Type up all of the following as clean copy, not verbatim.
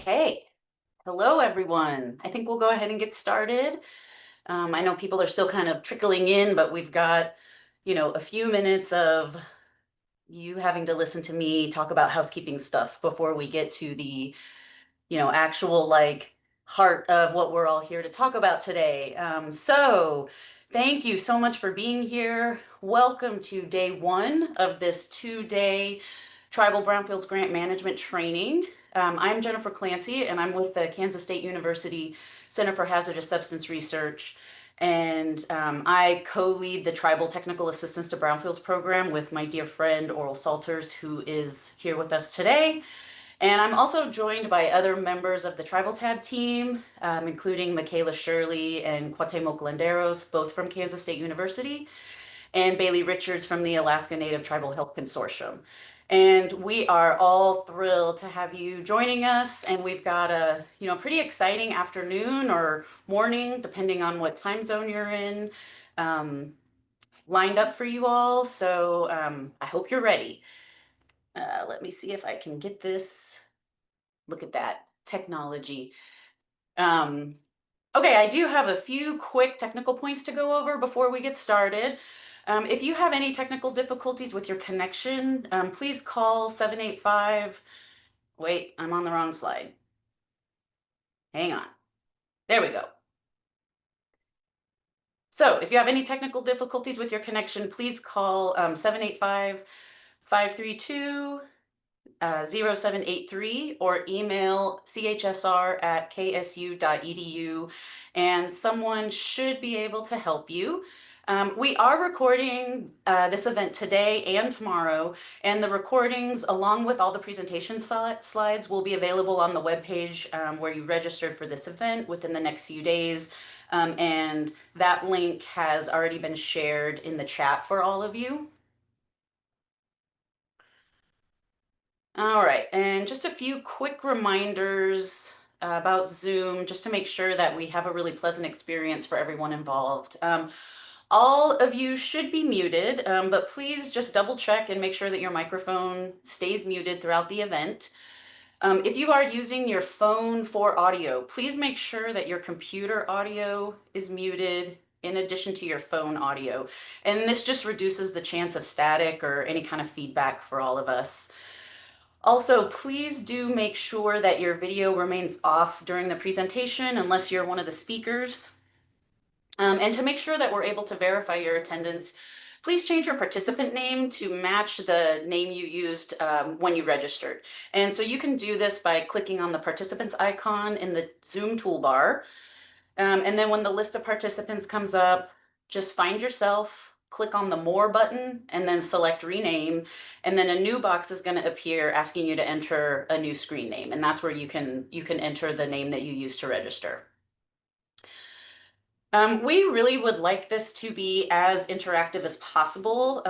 Okay. Hello, everyone. I think we'll go ahead and get started. I know people are still kind of trickling in, but we've got, a few minutes of you having to listen to me talk about housekeeping stuff before we get to the, actual heart of what we're all here to talk about today. So thank you so much for being here. Welcome to day one of this 2-day Tribal Brownfields Grant Management Training. I'm Jennifer Clancy, and I'm with the Kansas State University Center for Hazardous Substance Research. And I co-lead the Tribal Technical Assistance to Brownfields program with my dear friend Oral Salters, who is here with us today. And I'm also joined by other members of the Tribal Tab team, including Michaela Shirley and Cuauhtemoc Landeros, both from Kansas State University, and Bailey Richards from the Alaska Native Tribal Health Consortium. And we are all thrilled to have you joining us. And we've got a, pretty exciting afternoon or morning, depending on what time zone you're in, lined up for you all. So I hope you're ready. Let me see if I can get this. Look at that technology. Um, okay, I do have a few quick technical points to go over before we get started. If you have any technical difficulties with your connection, please call 785. Wait, I'm on the wrong slide. Hang on. There we go. So if you have any technical difficulties with your connection, please call 785-532 0783 or email chsr@ksu.edu, and someone should be able to help you. We are recording this event today and tomorrow, and the recordings, along with all the presentation slides, will be available on the webpage where you registered for this event within the next few days. And that link has already been shared in the chat for all of you. All right, and just a few quick reminders about Zoom, just to make sure that we have a really pleasant experience for everyone involved. All of you should be muted, but please just double check and make sure that your microphone stays muted throughout the event. If you are using your phone for audio, please make sure that your computer audio is muted in addition to your phone audio. And this just reduces the chance of static or any kind of feedback for all of us. Also, please do make sure that your video remains off during the presentation unless you're one of the speakers. And to make sure that we're able to verify your attendance, please change your participant name to match the name you used when you registered. And so you can do this by clicking on the participants icon in the Zoom toolbar. And then when the list of participants comes up, just find yourself, click on the More button, and then select Rename. And then a new box is going to appear asking you to enter a new screen name. And that's where you can enter the name that you used to register. We really would like this to be as interactive as possible,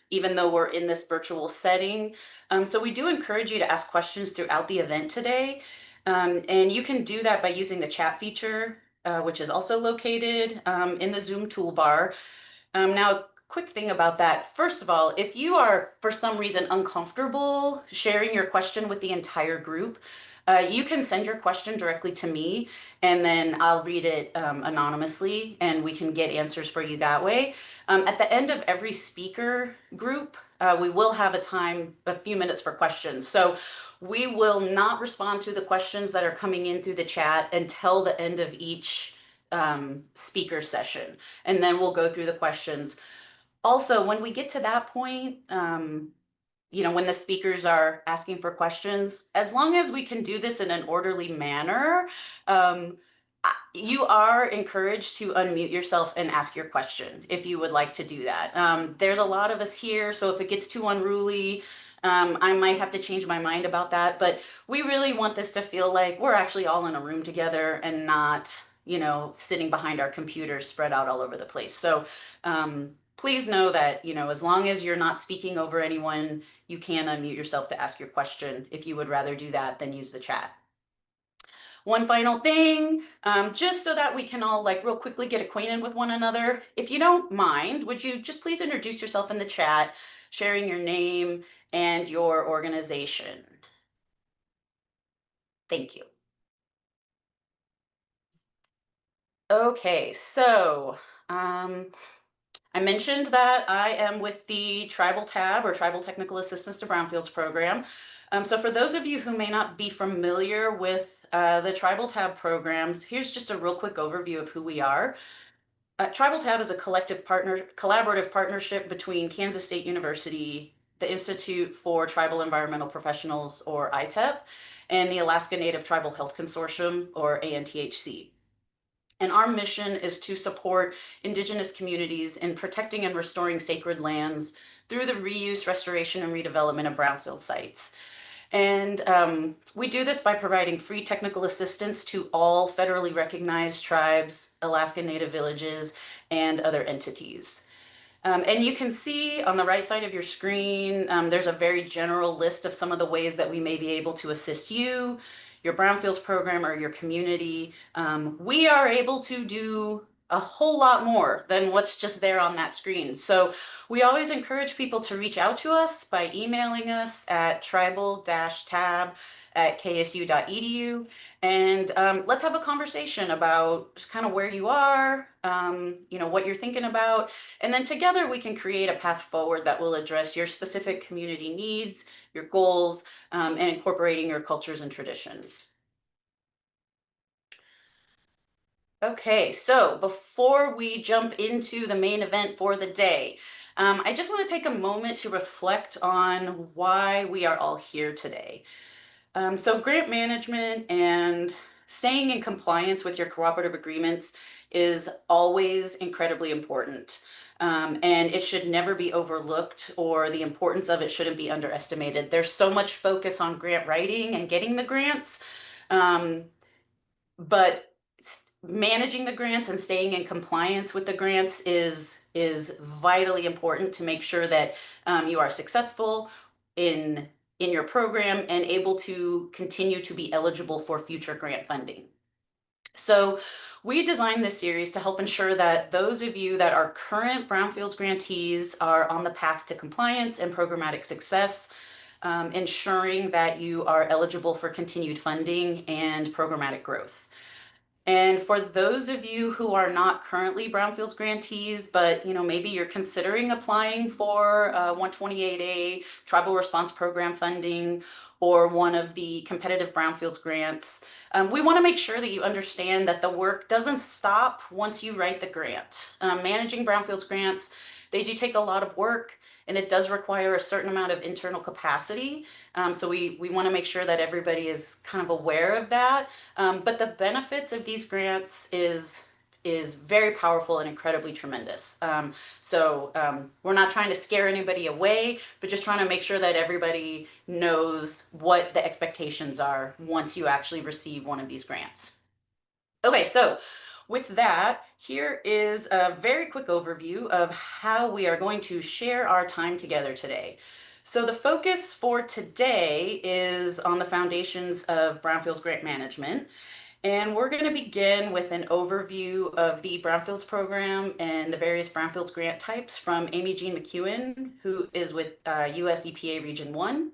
even though we're in this virtual setting. So we do encourage you to ask questions throughout the event today. And you can do that by using the chat feature, which is also located in the Zoom toolbar. Now, a quick thing about that. First of all, if you are for some reason uncomfortable sharing your question with the entire group, you can send your question directly to me, and then I'll read it anonymously, and we can get answers for you that way. At the end of every speaker group, we will have a few minutes for questions. So we will not respond to the questions that are coming in through the chat until the end of each speaker session, and then we'll go through the questions. Also, when we get to that point, when the speakers are asking for questions, as long as we can do this in an orderly manner, you are encouraged to unmute yourself and ask your question if you would like to do that. There's a lot of us here, so if it gets too unruly, I might have to change my mind about that, but we really want this to feel like we're actually all in a room together and not, sitting behind our computers spread out all over the place. So please know that, as long as you're not speaking over anyone, you can unmute yourself to ask your question if you would rather do that than use the chat. One final thing, just so that we can all real quickly get acquainted with one another. If you don't mind, would you just please introduce yourself in the chat, sharing your name and your organization? Thank you. Okay, so um, I mentioned that I am with the Tribal TAB or Tribal Technical Assistance to Brownfields program. So for those of you who may not be familiar with the Tribal TAB programs, here's just a real quick overview of who we are. Tribal TAB is a collaborative partnership between Kansas State University, the Institute for Tribal Environmental Professionals, or ITEP, and the Alaska Native Tribal Health Consortium, or ANTHC. And our mission is to support Indigenous communities in protecting and restoring sacred lands through the reuse, restoration, and redevelopment of brownfield sites. And we do this by providing free technical assistance to all federally recognized tribes, Alaska Native villages, and other entities. And you can see on the right side of your screen, there's a very general list of some of the ways that we may be able to assist you, your Brownfields program, or your community. We are able to do a whole lot more than what's just there on that screen. So we always encourage people to reach out to us by emailing us at tribal-tab@ksu.edu. And let's have a conversation about kind of where you are, what you're thinking about. And then together we can create a path forward that will address your specific community needs, your goals, and incorporating your cultures and traditions. Okay, so before we jump into the main event for the day, I just want to take a moment to reflect on why we are all here today. So grant management and staying in compliance with your cooperative agreements is always incredibly important. And it should never be overlooked, or the importance of it shouldn't be underestimated. There's so much focus on grant writing and getting the grants, but managing the grants and staying in compliance with the grants is vitally important to make sure that you are successful in your program and able to continue to be eligible for future grant funding. So we designed this series to help ensure that those of you that are current Brownfields grantees are on the path to compliance and programmatic success, ensuring that you are eligible for continued funding and programmatic growth. And for those of you who are not currently Brownfields grantees, but maybe you're considering applying for 128A Tribal Response Program funding or one of the competitive Brownfields grants, we want to make sure that you understand that the work doesn't stop once you write the grant. Managing Brownfields grants, they do take a lot of work, and it does require a certain amount of internal capacity. So we want to make sure that everybody is kind of aware of that. But the benefits of these grants is very powerful and incredibly tremendous. We're not trying to scare anybody away, but just trying to make sure that everybody knows what the expectations are once you actually receive one of these grants. Okay, so with that, here is a very quick overview of how we are going to share our time together today. So the focus for today is on the foundations of Brownfields grant management. And we're going to begin with an overview of the Brownfields program and the various Brownfields grant types from Amy Jean McEwen, who is with US EPA Region 1.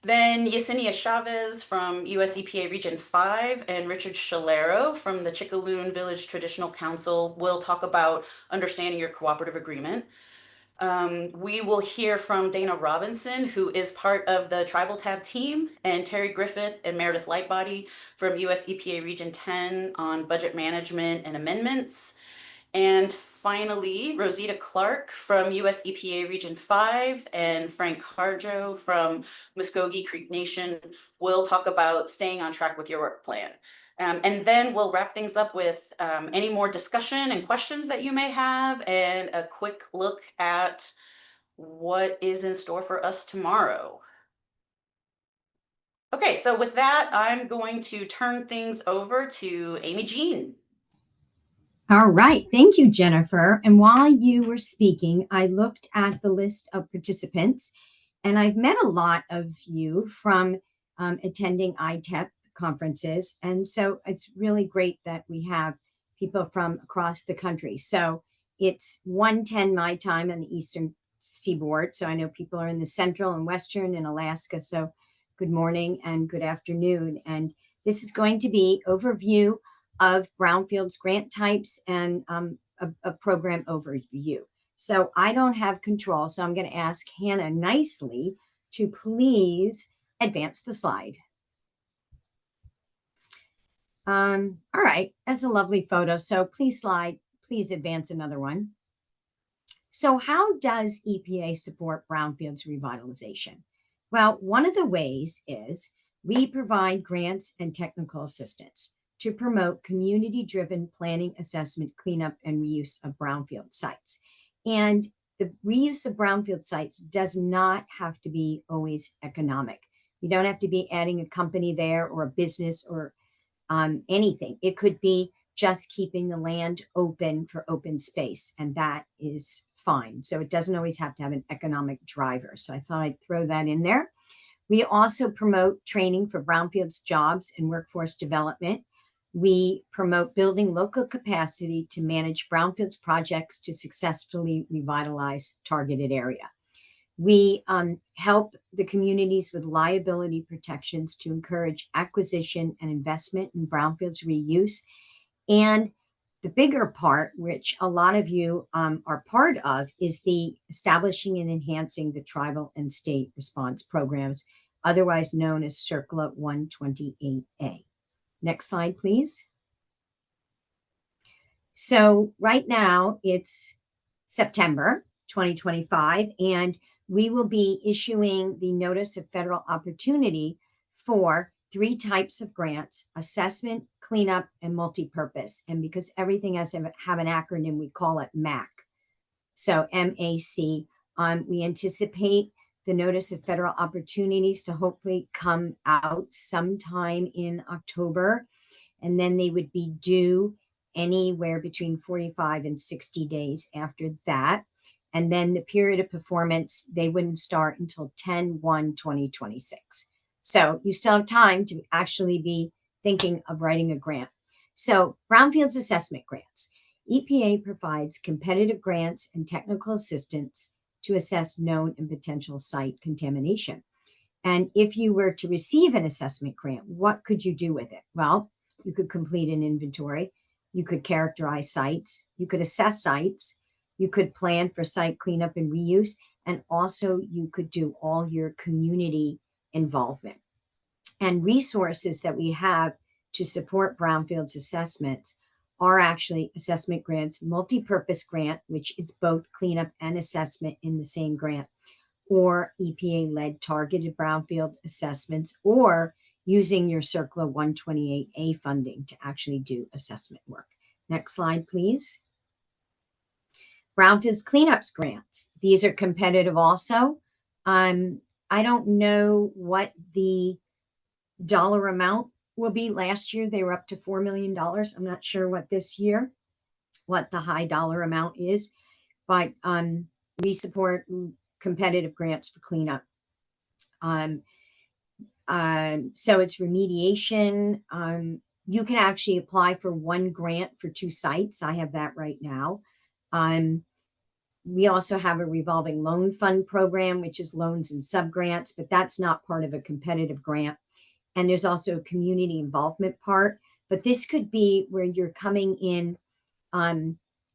Then Yesenia Chavez from US EPA Region 5 and Richard Shalero from the Chickaloon Village Traditional Council will talk about understanding your cooperative agreement. We will hear from Dana Robinson, who is part of the Tribal TAB team, and Terry Griffith and Meredith Lightbody from US EPA Region 10 on budget management and amendments. And finally, Rosita Clark from US EPA Region 5 and Frank Harjo from Muskogee Creek Nation will talk about staying on track with your work plan. And then we'll wrap things up with any more discussion and questions that you may have, and a quick look at what is in store for us tomorrow. Okay, so with that, I'm going to turn things over to Amy Jean. All right. Thank you, Jennifer. And while you were speaking, I looked at the list of participants, and I've met a lot of you from attending ITEP conferences. And so it's really great that we have people from across the country. So it's 1:10 my time on the Eastern Seaboard. So I know people are in the Central and Western and Alaska. So good morning and good afternoon. And This is going to be overview of Brownfields grant types and a program overview. So I don't have control, so I'm going to ask Hannah nicely to please advance the slide. All right, that's a lovely photo. So please advance another one. So how does EPA support brownfields revitalization? Well, one of the ways is we provide grants and technical assistance to promote community-driven planning, assessment, cleanup, and reuse of brownfield sites. And the reuse of brownfield sites does not have to be always economic. You don't have to be adding a company there or a business or anything. It could be just keeping the land open for open space, and that is fine. So it doesn't always have to have an economic driver. So I thought I'd throw that in there. We also promote training for brownfields jobs and workforce development. We promote building local capacity to manage brownfields projects to successfully revitalize targeted area. We help the communities with liability protections to encourage acquisition and investment in brownfields reuse. And the bigger part, which a lot of you are part of, is the establishing and enhancing the tribal and state response programs, otherwise known as Circular 128A. Next slide, please. So right now it's September 2025, and we will be issuing the Notice of Federal Opportunity for 3 types of grants: assessment, cleanup, and multipurpose. And because everything has to have an acronym, we call it MAC. So MAC. We anticipate the Notice of Federal Opportunities to hopefully come out sometime in October, and then they would be due anywhere between 45 and 60 days after that. And then the period of performance, they wouldn't start until 10/1/2026. So you still have time to actually be thinking of writing a grant. So brownfields assessment grants. EPA provides competitive grants and technical assistance to assess known and potential site contamination. And if you were to receive an assessment grant, what could you do with it? Well, you could complete an inventory. You could characterize sites. You could assess sites. You could plan for site cleanup and reuse. And also you could do all your community involvement. And resources that we have to support brownfields assessment are actually assessment grants, multipurpose grant, which is both cleanup and assessment in the same grant, or EPA-led targeted brownfield assessments, or using your Circular 128A funding to actually do assessment work. Next slide, please. Brownfields cleanups grants. These are competitive also. I don't know what the dollar amount will be. Last year, they were up to $4 million. I'm not sure what this year, what the high dollar amount is, but we support competitive grants for cleanup. So it's remediation. You can actually apply for 1 grant for 2 sites. I have that right now. We also have a revolving loan fund program, which is loans and subgrants, but that's not part of a competitive grant. And there's also a community involvement part, but this could be where you're coming in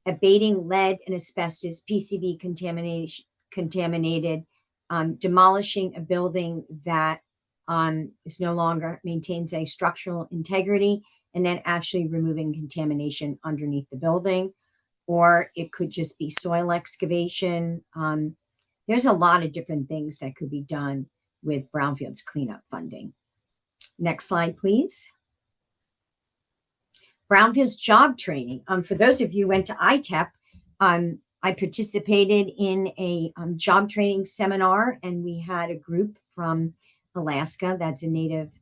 abating lead and asbestos, PCB contaminated, demolishing a building that is no longer maintains a structural integrity, and then actually removing contamination underneath the building. Or it could just be soil excavation. There's a lot of different things that could be done with brownfields cleanup funding. Next slide, please. Brownfields job training. For those of you who went to ITEP, I participated in a job training seminar, and we had a group from Alaska. That's a native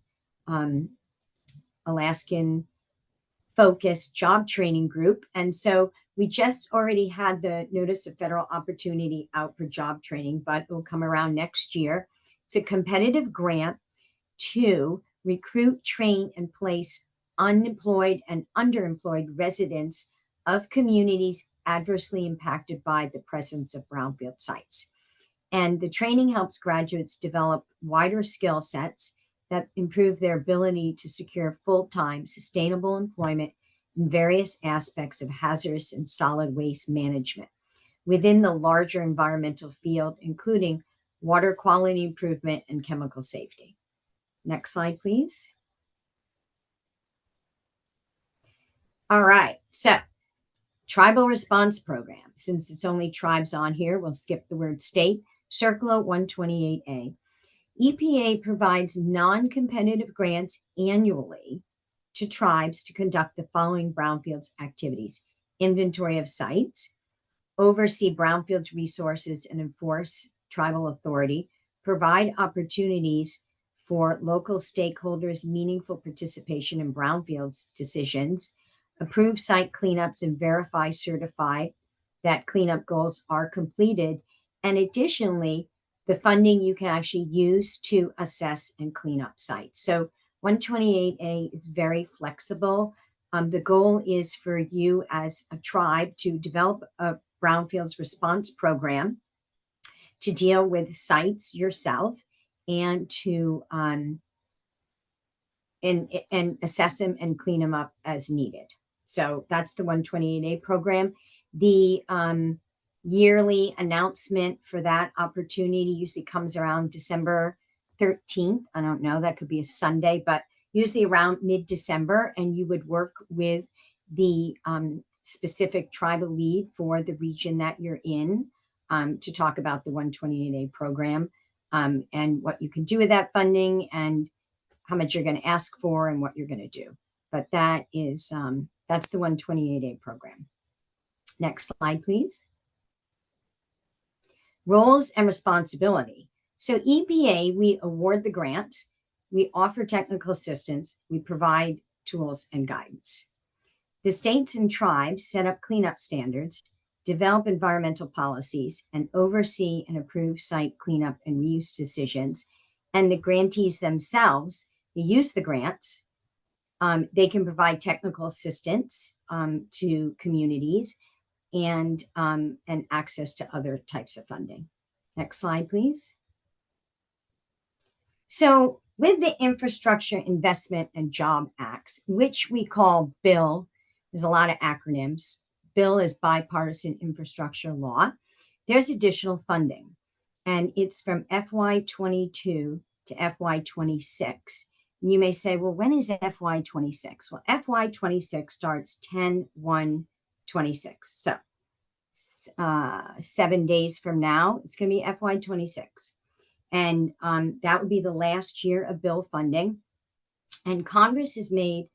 Alaskan focused job training group. And so we just already had the Notice of Federal Opportunity out for job training, but it will come around next year. It's a competitive grant to recruit, train, and place unemployed and underemployed residents of communities adversely impacted by the presence of brownfield sites. And the training helps graduates develop wider skill sets that improve their ability to secure full-time sustainable employment in various aspects of hazardous and solid waste management within the larger environmental field, including water quality improvement and chemical safety. Next slide, please. All right, so Tribal Response Program. Since it's only tribes on here, we'll skip the word state. Circular 128A. EPA provides non-competitive grants annually to tribes to conduct the following brownfields activities: inventory of sites, oversee brownfields resources and enforce tribal authority, provide opportunities for local stakeholders' meaningful participation in brownfields decisions, approve site cleanups and certify that cleanup goals are completed. And additionally, the funding you can actually use to assess and clean up sites. So 128A is very flexible. The goal is for you as a tribe to develop a brownfields response program to deal with sites yourself and to and assess them and clean them up as needed. So that's the 128A program. The yearly announcement for that opportunity usually comes around December 13th. I don't know, that could be a Sunday, but usually around mid-December, and you would work with the specific tribal lead for the region that you're in to talk about the 128A program and what you can do with that funding and how much you're going to ask for and what you're going to do. But that is, that's the 128A program. Next slide, please. Roles and responsibility. So EPA, we award the grant, we offer technical assistance, we provide tools and guidance. The states and tribes set up cleanup standards, develop environmental policies, and oversee and approve site cleanup and reuse decisions. And the grantees themselves, they use the grants. They can provide technical assistance to communities and access to other types of funding. Next slide, please. So with the Infrastructure Investment and Job Acts, which we call BILL, there's a lot of acronyms. BILL is Bipartisan Infrastructure Law. There's additional funding, and it's from FY22 to FY26. And you may say, well, when is FY26? Well, FY26 starts 10/1/26. So 7 days from now, it's going to be FY26. And that would be the last year of bill funding. And Congress has made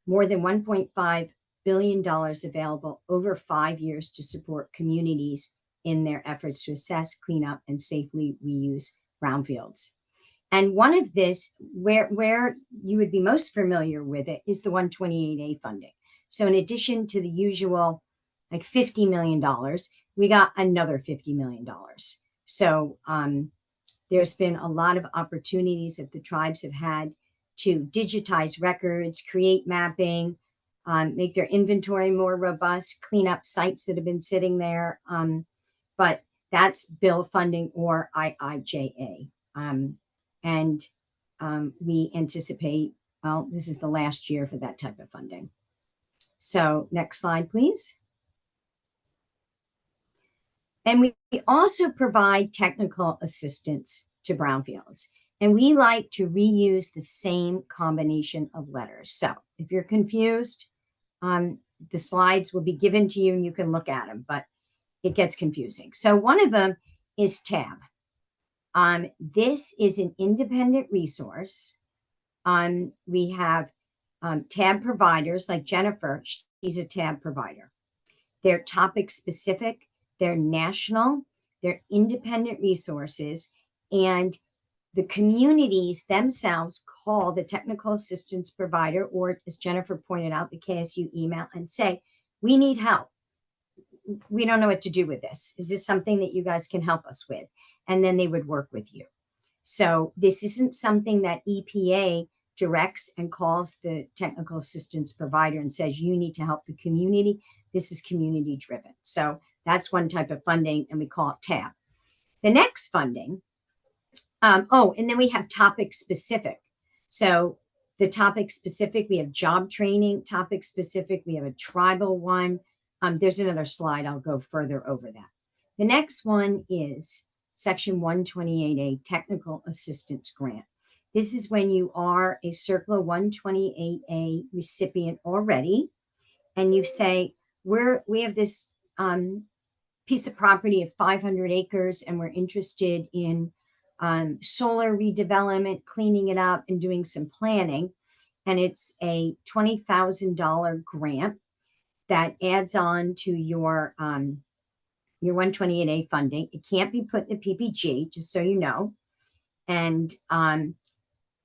more than $1.5 billion available over 5 years to support communities in their efforts to assess, clean up, and safely reuse brownfields. And one of this, where you would be most familiar with it, is the 128A funding. So in addition to the usual like $50 million, we got another $50 million. So there's been a lot of opportunities that the tribes have had to digitize records, create mapping, make their inventory more robust, clean up sites that have been sitting there. But that's bill funding or IIJA. And we anticipate, well, this is the last year for that type of funding. So next slide, please. And we also provide technical assistance to brownfields. And we like to reuse the same combination of letters. So if you're confused, the slides will be given to you and you can look at them, but it gets confusing. So one of them is TAB. This is an independent resource. We have TAB providers like Jennifer. She's a TAB provider. They're topic specific, they're national, they're independent resources, and the communities themselves call the technical assistance provider, or as Jennifer pointed out, the KSU email and say, we need help. We don't know what to do with this. Is this something that you guys can help us with? And then they would work with you. So this isn't something that EPA directs and calls the technical assistance provider and says, you need to help the community. This is community driven. So that's one type of funding, and we call it TAB. The next funding, and then we have topic specific. So the topic specific, we have job training. Topic specific, we have a tribal one. There's another slide. I'll go further over that. The next one is Section 128A, Technical Assistance Grant. This is when you are a CERCLA 128A recipient already, and you say, we have this piece of property of 500 acres, and we're interested in solar redevelopment, cleaning it up, and doing some planning. And it's a $20,000 grant that adds on to your 128A funding. It can't be put in the PPG, just so you know. And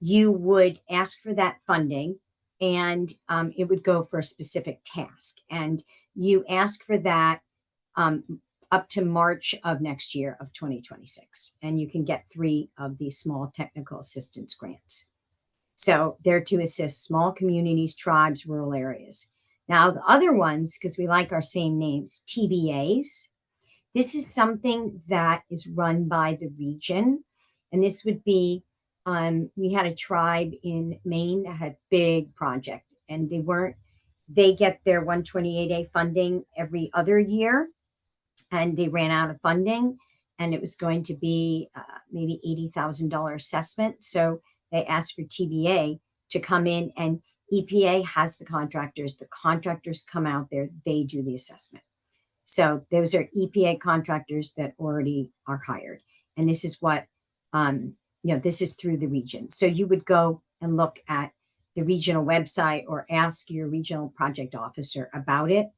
you would ask for that funding, and it would go for a specific task. And you ask for that up to March of next year of 2026. And you can get 3 of these small technical assistance grants. So they're to assist small communities, tribes, rural areas. Now, the other ones, because we like our same names, TBAs, this is something that is run by the region. And this would be, we had a tribe in Maine that had a big project, and they get their 128A funding every other year, and they ran out of funding, and it was going to be maybe $80,000 assessment. So they asked for TBA to come in, and EPA has the contractors come out there, they do the assessment. So those are EPA contractors that already are hired. And this is what, this is through the region. So you would go and look at the regional website or ask your regional project officer about it.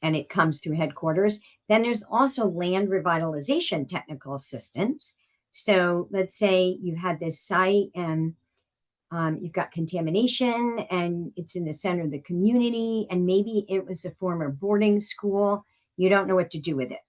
And it comes through headquarters. Then there's also land revitalization technical assistance. So let's say you had this site and you've got contamination, and it's in the center of the community, and maybe it was a former boarding school. You don't know what to do with it.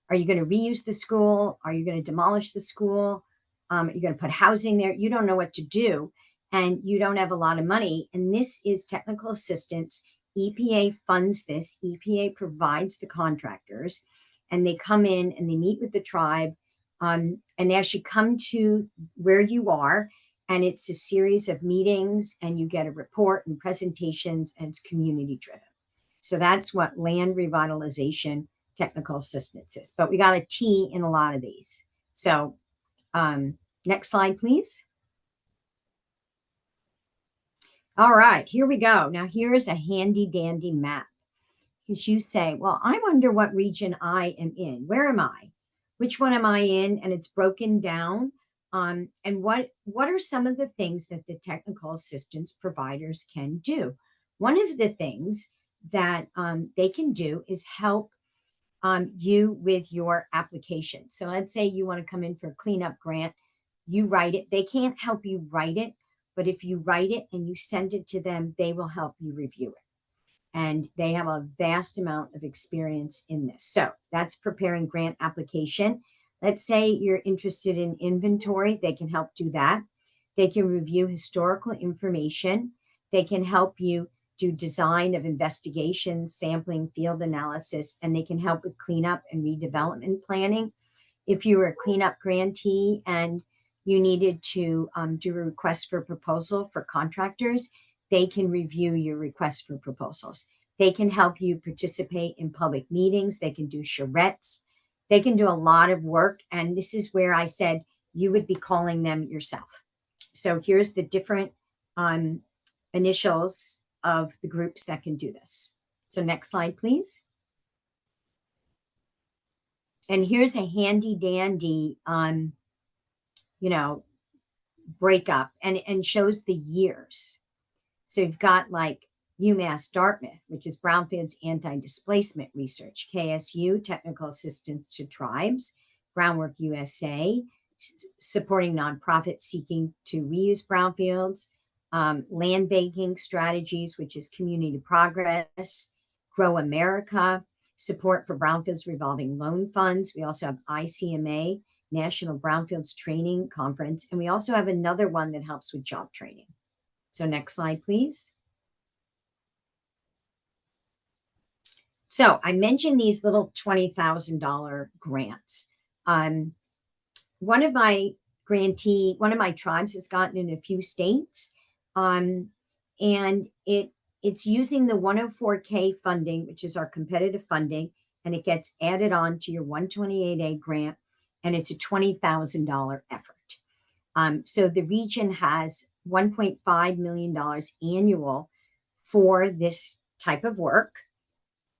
Are you going to reuse the school? Are you going to demolish the school? Are you going to put housing there? You don't know what to do, and you don't have a lot of money. And this is technical assistance. EPA funds this. EPA provides the contractors, and they come in and they meet with the tribe, and they actually come to where you are. And it's a series of meetings, and you get a report and presentations, and it's community driven. So that's what land revitalization technical assistance is. But we got a T in a lot of these. So next slide, please. All right, here we go. Now here's a handy dandy map. Because you say, well, I wonder what region I am in. Where am I? Which one am I in? And it's broken down. And what are some of the things that the technical assistance providers can do? One of the things that they can do is help you with your application. So let's say you want to come in for a cleanup grant. You write it. They can't help you write it, but if you write it and you send it to them, they will help you review it. And they have a vast amount of experience in this. So that's preparing grant application. Let's say you're interested in inventory, they can help do that. They can review historical information. They can help you do design of investigation, sampling, field analysis, and they can help with cleanup and redevelopment planning. If you were a cleanup grantee and you needed to do a request for proposal for contractors, they can review your request for proposals. They can help you participate in public meetings. They can do charrettes. They can do a lot of work. And this is where I said you would be calling them yourself. So here's the different initials of the groups that can do this. So next slide, please. And here's a handy dandy, breakup and shows the years. So you've got like UMass Dartmouth, which is Brownfields Anti-Displacement Research, KSU, Technical Assistance to Tribes, Groundwork USA, supporting nonprofits seeking to reuse brownfields, land banking strategies, which is community progress, Grow America, support for brownfields revolving loan funds. We also have ICMA, National Brownfields Training Conference, and we also have another one that helps with job training. So next slide, please. So I mentioned these little $20,000 grants. One of my grantee, one of my tribes has gotten in a few states. And it's using the 104K funding, which is our competitive funding, and it gets added on to your 128A grant, and it's a $20,000 effort. So the region has $1.5 million annual for this type of work.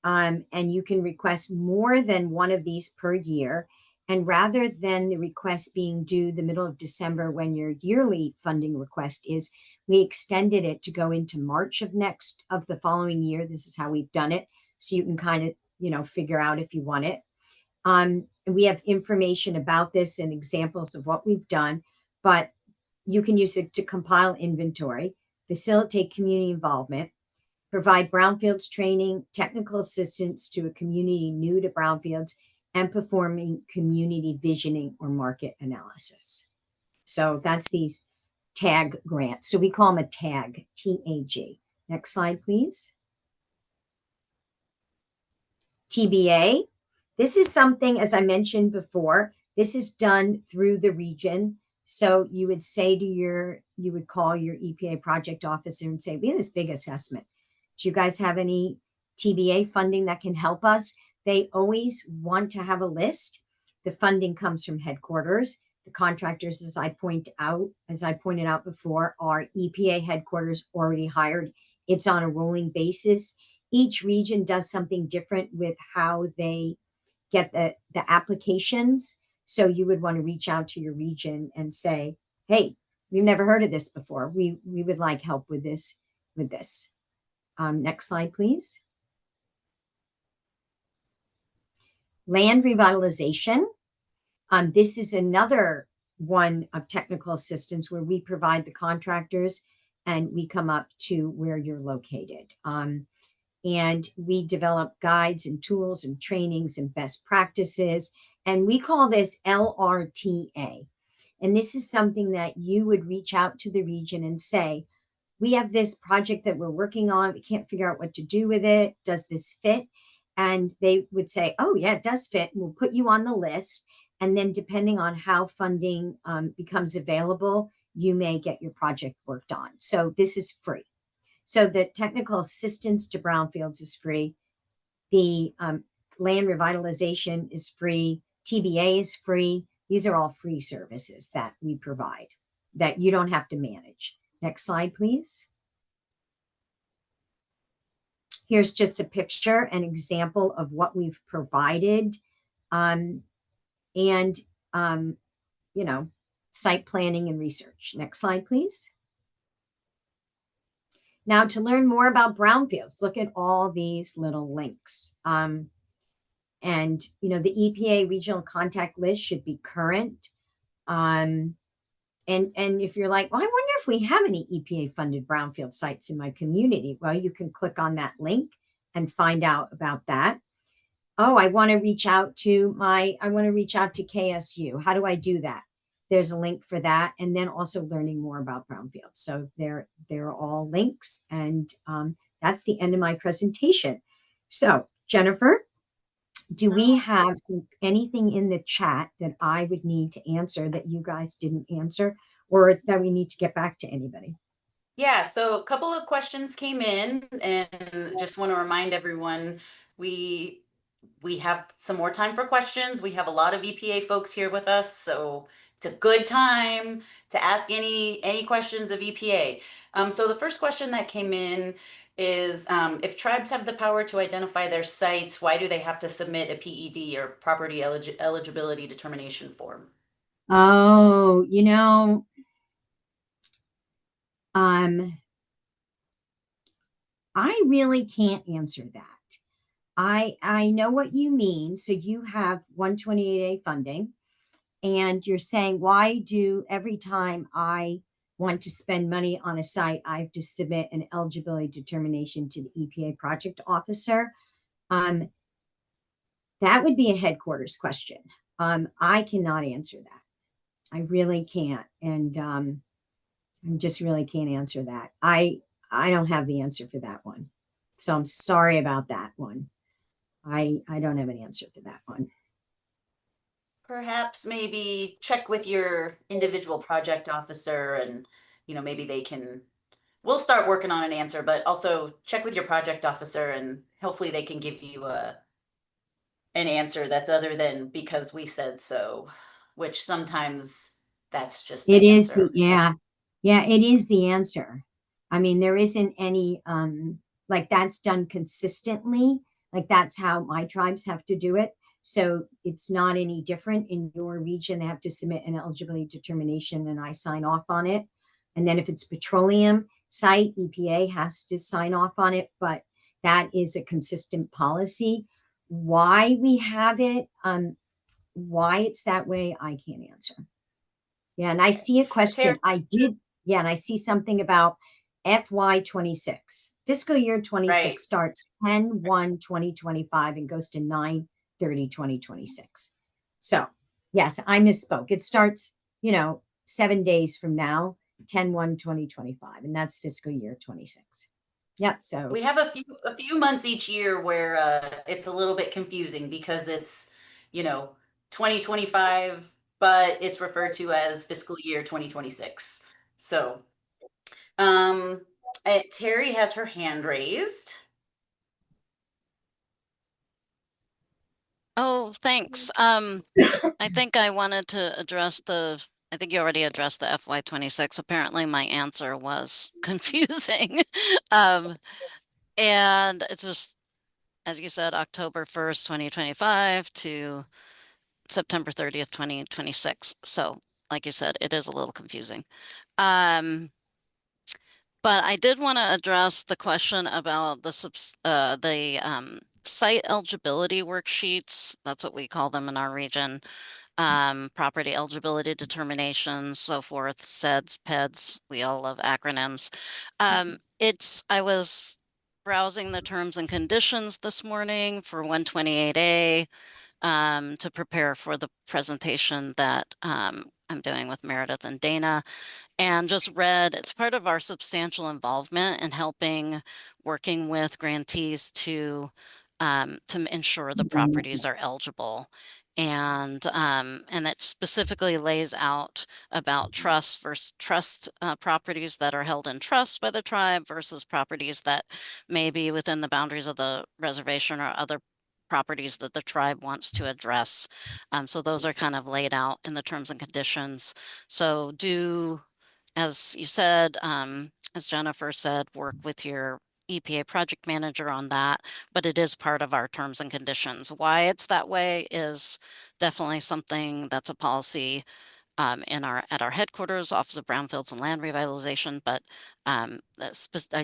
And you can request more than one of these per year. And rather than the request being due the middle of December when your yearly funding request is, we extended it to go into March of the following year. This is how we've done it. So you can kind of, figure out if you want it. We have information about this and examples of what we've done, but you can use it to compile inventory, facilitate community involvement, provide brownfields training, technical assistance to a community new to brownfields, and performing community visioning or market analysis. So that's these TAG grants. So we call them a TAG, T-A-G. Next slide, please. TBA. This is something, as I mentioned before, this is done through the region. So you would call your EPA project officer and say, we have this big assessment. Do you guys have any TBA funding that can help us? They always want to have a list. The funding comes from headquarters. The contractors, as I pointed out before, are EPA headquarters already hired. It's on a rolling basis. Each region does something different with how they get the applications. So you would want to reach out to your region and say, hey, we've never heard of this before. We would like help with this. Next slide, please. Land revitalization. This is another one of technical assistance where we provide the contractors and we come up to where you're located. And we develop guides and tools and trainings and best practices. And we call this LRTA. And this is something that you would reach out to the region and say, we have this project that we're working on. We can't figure out what to do with it. Does this fit? And they would say, oh, yeah, it does fit. We'll put you on the list. And then depending on how funding becomes available, you may get your project worked on. So this is free. So the technical assistance to brownfields is free. The land revitalization is free. TBA is free. These are all free services that we provide that you don't have to manage. Next slide, please. Here's just a picture, an example of what we've provided. Site planning and research. Next slide, please. Now, to learn more about brownfields, look at all these little links. The EPA regional contact list should be current. And if you're like, well, I wonder if we have any EPA funded brownfield sites in my community. Well, you can click on that link and find out about that. Oh, I want to reach out to KSU. How do I do that? There's a link for that. And then also learning more about brownfields. So they're all links. And that's the end of my presentation. So Jennifer, do we have anything in the chat that I would need to answer that you guys didn't answer, or that we need to get back to anybody? Yeah, so a couple of questions came in, and just want to remind everyone, we have some more time for questions. We have a lot of EPA folks here with us, so it's a good time to ask any questions of EPA. So the first question that came in is, if tribes have the power to identify their sites, why do they have to submit a PED or property eligibility determination form? Oh, I really can't answer that. I know what you mean. So you have 128A funding, and you're saying, why do every time I want to spend money on a site, I have to submit an eligibility determination to the EPA project officer? That would be a headquarters question. I cannot answer that. I really can't. And I just really can't answer that. I don't have the answer for that one. So I'm sorry about that one. I don't have an answer for that one. perhaps maybe check with your individual project officer and, maybe they can, we'll start working on an answer, but also check with your project officer and hopefully they can give you an answer that's other than because we said so, which sometimes that's just It the is the, answer. yeah, yeah, it is the answer. I mean, there isn't any, like that's done consistently. Like that's how my tribes have to do it. So it's not any different in your region. They have to submit an eligibility determination and I sign off on it. And then if it's petroleum site, EPA has to sign off on it, but that is a consistent policy. Why we have it, why it's that way, I can't answer. Yeah, and I Okay. see a Terry, question. I did, yeah, and I see something about FY26. Fiscal year right. 26 starts 10/1/2025 and goes to 9/30/2026. So, yes, I misspoke. It starts, 7 days from now, 10/1/2025, and that's fiscal year 26. Yep, so We have a few months each year where it's a little bit confusing because it's, you know, 2025, but it's referred to as fiscal year 2026. So, um, Terry has her hand raised. Oh, thanks. I think I wanted to address I think you already addressed the FY26. Apparently my answer was confusing. Um, and it's just, as you said, October 1st, 2025 to September 30th, 2026. So, like you said, it is a little confusing. But I did want to address the question about the site eligibility worksheets. That's what we call them in our region. Property eligibility determinations, so forth, SEDS, PEDS. We all love acronyms. I was browsing the terms and conditions this morning for 128A to prepare for the presentation that I'm doing with Meredith and Dana, and just read it's part of our substantial involvement in helping working with grantees to ensure the properties are eligible. And it specifically lays out about trust versus trust properties that are held in trust by the tribe versus properties that may be within the boundaries of the reservation or other properties that the tribe wants to address. So those are kind of laid out in the terms and conditions. So as you said, as Jennifer said, work with your EPA project manager on that, but it is part of our terms and conditions. Why it's that way is definitely something that's a policy at our headquarters, Office of Brownfields and Land Revitalization, but I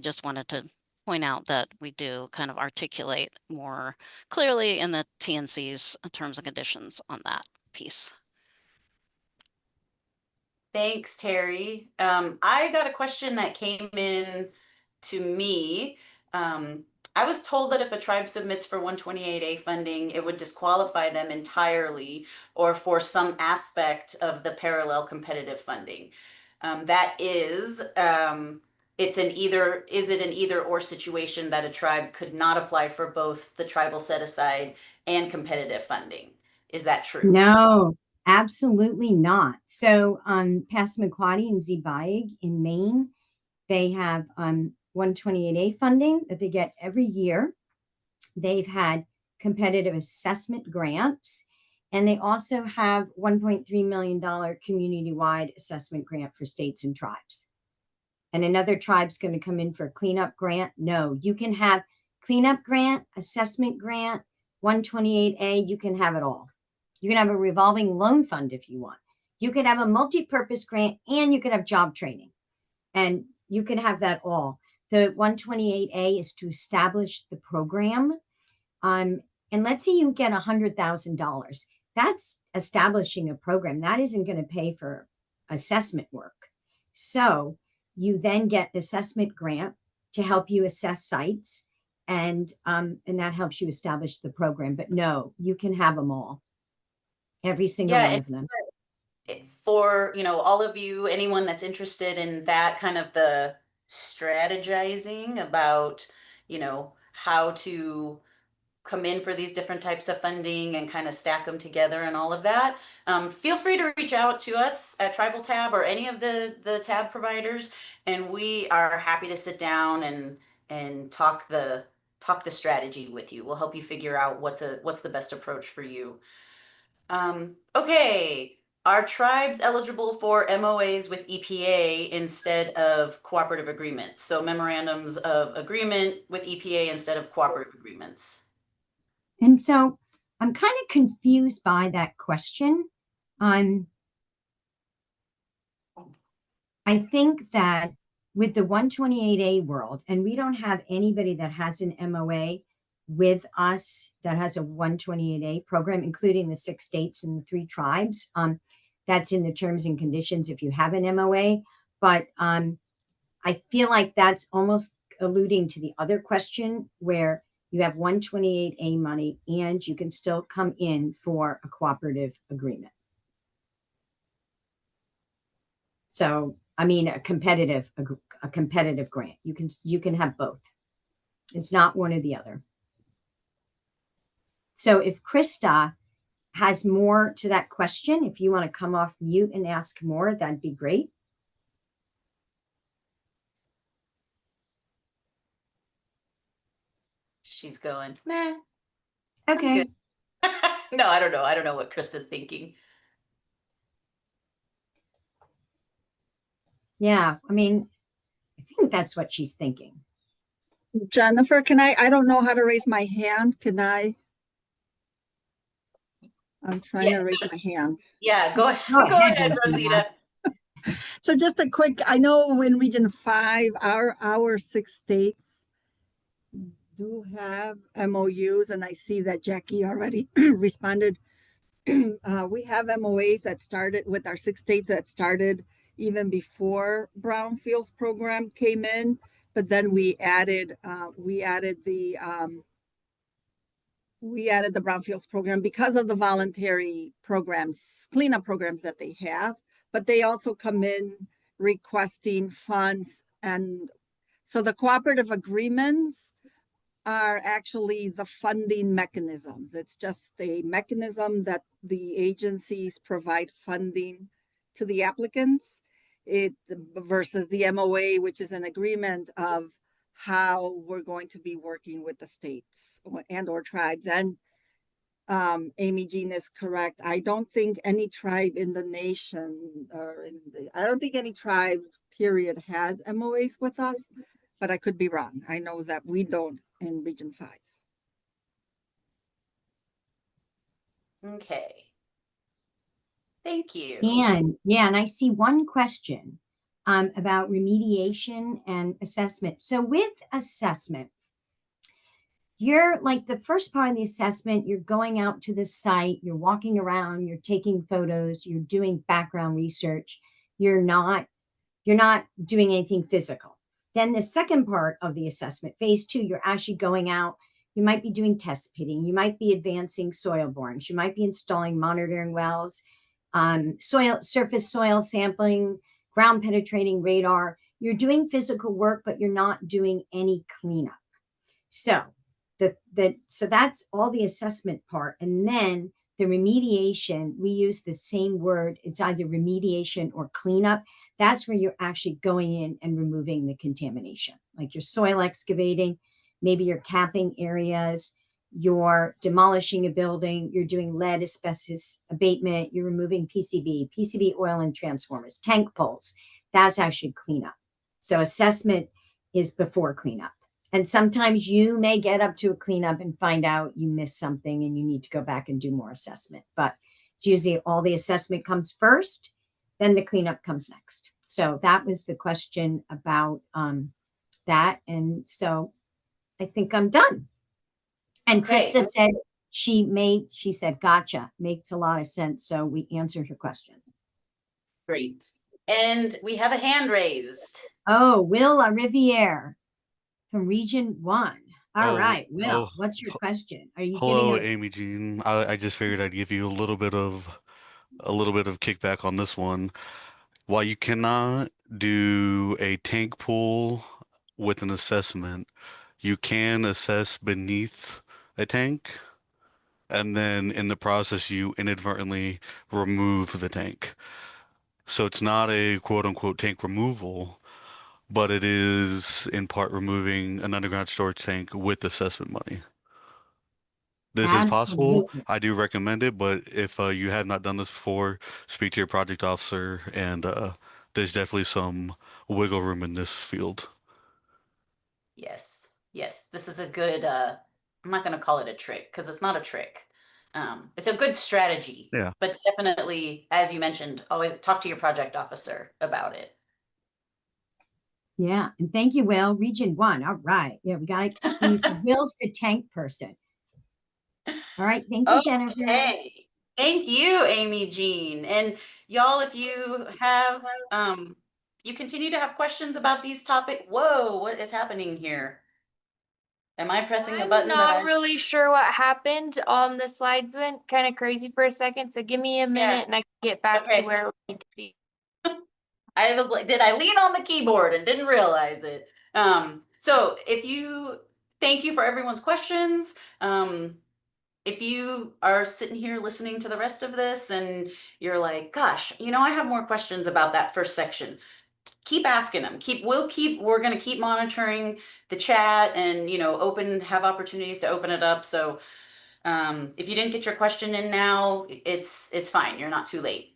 just wanted to point out that we do kind of articulate more clearly in the TNC's terms and conditions on that piece. Thanks, Terry. I got a question that came in to me. Um, I was told that if a tribe submits for 128A funding, it would disqualify them entirely or for some aspect of the parallel competitive funding. That is, is it an either or situation that a tribe could not apply for both the tribal set aside and competitive funding? Is that true? no, absolutely not. So Passamaquoddy and Zeebayig in Maine, they have 128A funding that they get every year. They've had competitive assessment grants, and they also have $1.3 million community-wide assessment grant for states and tribes. And another tribe's going to come in for a cleanup grant. No, you can have cleanup grant, assessment grant, 128A, you can have it all. You can have a revolving loan fund if you want. You could have a multi-purpose grant and you could have job training. And you can have that all. The 128A is to establish the program. And let's say you get $100,000. That's establishing a program. That isn't going to pay for assessment work. So you then get an assessment grant to help you assess sites, and that helps you establish the program. But no, you can have them all, every single Yeah, one and of them. for, all of you, anyone that's interested in that kind of the strategizing about, how to come in for these different types of funding and kind of stack them together and all of that, feel free to reach out to us at Tribal Tab or any of the tab providers, and we are happy to sit down and talk the strategy with you. We'll help you figure out what's the best approach for you. Okay. Are tribes eligible for MOAs with EPA instead of cooperative agreements? So memorandums of agreement with EPA instead of cooperative agreements. And so I'm kind of confused by that question. I think that with the 128A world, and we don't have anybody that has an MOA with us that has a 128A program, including the 6 states and the 3 tribes. That's in the terms and conditions if you have an MOA. But I feel like that's almost alluding to the other question where you have 128A money and you can still come in for a cooperative agreement. So, I mean, a competitive grant. You can have both. It's not one or the other. So if Krista has more to that question, if you want to come off mute and ask more, that'd be great. She's going, nah. Okay. No, I don't know. I don't know what Krista's thinking. Yeah, I mean, I think that's what she's thinking. Jennifer, I don't know how to raise my hand. Can I? I'm trying to raise my hand. Yeah, go ahead. Go ahead, Rosita. So just a quick, I know in Region 5, our 6 states do have MOUs, and I see that Jackie already responded. We have MOAs that started with our 6 states that started even before Brownfields program came in, but then we added the Brownfields program because of the voluntary programs, cleanup programs that they have, but they also come in requesting funds. And so the cooperative agreements are actually the funding mechanisms. It's just a mechanism that the agencies provide funding to the applicants, versus the MOA, which is an agreement of how we're going to be working with the states and or tribes. And Amy Jean is correct. I don't think any tribe in the nation I don't think any tribe period has MOAs with us, but I could be wrong. I know that we don't in Region 5. Okay. Thank you. And yeah, and I see one question about remediation and assessment. So with assessment, you're like the first part of the assessment, you're going out to the site, you're walking around, you're taking photos, you're doing background research. You're not doing anything physical. Then the second part of the assessment, phase 2, you're actually going out. You might be doing test pitting. You might be advancing soil borings. You might be installing monitoring wells, surface soil sampling, ground penetrating radar. You're doing physical work, but you're not doing any cleanup. So so that's all the assessment part. And then the remediation, we use the same word. It's either remediation or cleanup. That's where you're actually going in and removing the contamination, like your soil excavating, maybe you're capping areas, you're demolishing a building, you're doing lead asbestos abatement, you're removing PCB oil and transformers, tank poles. That's actually cleanup. So assessment is before cleanup. And sometimes you may get up to a cleanup and find out you missed something and you need to go back and do more assessment. But it's usually all the assessment comes first, then the cleanup comes next. So that was the question about that. And so I think I'm done. And Krista said she said, gotcha, makes a lot of sense. So we answered her question. Great. And we have a hand raised. Oh, Will Riviere from Region 1. All right, Will, what's your question? Are you Hello, giving Amy Jean. I just figured I'd give you a little bit of kickback on this one. While you cannot do a tank pool with an assessment, you can assess beneath a tank, and then in the process you inadvertently remove the tank. So it's not a quote unquote tank removal, but it is in part removing an underground storage tank with assessment money. This is possible. Absolutely. I do recommend it, but if you have not done this before, speak to your project officer, and there's definitely some wiggle room in this field. Yes, yes, this is a good, I'm not gonna call it a trick, because it's not a trick. It's a good strategy, Yeah. but definitely, as you mentioned, always talk to your project officer about it. Yeah. And thank you, Will. Region 1. All right. Yeah, we got to squeeze. Will's the tank person. All right. Thank you, Jennifer. Okay, thank you, Amy Jean. And y'all, if you have, you continue to have questions about these topic. Whoa, what is happening here? Am I pressing a I'm button that not I? really sure what happened. The slides went kind of crazy for a second, so give me a Yeah, minute and I can get back to okay. where we need to be. Did I lean on the keyboard and didn't realize it? So if you, thank you for everyone's questions. If you are sitting here listening to the rest of this and you're like, gosh, I have more questions about that first section, keep asking them. We're going to keep monitoring the chat and, have opportunities to open it up. So if you didn't get your question in now, it's fine. You're not too late.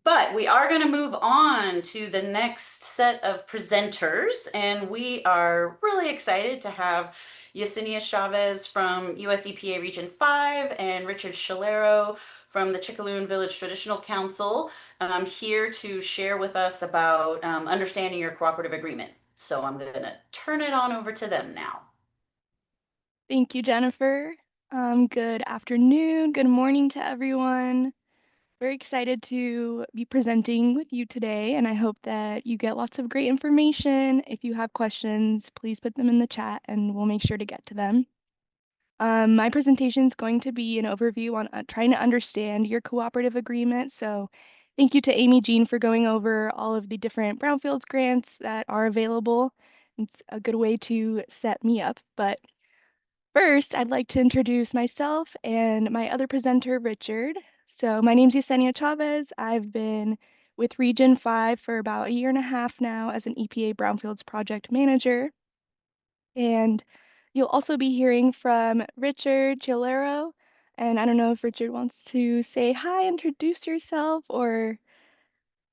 But we are going to move on to the next set of presenters, and we are really excited to have Yesenia Chavez from US EPA Region 5 and Richard Scalero from the Chickaloon Village Traditional Council here to share with us about understanding your cooperative agreement. So I'm going to turn it on over to them now. Thank you, Jennifer. Good afternoon, good morning to everyone. Very excited to be presenting with you today, and I hope that you get lots of great information. If you have questions, please put them in the chat and we'll make sure to get to them. My presentation is going to be an overview on trying to understand your cooperative agreement. So thank you to Amy Jean for going over all of the different Brownfields grants that are available. It's a good way to set me up, but first, I'd like to introduce myself and my other presenter, Richard. So my name's Yesenia Chavez. I've been with Region 5 for about a year and a half now as an EPA Brownfields project manager. And you'll also be hearing from Richard Chilero. And I don't know if Richard wants to say hi, introduce yourself, or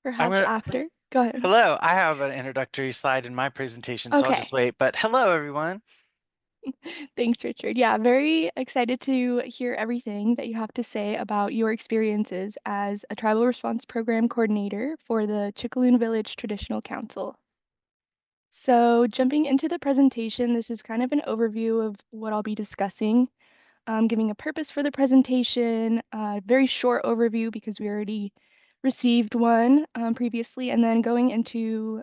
perhaps after. Go ahead. Hello, I have an introductory slide in my presentation, so I'll Okay. just wait. But hello, everyone. Thanks, Richard. Yeah, very excited to hear everything that you have to say about your experiences as a tribal response program coordinator for the Chickaloon Village Traditional Council. So jumping into the presentation, this is kind of an overview of what I'll be discussing. Giving a purpose for the presentation, a very short overview because we already received one previously, and then going into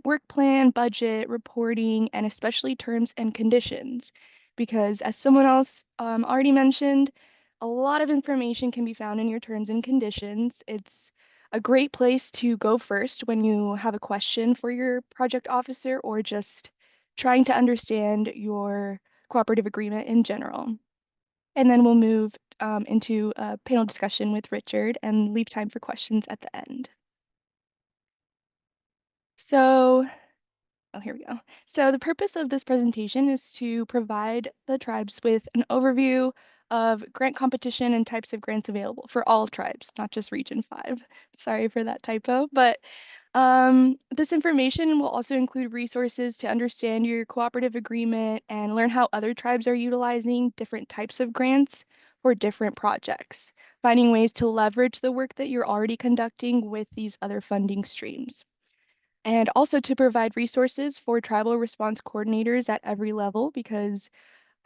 work plan, budget, reporting, and especially terms and conditions. Because as someone else already mentioned, a lot of information can be found in your terms and conditions. It's a great place to go first when you have a question for your project officer or just trying to understand your cooperative agreement in general. And then we'll move into a panel discussion with Richard and leave time for questions at the end. So, here we go. So the purpose of this presentation is to provide the tribes with an overview of grant competition and types of grants available for all tribes, not just Region 5. Sorry for that typo, but this information will also include resources to understand your cooperative agreement and learn how other tribes are utilizing different types of grants for different projects, finding ways to leverage the work that you're already conducting with these other funding streams. And also to provide resources for tribal response coordinators at every level, because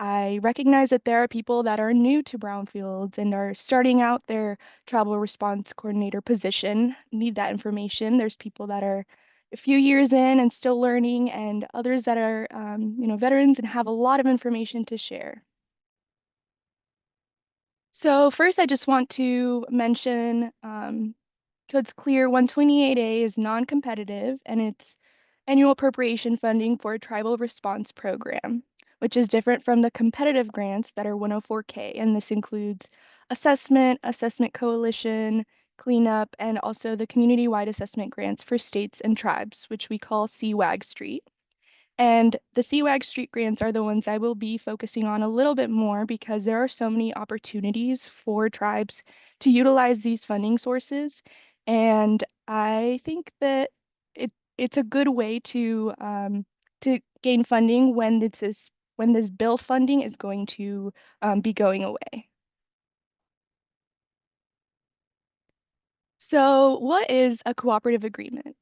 I recognize that there are people that are new to Brownfields and are starting out their tribal response coordinator position, need that information. There's people that are a few years in and still learning, and others that are, veterans and have a lot of information to share. So first, I just want to mention, so it's clear 128A is non-competitive and it's annual appropriation funding for a tribal response program which is different from the competitive grants that are 104K. And this includes assessment, assessment coalition, cleanup, and also the community-wide assessment grants for states and tribes, which we call CWAG Street. And the CWAG Street grants are the ones I will be focusing on a little bit more because there are so many opportunities for tribes to utilize these funding sources. And I think that it's a good way to gain funding when this bill funding is going to be going away. So what is a cooperative agreement?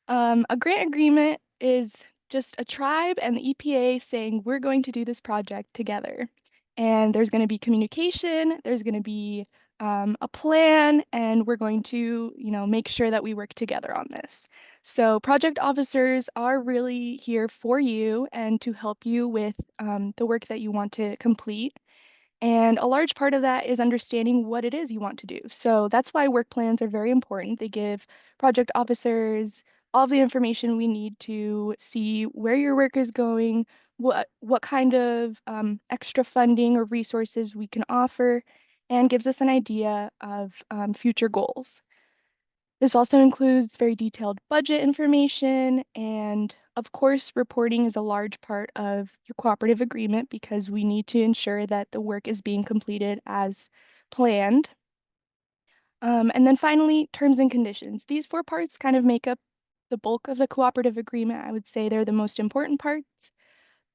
A grant agreement is just a tribe and the EPA saying we're going to do this project together. And there's going to be communication, there's going to be a plan, and we're going to, make sure that we work together on this. So project officers are really here for you and to help you with the work that you want to complete. And a large part of that is understanding what it is you want to do. So that's why work plans are very important. They give project officers all the information we need to see where your work is going, what kind of extra funding or resources we can offer, and gives us an idea of future goals. This also includes very detailed budget information, and of course, reporting is a large part of your cooperative agreement because we need to ensure that the work is being completed as planned. And then finally, terms and conditions. These 4 parts kind of make up the bulk of the cooperative agreement. I would say they're the most important parts,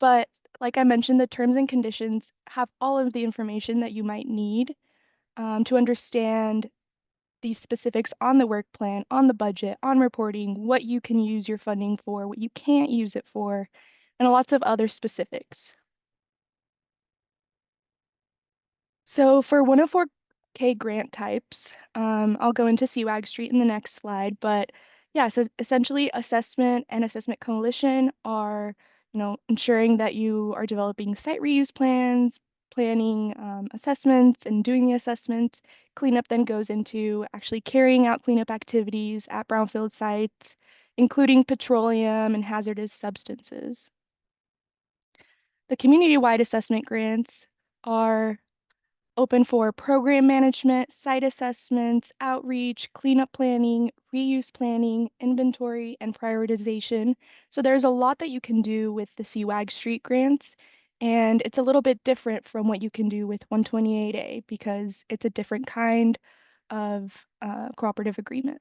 but like I mentioned, the terms and conditions have all of the information that you might need to understand these specifics on the work plan, on the budget, on reporting, what you can use your funding for, what you can't use it for, and lots of other specifics. So for 104K grant types, I'll go into CWAG Street in the next slide, but yeah, so essentially assessment and assessment coalition are, ensuring that you are developing site reuse plans, planning assessments and doing the assessments. Cleanup then goes into actually carrying out cleanup activities at brownfield sites, including petroleum and hazardous substances. The community-wide assessment grants are open for program management, site assessments, outreach, cleanup planning, reuse planning, inventory, and prioritization. So there's a lot that you can do with the CWAG Street grants, and it's a little bit different from what you can do with 128A because it's a different kind of cooperative agreement.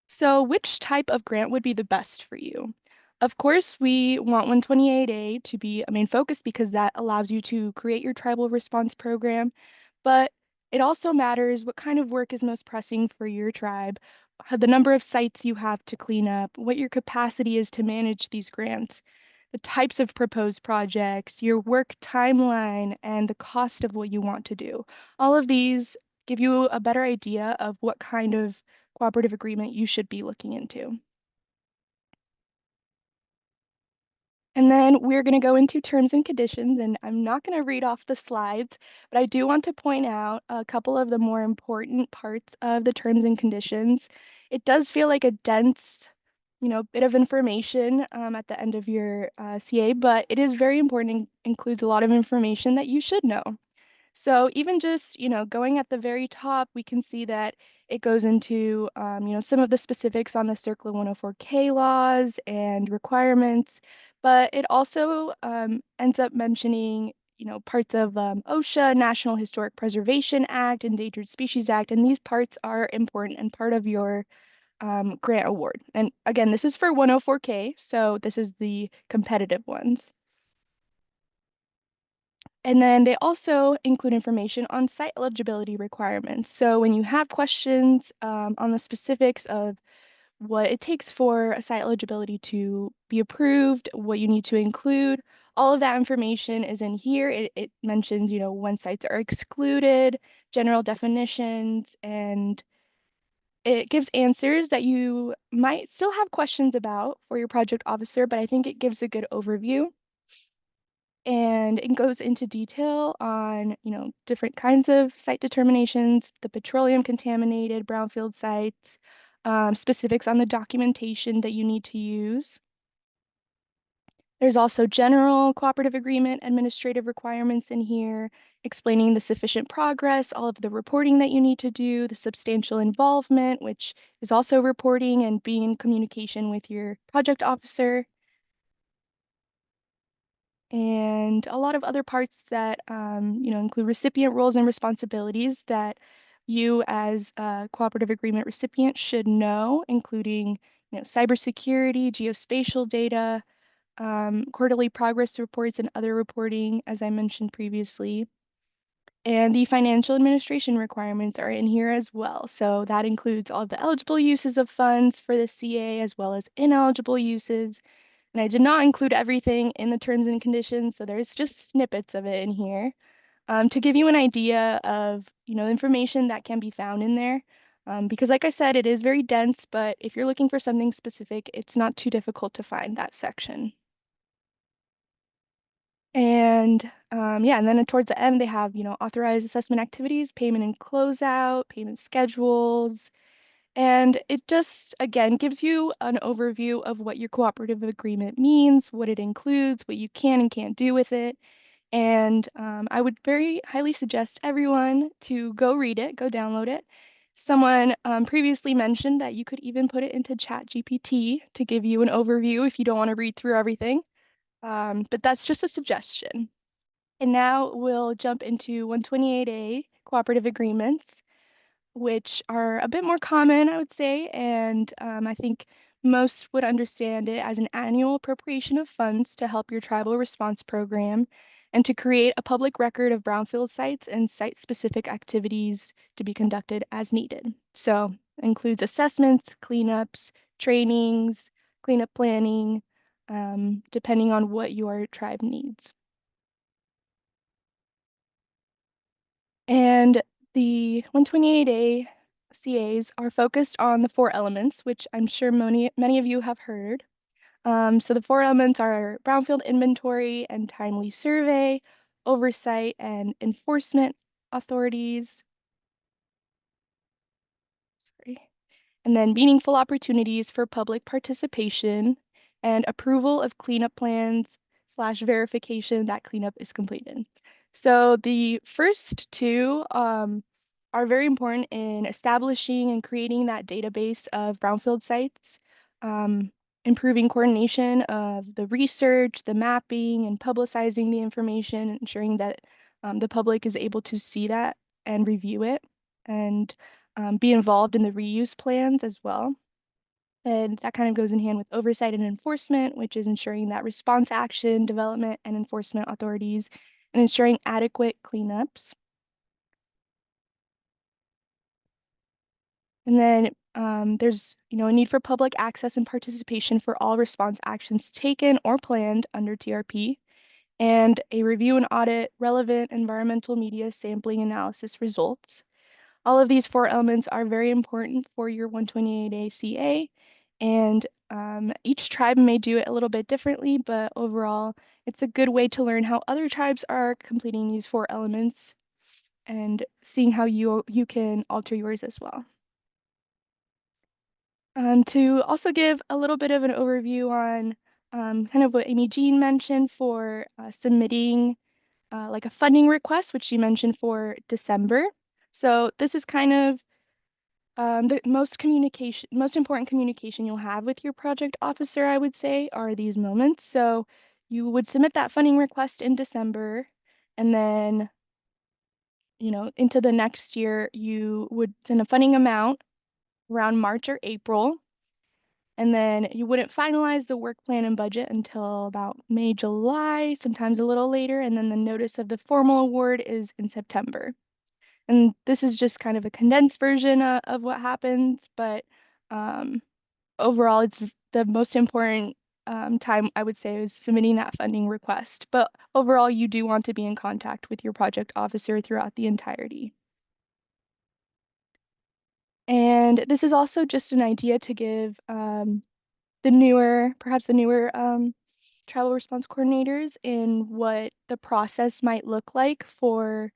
So which type of grant would be the best for you? Of course, we want 128A to be a main focus because that allows you to create your tribal response program, but it also matters what kind of work is most pressing for your tribe, the number of sites you have to clean up, what your capacity is to manage these grants, the types of proposed projects, your work timeline, and the cost of what you want to do. All of these give you a better idea of what kind of cooperative agreement you should be looking into. And then we're going to go into terms and conditions, and I'm not going to read off the slides, but I do want to point out a couple of the more important parts of the terms and conditions. It does feel like a dense, bit of information at the end of your CA, but it is very important and includes a lot of information that you should know. So even just, going at the very top, we can see that it goes into, some of the specifics on the CERCLA 104K laws and requirements, but it also ends up mentioning, parts of OSHA, National Historic Preservation Act, Endangered Species Act, and these parts are important and part of your grant award. And again, this is for 104K, so this is the competitive ones. And then they also include information on site eligibility requirements. So when you have questions on the specifics of what it takes for a site eligibility to be approved, what you need to include, all of that information is in here. It mentions, when sites are excluded, general definitions, and it gives answers that you might still have questions about for your project officer, but I think it gives a good overview. And it goes into detail on, different kinds of site determinations, the petroleum contaminated brownfield sites, specifics on the documentation that you need to use. There's also general cooperative agreement administrative requirements in here, explaining the sufficient progress, all of the reporting that you need to do, the substantial involvement, which is also reporting and being in communication with your project officer, and a lot of other parts that include recipient roles and responsibilities that you as a cooperative agreement recipient should know, including cybersecurity, geospatial data, quarterly progress reports and other reporting, as I mentioned previously. And the financial administration requirements are in here as well. So that includes all the eligible uses of funds for the CA as well as ineligible uses. And I did not include everything in the terms and conditions, so there's just snippets of it in here to give you an idea of information that can be found in there. Because like I said, it is very dense, but if you're looking for something specific, it's not too difficult to find that section. And yeah, and then towards the end, they have, authorized assessment activities, payment and closeout, payment schedules. And it just, again, gives you an overview of what your cooperative agreement means, what it includes, what you can and can't do with it. And I would very highly suggest everyone to go read it, go download it. Someone previously mentioned that you could even put it into ChatGPT to give you an overview if you don't want to read through everything. But that's just a suggestion. And now we'll jump into 128A cooperative agreements, which are a bit more common, I would say, and I think most would understand it as an annual appropriation of funds to help your tribal response program and to create a public record of brownfield sites and site-specific activities to be conducted as needed. So includes assessments, cleanups, trainings, cleanup planning, depending on what your tribe needs. And the 128A CAs are focused on the 4 elements, which I'm sure many of you have heard. So the 4 elements are brownfield inventory and timely survey, oversight and enforcement authorities, sorry, and then meaningful opportunities for public participation and approval of cleanup plans / verification that cleanup is completed. So the first 2 are very important in establishing and creating that database of brownfield sites, improving coordination of the research, the mapping, and publicizing the information, ensuring that the public is able to see that and review it, and be involved in the reuse plans as well. And that kind of goes in hand with oversight and enforcement, which is ensuring that response action, development, and enforcement authorities, and ensuring adequate cleanups. And then there's a need for public access and participation for all response actions taken or planned under TRP, and a review and audit relevant environmental media sampling analysis results. All of these 4 elements are very important for your 128A CA, and each tribe may do it a little bit differently, but overall, it's a good way to learn how other tribes are completing these 4 elements and seeing how you can alter yours as well. To also give a little bit of an overview on kind of what Amy Jean mentioned for submitting like a funding request, which she mentioned for December. So this is kind of the most important communication you'll have with your project officer, I would say, are these moments. So you would submit that funding request in December, and then, into the next year, you would send a funding amount around March or April. And then you wouldn't finalize the work plan and budget until about May, July, sometimes a little later. And then the notice of the formal award is in September. And this is just kind of a condensed version of what happens, but overall, it's the most important time, I would say, is submitting that funding request. But overall, you do want to be in contact with your project officer throughout the entirety. And this is also just an idea to give perhaps the newer tribal response coordinators in what the process might look like for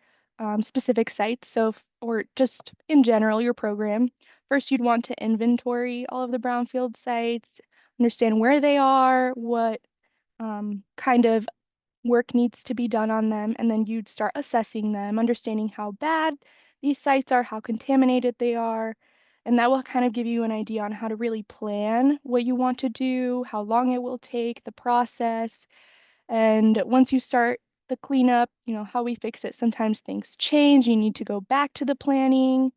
specific sites. So, or just in general, your program. First, you'd want to inventory all of the brownfield sites, understand where they are, what kind of work needs to be done on them, and then you'd start assessing them, understanding how bad these sites are, how contaminated they are, and that will kind of give you an idea on how to really plan what you want to do, how long it will take, the process. And once you start the cleanup, how we fix it, sometimes things change, you need to go back to the planning.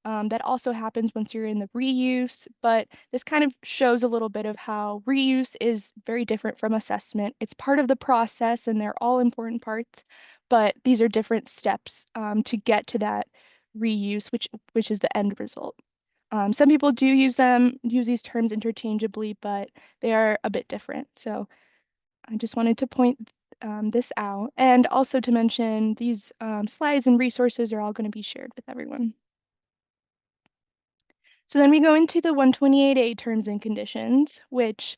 That also happens once you're in the reuse, but this kind of shows a little bit of how reuse is very different from assessment. It's part of the process and they're all important parts, but these are different steps to get to that reuse, which is the end result. Some people do use these terms interchangeably, but they are a bit different. So I just wanted to point this out, and also to mention these slides and resources are all going to be shared with everyone. So then we go into the 128A terms and conditions, which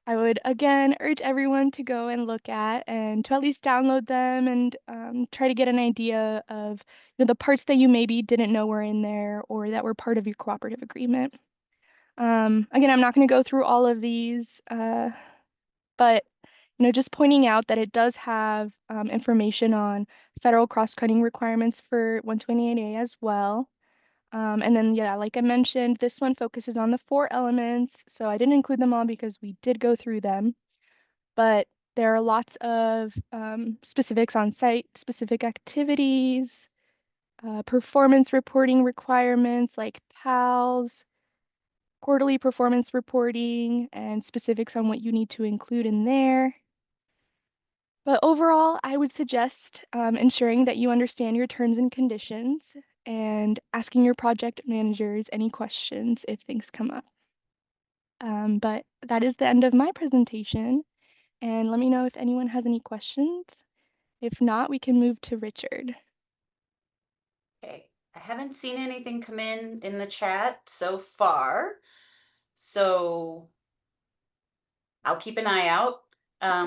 I would again urge everyone to go and look at and to at least download them and try to get an idea of the parts that you maybe didn't know were in there or that were part of your cooperative agreement. Again, I'm not going to go through all of these, but just pointing out that it does have information on federal cross-cutting requirements for 128A as well. And then, yeah, like I mentioned, this one focuses on the 4 elements. So I didn't include them all because we did go through them, but there are lots of specifics on site-specific activities, performance reporting requirements like PALs, quarterly performance reporting, and specifics on what you need to include in there. But overall, I would suggest ensuring that you understand your terms and conditions and asking your project managers any questions if things come up. But that is the end of my presentation. And let me know if anyone has any questions. If not, we can move to Richard. Okay, I haven't seen anything come in the chat so far. So I'll keep an eye out.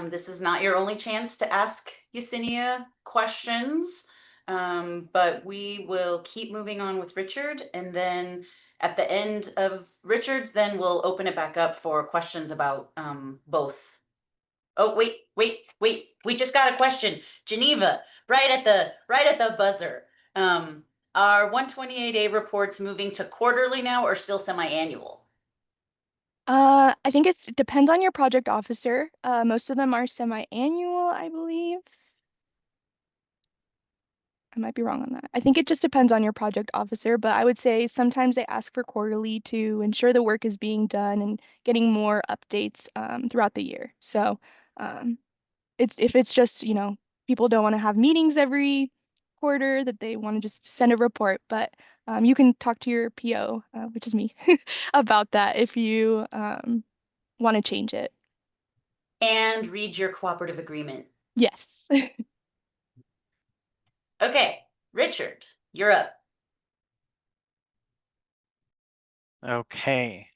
This is not your only chance to ask Yesenia questions, but we will keep moving on with Richard. And then at the end of Richard's, then we'll open it back up for questions about both. Oh, wait. We just got a question. Geneva, right at the buzzer. Are 128A reports moving to quarterly now or still semi-annual? I think it depends on your project officer. Most of them are semi-annual, I believe. I might be wrong on that. I think it just depends on your project officer, but I would say sometimes they ask for quarterly to ensure the work is being done and getting more updates throughout the year. So if it's just, people don't want to have meetings every quarter, that they want to just send a report, but you can talk to your PO, which is me, about that if you want to change it. And read your cooperative agreement. Yes. Okay, Richard, you're up. Okay.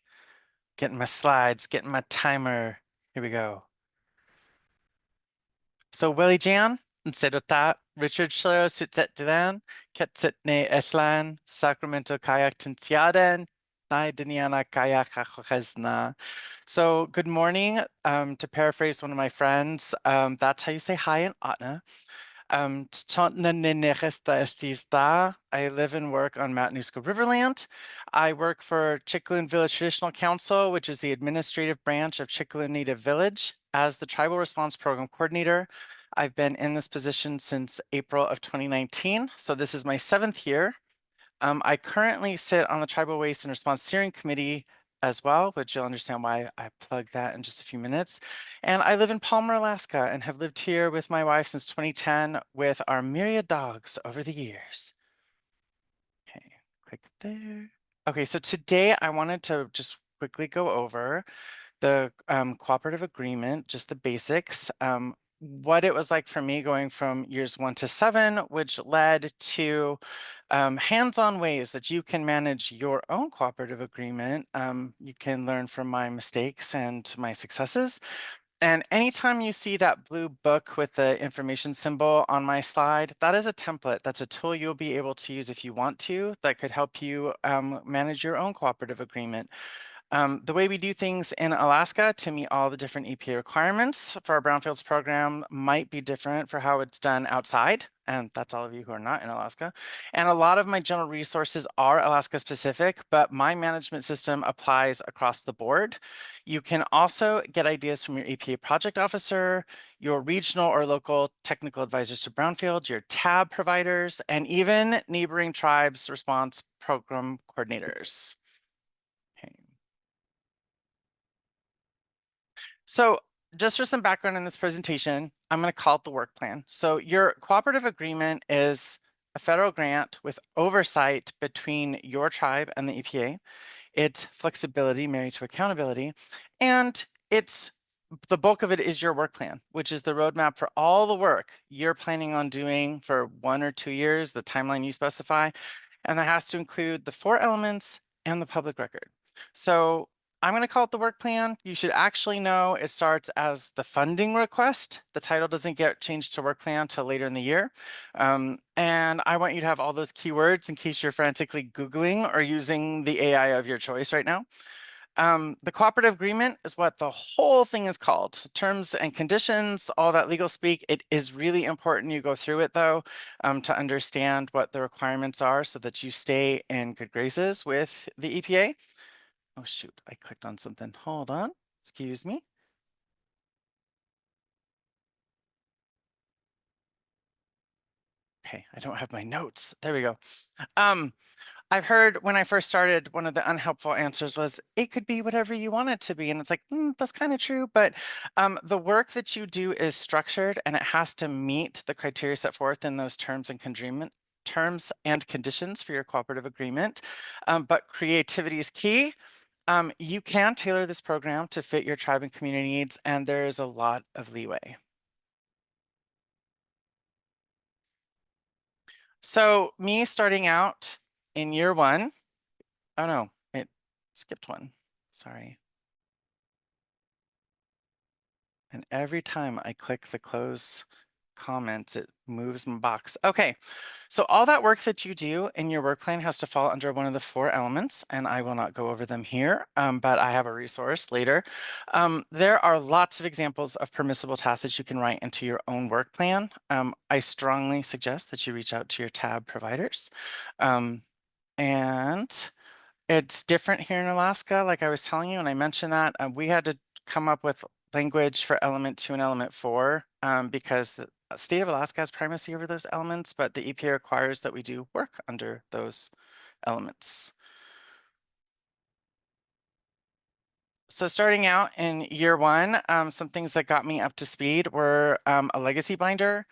Getting my slides, getting my timer. Here we go. So Willie Jan, Sedota, Richard Schiller, Sutset Dilan, Ketsitne Eslan, Sacramento Kayak Tintiaden, Diniana Kayak Chachesna. So good morning. To paraphrase one of my friends, that's how you say hi in Otna. I live and work on Matanuska Riverland. I work for Chickalin Village Traditional Council, which is the administrative branch of Chickalin Native Village, as the Tribal Response Program Coordinator. I've been in this position since April of 2019, so this is my 7th year. I currently sit on the Tribal Waste and Response Steering Committee as well, which you'll understand why I plug that in just a few minutes. And I live in Palmer, Alaska, and have lived here with my wife since 2010 with our myriad dogs over the years. Okay, click there. Okay, so today I wanted to just quickly go over the cooperative agreement, just the basics. What it was like for me going from years 1 to 7, which led to hands-on ways that you can manage your own cooperative agreement. You can learn from my mistakes and my successes. And anytime you see that blue book with the information symbol on my slide, that is a template. That's a tool you'll be able to use if you want to, that could help you manage your own cooperative agreement. The way we do things in Alaska to meet all the different EPA requirements for our Brownfields program might be different for how it's done outside. And that's all of you who are not in Alaska. And a lot of my general resources are Alaska specific, but my management system applies across the board. You can also get ideas from your EPA project officer, your regional or local technical advisors to Brownfield, your tab providers, and even neighboring tribes response program coordinators. Okay. So just for some background in this presentation, I'm going to call it the work plan. So your cooperative agreement is a federal grant with oversight between your tribe and the EPA. It's flexibility married to accountability, and it's the bulk of it is your work plan, which is the roadmap for all the work you're planning on doing for 1 or 2 years, the timeline you specify, and that has to include the 4 elements and the public record. So I'm going to call it the work plan. You should actually know it starts as the funding request. The title doesn't get changed to work plan until later in the year. And I want you to have all those keywords in case you're frantically Googling or using the AI of your choice right now. The cooperative agreement is what the whole thing is called. Terms and conditions, all that legal speak. It is really important you go through it though, to understand what the requirements are so that you stay in good graces with the EPA. Oh shoot, I clicked on something. Hold on, excuse me. Okay, I don't have my notes. There we go. I've heard when I first started, one of the unhelpful answers was, it could be whatever you want it to be. And it's like, that's kind of true. But the work that you do is structured and it has to meet the criteria set forth in those terms and conditions for your cooperative agreement. But creativity is key. You can tailor this program to fit your tribe and community needs, and there is a lot of leeway. So me starting out in year 1, oh no, it skipped one, sorry. And every time I click the close comments, it moves my box. Okay, so all that work that you do in your work plan has to fall under one of the 4 elements, and I will not go over them here, but I have a resource later. There are lots of examples of permissible tasks that you can write into your own work plan. I strongly suggest that you reach out to your tab providers. And it's different here in Alaska, like I was telling you, and I mentioned that we had to come up with language for element 2 and element 4 because the state of Alaska has primacy over those elements, but the EPA requires that we do work under those elements. So starting out in year 1, some things that got me up to speed were a legacy binder,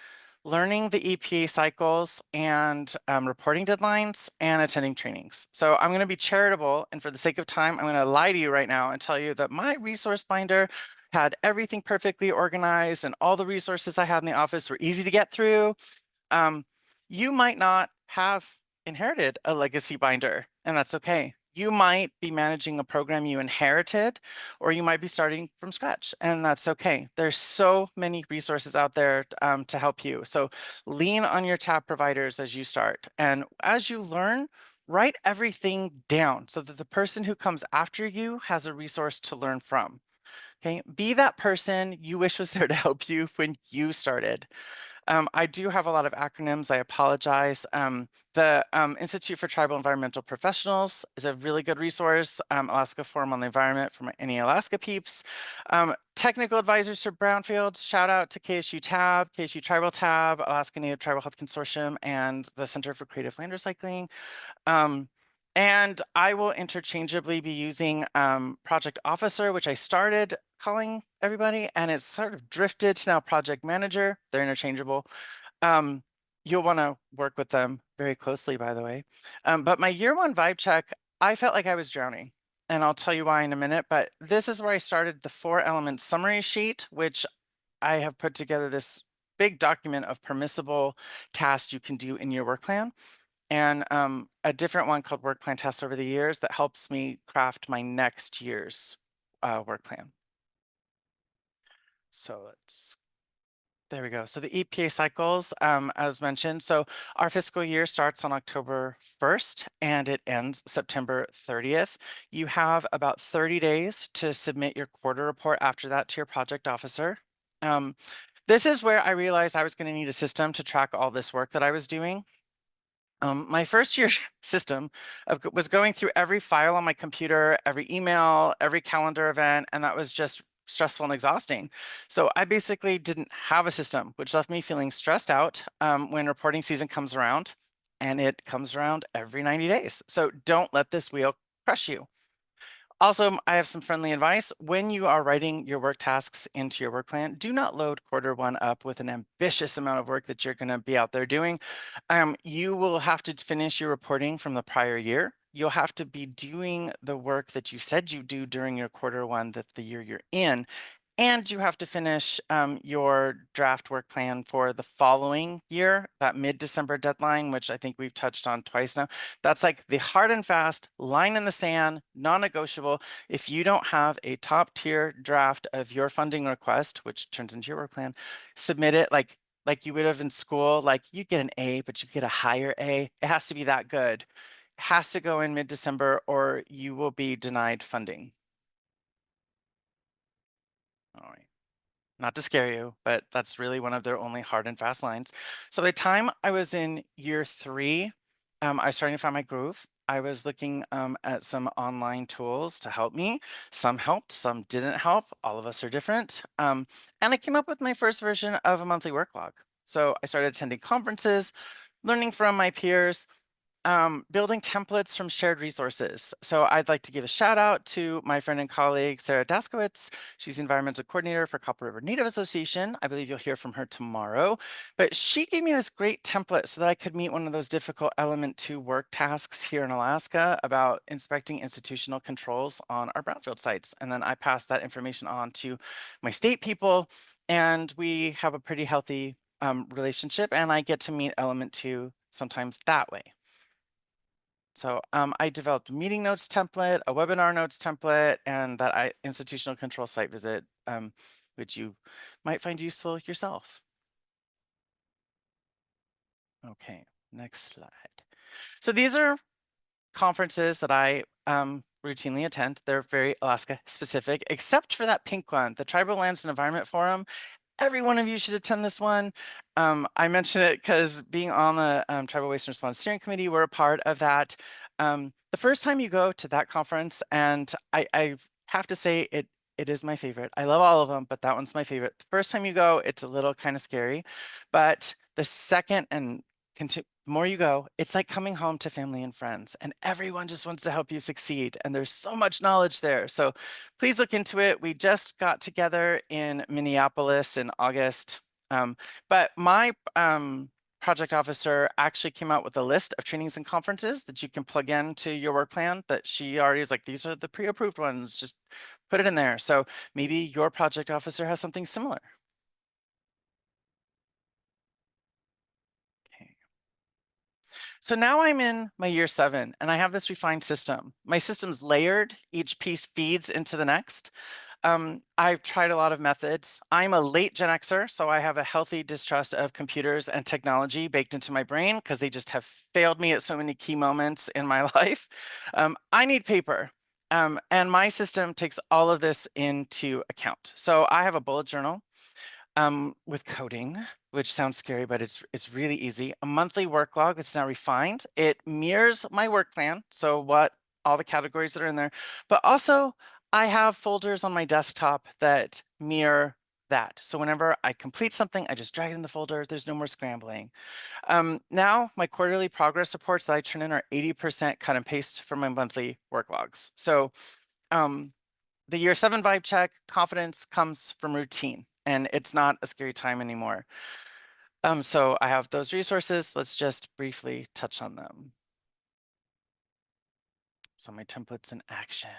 learning the EPA cycles and reporting deadlines, and attending trainings. So I'm going to be charitable, and for the sake of time, I'm going to lie to you right now and tell you that my resource binder had everything perfectly organized and all the resources I had in the office were easy to get through. You might not have inherited a legacy binder, and that's okay. You might be managing a program you inherited, or you might be starting from scratch, and that's okay. There's so many resources out there to help you. So lean on your tab providers as you start. And as you learn, write everything down so that the person who comes after you has a resource to learn from. Okay, be that person you wish was there to help you when you started. I do have a lot of acronyms. I apologize. The Institute for Tribal Environmental Professionals is a really good resource. Alaska Forum on the Environment for any Alaska peeps. Technical advisors for Brownfields. Shout out to KSU TAB, KSU Tribal TAB, Alaska Native Tribal Health Consortium, and the Center for Creative Land Recycling. And I will interchangeably be using Project Officer, which I started calling everybody, and it's sort of drifted to now Project Manager. They're interchangeable. You'll want to work with them very closely, by the way. But my year 1 vibe check, I felt like I was drowning, and I'll tell you why in a minute. But this is where I started the 4 element summary sheet, which I have put together this big document of permissible tasks you can do in your work plan. And a different one called work plan tests over the years that helps me craft my next year's work plan. So There we go. So the EPA cycles, as mentioned, so our fiscal year starts on October 1st and it ends September 30th. You have about 30 days to submit your quarter report after that to your project officer. This is where I realized I was going to need a system to track all this work that I was doing. My first year system was going through every file on my computer, every email, every calendar event, and that was just stressful and exhausting. So I basically didn't have a system, which left me feeling stressed out when reporting season comes around, and it comes around every 90 days. So don't let this wheel crush you. Also, I have some friendly advice. When you are writing your work tasks into your work plan, do not load quarter one up with an ambitious amount of work that you're going to be out there doing. You will have to finish your reporting from the prior year. You'll have to be doing the work that you said you do during your quarter one, that the year you're in. And you have to finish your draft work plan for the following year, that mid-December deadline, which I think we've touched on twice now. That's like the hard and fast line in the sand, non-negotiable. If you don't have a top tier draft of your funding request, which turns into your work plan, submit it like you would have in school. Like you get an A, but you get a higher A. It has to be that good. It has to go in mid-December or you will be denied funding. All right. Not to scare you, but that's really one of their only hard and fast lines. So by the time I was in year 3, I was starting to find my groove. I was looking at some online tools to help me. Some helped, some didn't help. All of us are different. And I came up with my first version of a monthly work log. So I started attending conferences, learning from my peers, building templates from shared resources. So I'd like to give a shout out to my friend and colleague, Sarah Daskowitz. She's the environmental coordinator for Copper River Native Association. I believe you'll hear from her tomorrow. But she gave me this great template so that I could meet one of those difficult element 2 work tasks here in Alaska about inspecting institutional controls on our brownfield sites. And then I passed that information on to my state people, and we have a pretty healthy relationship, and I get to meet element 2 sometimes that way. So I developed a meeting notes template, a webinar notes template, and that institutional control site visit, which you might find useful yourself. Okay, next slide. So these are conferences that I routinely attend. They're very Alaska specific, except for that pink one, the Tribal Lands and Environment Forum. Every one of you should attend this one. I mention it because being on the Tribal Waste and Response Steering Committee, we're a part of that. The first time you go to that conference, and I have to say it is my favorite. I love all of them, but that one's my favorite. The first time you go, it's a little kind of scary, but the second and the more you go, it's like coming home to family and friends, and everyone just wants to help you succeed. And there's so much knowledge there. So please look into it. We just got together in Minneapolis in August. But my project officer actually came out with a list of trainings and conferences that you can plug into your work plan that she already is like, these are the pre-approved ones, just put it in there. So maybe your project officer has something similar. So now I'm in my year 7 and I have this refined system. My system's layered, each piece feeds into the next. I've tried a lot of methods. I'm a late Gen Xer, so I have a healthy distrust of computers and technology baked into my brain because they just have failed me at so many key moments in my life. I need paper. And my system takes all of this into account. So I have a bullet journal with coding, which sounds scary, but it's really easy. A monthly work log that's now refined. It mirrors my work plan, so what all the categories that are in there, but also I have folders on my desktop that mirror that. So whenever I complete something, I just drag it in the folder. There's no more scrambling. Now my quarterly progress reports that I turn in are 80% cut and paste from my monthly work logs. So the year 7 vibe check, confidence comes from routine, and it's not a scary time anymore. So I have those resources. Let's just briefly touch on them. So my templates in action.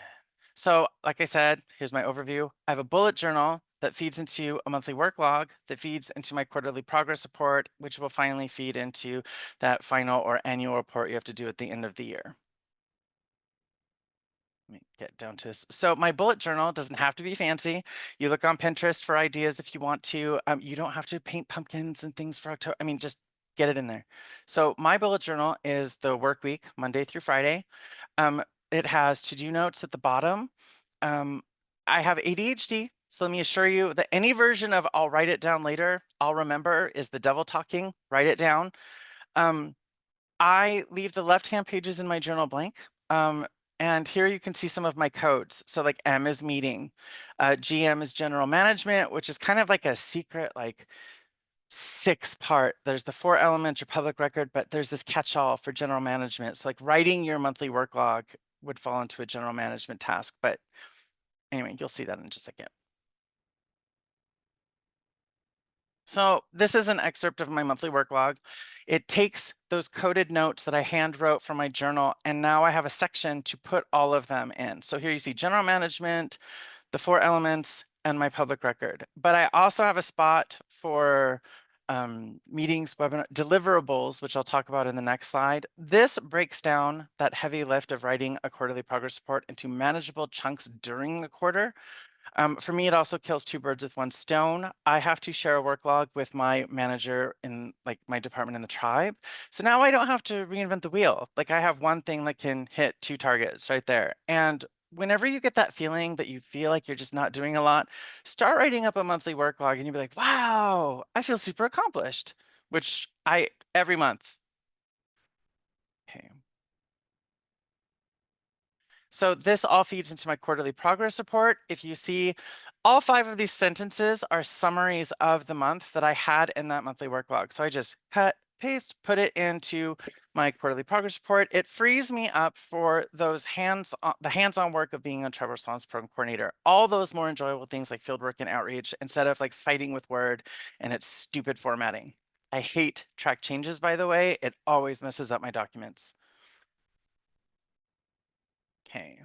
So like I said, here's my overview. I have a bullet journal that feeds into a monthly work log that feeds into my quarterly progress report, which will finally feed into that final or annual report you have to do at the end of the year. Let me get down to this. So my bullet journal doesn't have to be fancy. You look on Pinterest for ideas if you want to. You don't have to paint pumpkins and things for October. I mean, just get it in there. So my bullet journal is the work week, Monday through Friday. It has to-do notes at the bottom. I have ADHD, so let me assure you that any version of I'll write it down later, I'll remember is the devil talking. Write it down. I leave the left-hand pages in my journal blank. And here you can see some of my codes. So like M is meeting, GM is general management, which is kind of like a secret, like 6-part. There's the 4 elements or public record, but there's this catch-all for general management. So like writing your monthly work log would fall into a general management task. But anyway, you'll see that in just a second. So this is an excerpt of my monthly work log. It takes those coded notes that I hand wrote from my journal, and now I have a section to put all of them in. So here you see general management, the 4 elements, and my public record. But I also have a spot for meetings, webinar, deliverables, which I'll talk about in the next slide. This breaks down that heavy lift of writing a quarterly progress report into manageable chunks during the quarter. For me, it also kills 2 birds with 1 stone. I have to share a work log with my manager in like my department in the tribe. So now I don't have to reinvent the wheel. Like I have one thing that can hit 2 targets right there. And whenever you get that feeling that you feel like you're just not doing a lot, start writing up a monthly work log and you'll be like, wow, I feel super accomplished, which I every month. Okay. So this all feeds into my quarterly progress report. If you see, all 5 of these sentences are summaries of the month that I had in that monthly work log. So I just cut, paste, put it into my quarterly progress report. It frees me up for those hands-on work of being a tribal response program coordinator. All those more enjoyable things like field work and outreach instead of like fighting with Word and its stupid formatting. I hate track changes, by the way. It always messes up my documents. Okay.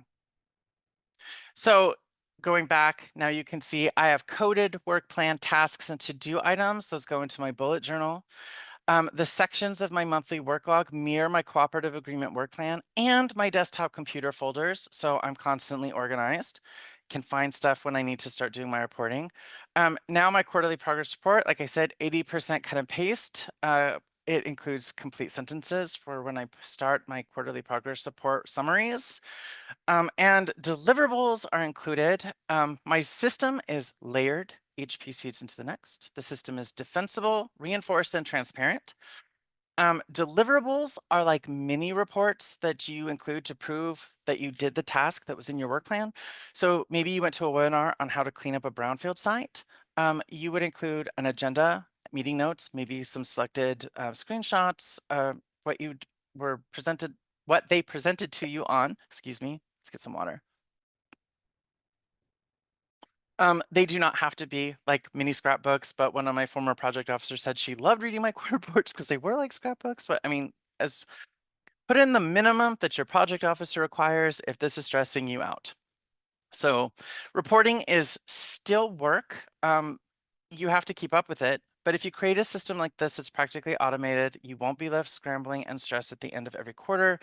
So going back, now you can see I have coded work plan tasks and to-do items. Those go into my bullet journal. The sections of my monthly work log mirror my cooperative agreement work plan and my desktop computer folders, so I'm constantly organized. Can find stuff when I need to start doing my reporting. Now my quarterly progress report, like I said, 80% cut and paste. It includes complete sentences for when I start my quarterly progress report summaries. And deliverables are included. My system is layered. Each piece feeds into the next. The system is defensible, reinforced, and transparent. Deliverables are like mini reports that you include to prove that you did the task that was in your work plan. So maybe you went to a webinar on how to clean up a brownfield site. You would include an agenda, meeting notes, maybe some selected screenshots, what you were presented, what they presented to you on, excuse me, let's get some water. They do not have to be like mini scrapbooks, but one of my former project officers said she loved reading my quarter reports because they were like scrapbooks. But I mean, as put in the minimum that your project officer requires if this is stressing you out. So reporting is still work. You have to keep up with it. But if you create a system like this, it's practically automated. You won't be left scrambling and stressed at the end of every quarter.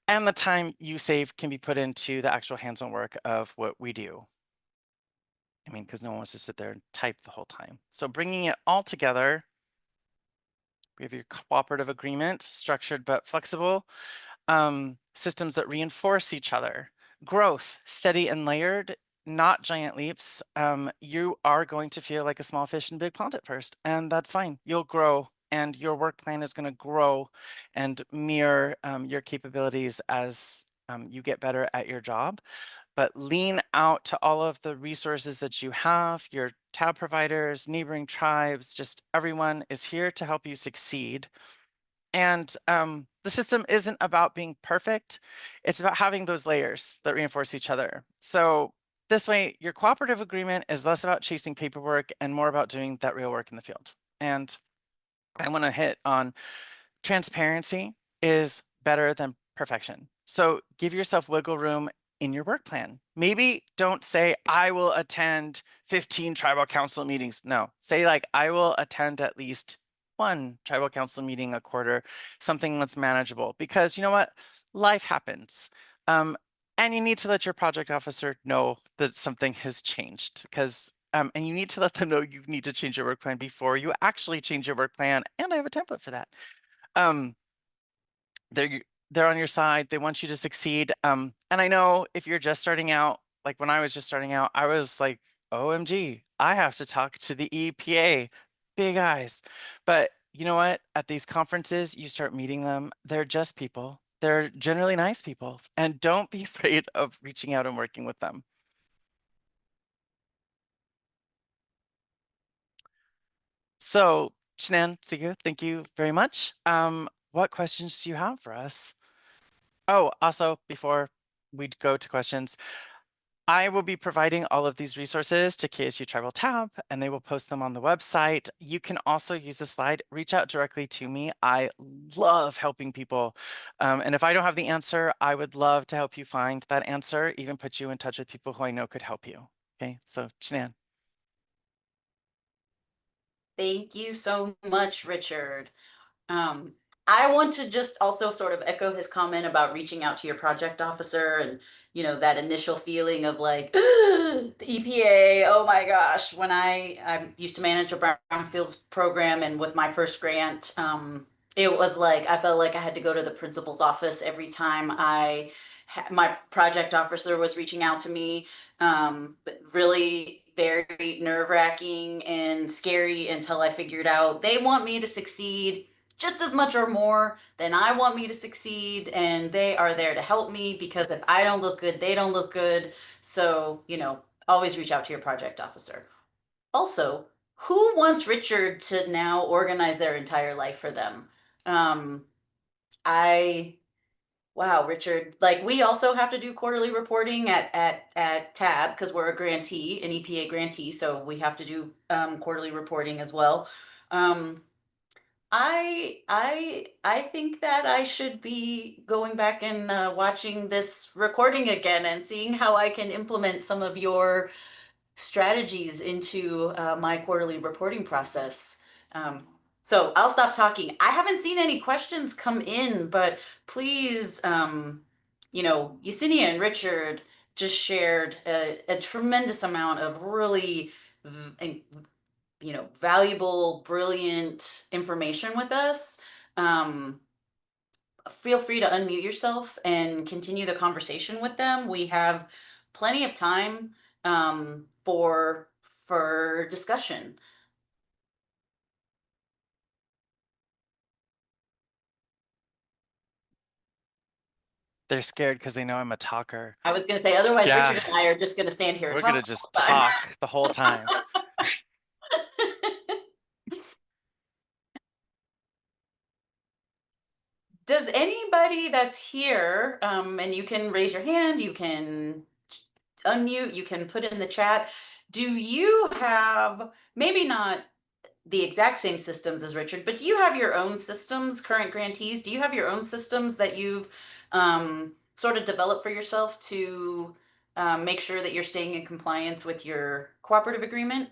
And the time you save can be put into the actual hands-on work of what we do. I mean, because no one wants to sit there and type the whole time. So bringing it all together, we have your cooperative agreement, structured but flexible, systems that reinforce each other, growth, steady and layered, not giant leaps. You are going to feel like a small fish in a big pond at first, and that's fine. You'll grow, and your work plan is going to grow and mirror your capabilities as you get better at your job. But lean out to all of the resources that you have, your tab providers, neighboring tribes, just everyone is here to help you succeed. And the system isn't about being perfect. It's about having those layers that reinforce each other. So this way, your cooperative agreement is less about chasing paperwork and more about doing that real work in the field. And I want to hit on transparency is better than perfection. So give yourself wiggle room in your work plan. Maybe don't say, I will attend 15 tribal council meetings. No, say like, I will attend at least 1 tribal council meeting a quarter, something that's manageable, because you know what? Life happens. And you need to let your project officer know that something has changed, because and you need to let them know you need to change your work plan before you actually change your work plan. And I have a template for that. They're on your side. They want you to succeed. And I know if you're just starting out, like when I was just starting out, I was like, OMG, I have to talk to the EPA, big eyes. But you know what? At these conferences, you start meeting them. They're just people. They're generally nice people. And don't be afraid of reaching out and working with them. So, Shanann, Sigu, thank you very much. What questions do you have for us? Oh, also, before we go to questions, I will be providing all of these resources to KSU Tribal Tab, and they will post them on the website. You can also use the slide, reach out directly to me. I love helping people. And if I don't have the answer, I would love to help you find that answer, even put you in touch with people who I know could help you. Okay, so Shanann. Thank you so much, Richard. Um, I want to just also sort of echo his comment about reaching out to your project officer and, you know, that initial feeling of like, the EPA, oh my gosh. When I used to manage a brownfields program, and with my first grant, it was like, I felt like I had to go to the principal's office every time my project officer was reaching out to me. But really very nerve-wracking and scary until I figured out they want me to succeed just as much or more than I want me to succeed. And they are there to help me, because if I don't look good, they don't look good. So, you know, always reach out to your project officer. Also, who wants Richard to now organize their entire life for them? Um, wow, Richard, like we also have to do quarterly reporting at TAB because we're a grantee, an EPA grantee, so we have to do quarterly reporting as well. I think that I should be going back and watching this recording again and seeing how I can implement some of your strategies into my quarterly reporting process. So I'll stop talking. I haven't seen any questions come in, but please, you know, Yesenia and Richard just shared a tremendous amount of really you know, valuable, brilliant information with us. Feel free to unmute yourself and continue the conversation with them. We have plenty of time for discussion. They're scared because they know I'm a talker. I was going to say, otherwise, Yeah. Richard and I are just going to stand here and We're talk. gonna just talk the whole time. Does anybody that's here, and you can raise your hand, you can unmute, you can put in the chat. Do you have, maybe not the exact same systems as Richard, but do you have your own systems, current grantees? Do you have your own systems that you've sort of developed for yourself to make sure that you're staying in compliance with your cooperative agreement?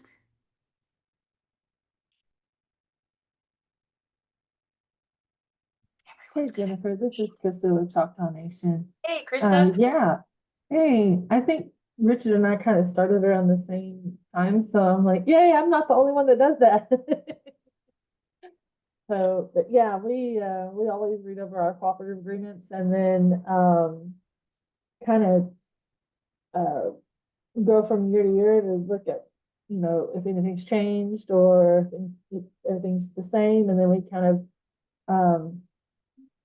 Hey Jennifer, this is Krista with Choctaw Nation. Hey, Krista. Yeah. Hey, I think Richard and I kind of started around the same time, so I'm like, yay, I'm not the only one that does that. So, but yeah, we always read over our cooperative agreements and then kind of go from year to year to look at, you know, if anything's changed or if everything's the same, and then we kind of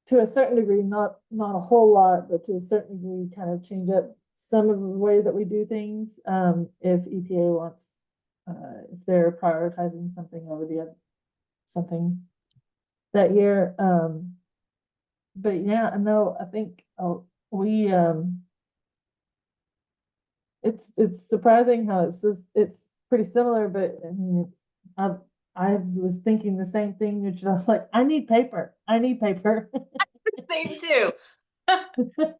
to a certain degree, not a whole lot, but to a certain degree, kind of change up some of the way that we do things. If EPA wants, if they're prioritizing something over the other, something that year. But yeah, no, I think we it's surprising how it's pretty similar, but I mean I was thinking the same thing, which I was like, I need paper. Same too.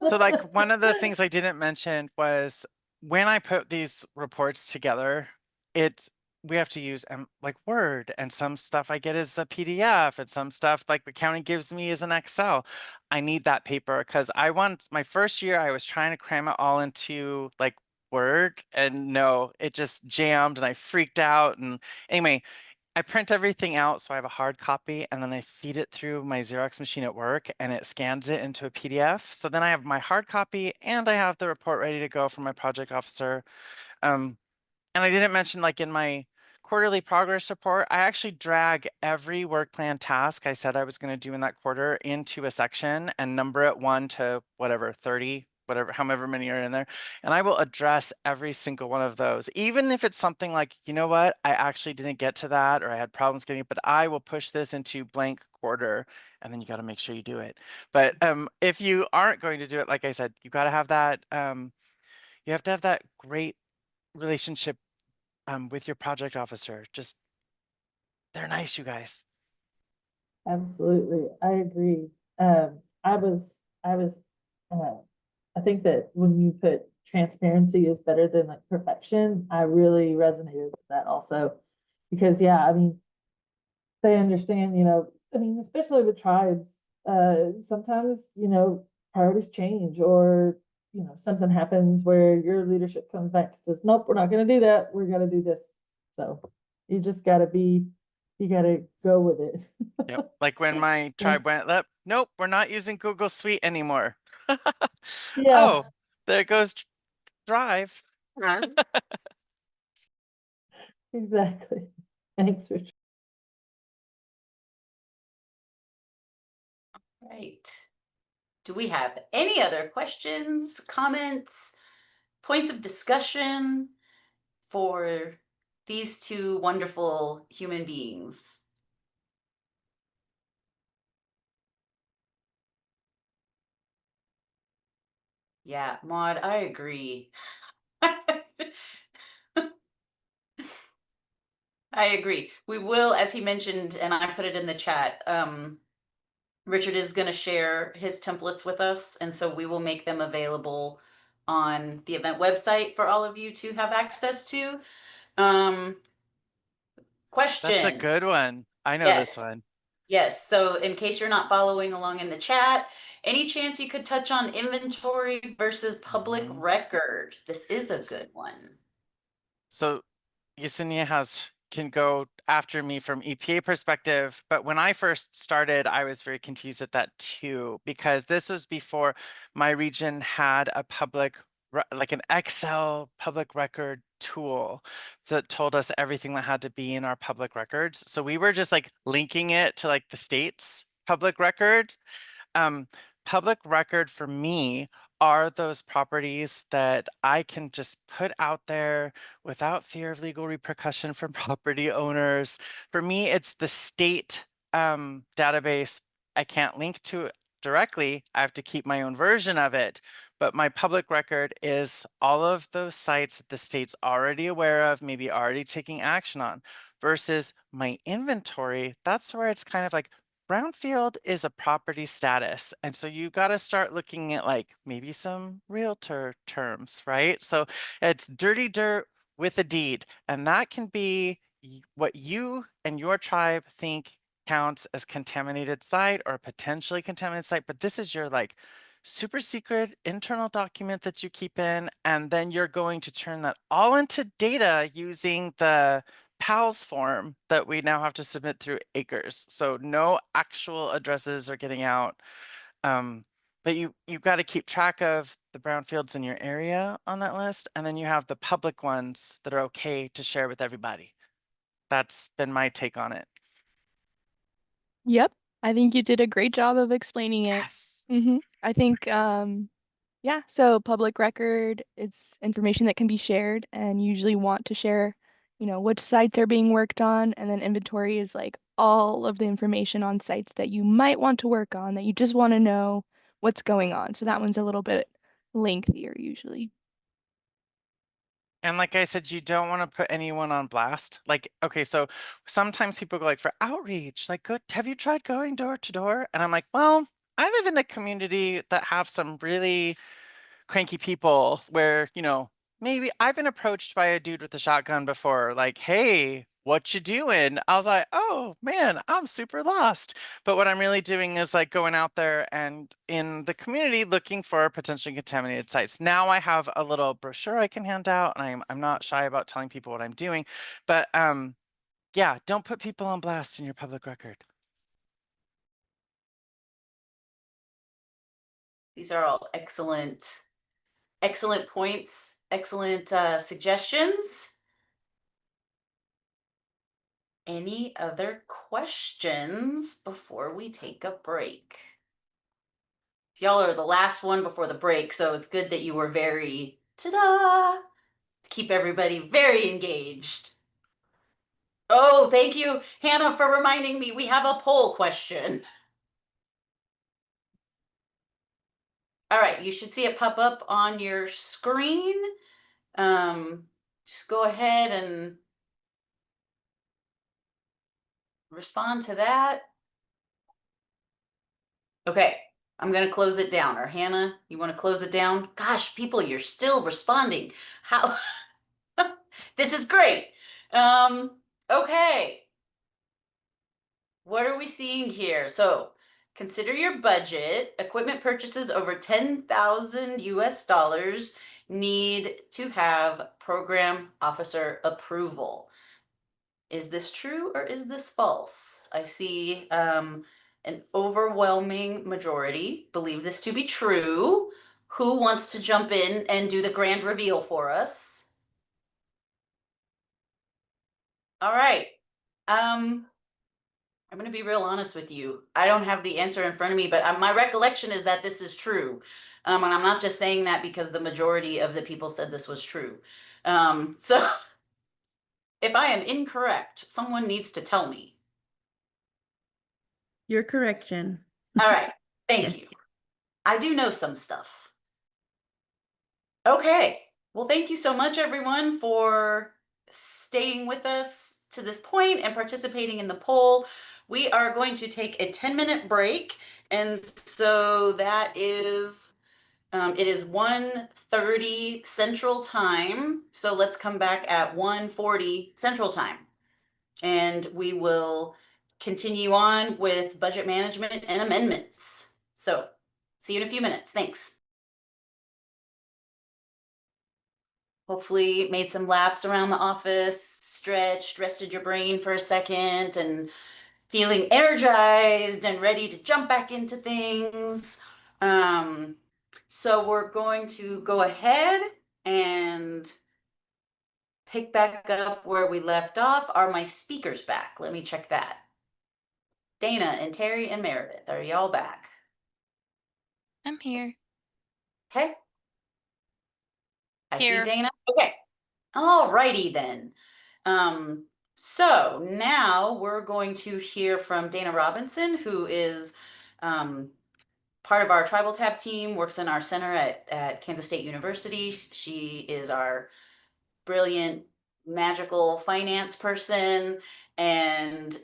So like one of the things I didn't mention was when I put these reports together, we have to use like Word, and some stuff I get as a PDF, and some stuff like the county gives me as an Excel. I need that paper because my first year I was trying to cram it all into like Word, and no, it just jammed and I freaked out. And anyway, I print everything out, so I have a hard copy, and then I feed it through my Xerox machine at work, and it scans it into a PDF. So then I have my hard copy, and I have the report ready to go for my project officer. And I didn't mention, like, in my quarterly progress report, I actually drag every work plan task I said I was going to do in that quarter into a section and number it 1 to whatever, 30, whatever, however many are in there. And I will address every single one of those, even if it's something like, you know what, I actually didn't get to that, or I had problems getting it, but I will push this into blank quarter, and then you got to make sure you do it. But if you aren't going to do it, like I said, you got to have that, you have to have that great relationship with your project officer. Just, they're nice, you guys. Absolutely, I agree. I think that when you put transparency is better than like perfection, I really resonated with that also. Because yeah, I mean, they understand, I mean, especially with tribes, sometimes, priorities change or, something happens where your leadership comes back and says, nope, we're not gonna do that, we're gonna do this. So you just you gotta go with it. Yep. Like when my tribe went up, nope, we're not using Google Suite anymore. Yeah, Oh, there goes Drive. exactly. Thanks for. Right. Do we have any other questions, comments, points of discussion for these two wonderful human beings? Yeah, Maud, I agree. I agree. We will, as he mentioned, and I put it in the chat, Richard is going to share his templates with us, and so we will make them available on the event website for all of you to have access to. That's a Question. good one. I know this Yes. one. Yes. So in case you're not following along in the chat, any chance you could touch on inventory versus public record? This is a good one. So Yesenia can go after me from EPA perspective, but when I first started, I was very confused at that too, because this was before my region had a like an Excel public record tool that told us everything that had to be in our public records. So we were just like linking it to like the state's public record. Public record for me are those properties that I can just put out there without fear of legal repercussion from property owners. For me, it's the state database. I can't link to it directly. I have to keep my own version of it. But my public record is all of those sites that the state's already aware of, maybe already taking action on, versus my inventory. That's where it's kind of like, brownfield is a property status. And so you got to start looking at like maybe some realtor terms, right? So it's dirty dirt with a deed. And that can be what you and your tribe think counts as contaminated site or potentially contaminated site. But this is your like super secret internal document that you keep in. And then you're going to turn that all into data using the PALS form that we now have to submit through acres. So no actual addresses are getting out. But you've got to keep track of the brownfields in your area on that list. And then you have the public ones that are okay to share with everybody. That's been my take on it. Yep. I think you did a great job of explaining it. Yes. I think, yeah, so public record, it's information that can be shared and usually want to share, which sites are being worked on. And then inventory is like all of the information on sites that you might want to work on that you just want to know what's going on. So that one's a little bit lengthier usually. And like I said, you don't want to put anyone on blast. Like, okay, so sometimes people go like for outreach, like, good, have you tried going door to door? And I'm like, well, I live in a community that have some really cranky people where, maybe I've been approached by a dude with a shotgun before, like, hey, what you doing? I was like, oh man, I'm super lost. But what I'm really doing is like going out there and in the community looking for potentially contaminated sites. Now I have a little brochure I can hand out, and I'm not shy about telling people what I'm doing. But yeah, don't put people on blast in your public record. These are all excellent points, excellent suggestions. Any other questions before we take a break? Y'all are the last one before the break, so it's good that you were very ta-da to keep everybody very engaged. Oh, thank you, Hannah, for reminding me we have a poll question. All right, you should see it pop up on your screen. Just go ahead and respond to that. Okay, I'm gonna close it down. Or Hannah, you want to close it down? Gosh, people, you're still responding. How? This is great. Okay. What are we seeing here? So consider your budget. Equipment purchases over 10,000 US dollars need to have program officer approval. Is this true or is this false? I see an overwhelming majority believe this to be true. Who wants to jump in and do the grand reveal for us? All right. I'm going to be real honest with you. I don't have the answer in front of me, but my recollection is that this is true. And I'm not just saying that because the majority of the people said this was true. So if I am incorrect, someone needs to tell me. Your correction. All right. Thank Yes. you. I do know some stuff. Okay. Well, thank you so much, everyone, for staying with us to this point and participating in the poll. We are going to take a 10-minute break. And so that is, it is 1:30 Central Time. So let's come back at 1:40 Central Time. And we will continue on with budget management and amendments. So see you in a few minutes. Thanks. Hopefully made some laps around the office, stretched, rested your brain for a second, and feeling energized and ready to jump back into things. So we're going to go ahead and pick back up where we left off. Are my speakers back? Let me check that. Dana and Terry and Meredith, are y'all back? I'm here. Okay. I see Here. Dana. Okay. All righty then. So now we're going to hear from Dana Robinson, who is part of our Tribal Tab team, works in our center at Kansas State University. She is our brilliant, magical finance person. And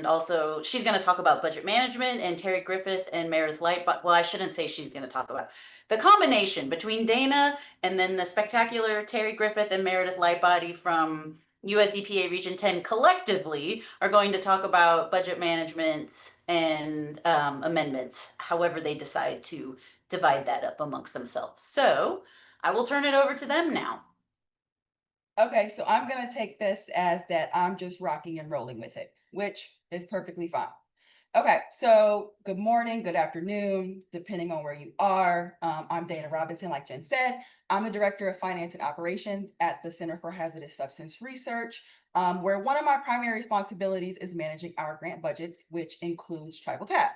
also she's going to talk about budget management, and Terry Griffith and Meredith Light. But well, I shouldn't say she's going to talk about the combination between Dana and then the spectacular Terry Griffith and Meredith Lightbody from US EPA Region 10 collectively are going to talk about budget management and amendments, however they decide to divide that up amongst themselves. So I will turn it over to them now. Okay, so I'm gonna take this as that I'm just rocking and rolling with it, which is perfectly fine. Okay, so good morning, good afternoon, depending on where you are. I'm Dana Robinson, like Jen said. I'm the Director of Finance and Operations at the Center for Hazardous Substance Research, where one of my primary responsibilities is managing our grant budgets, which includes Tribal Tab.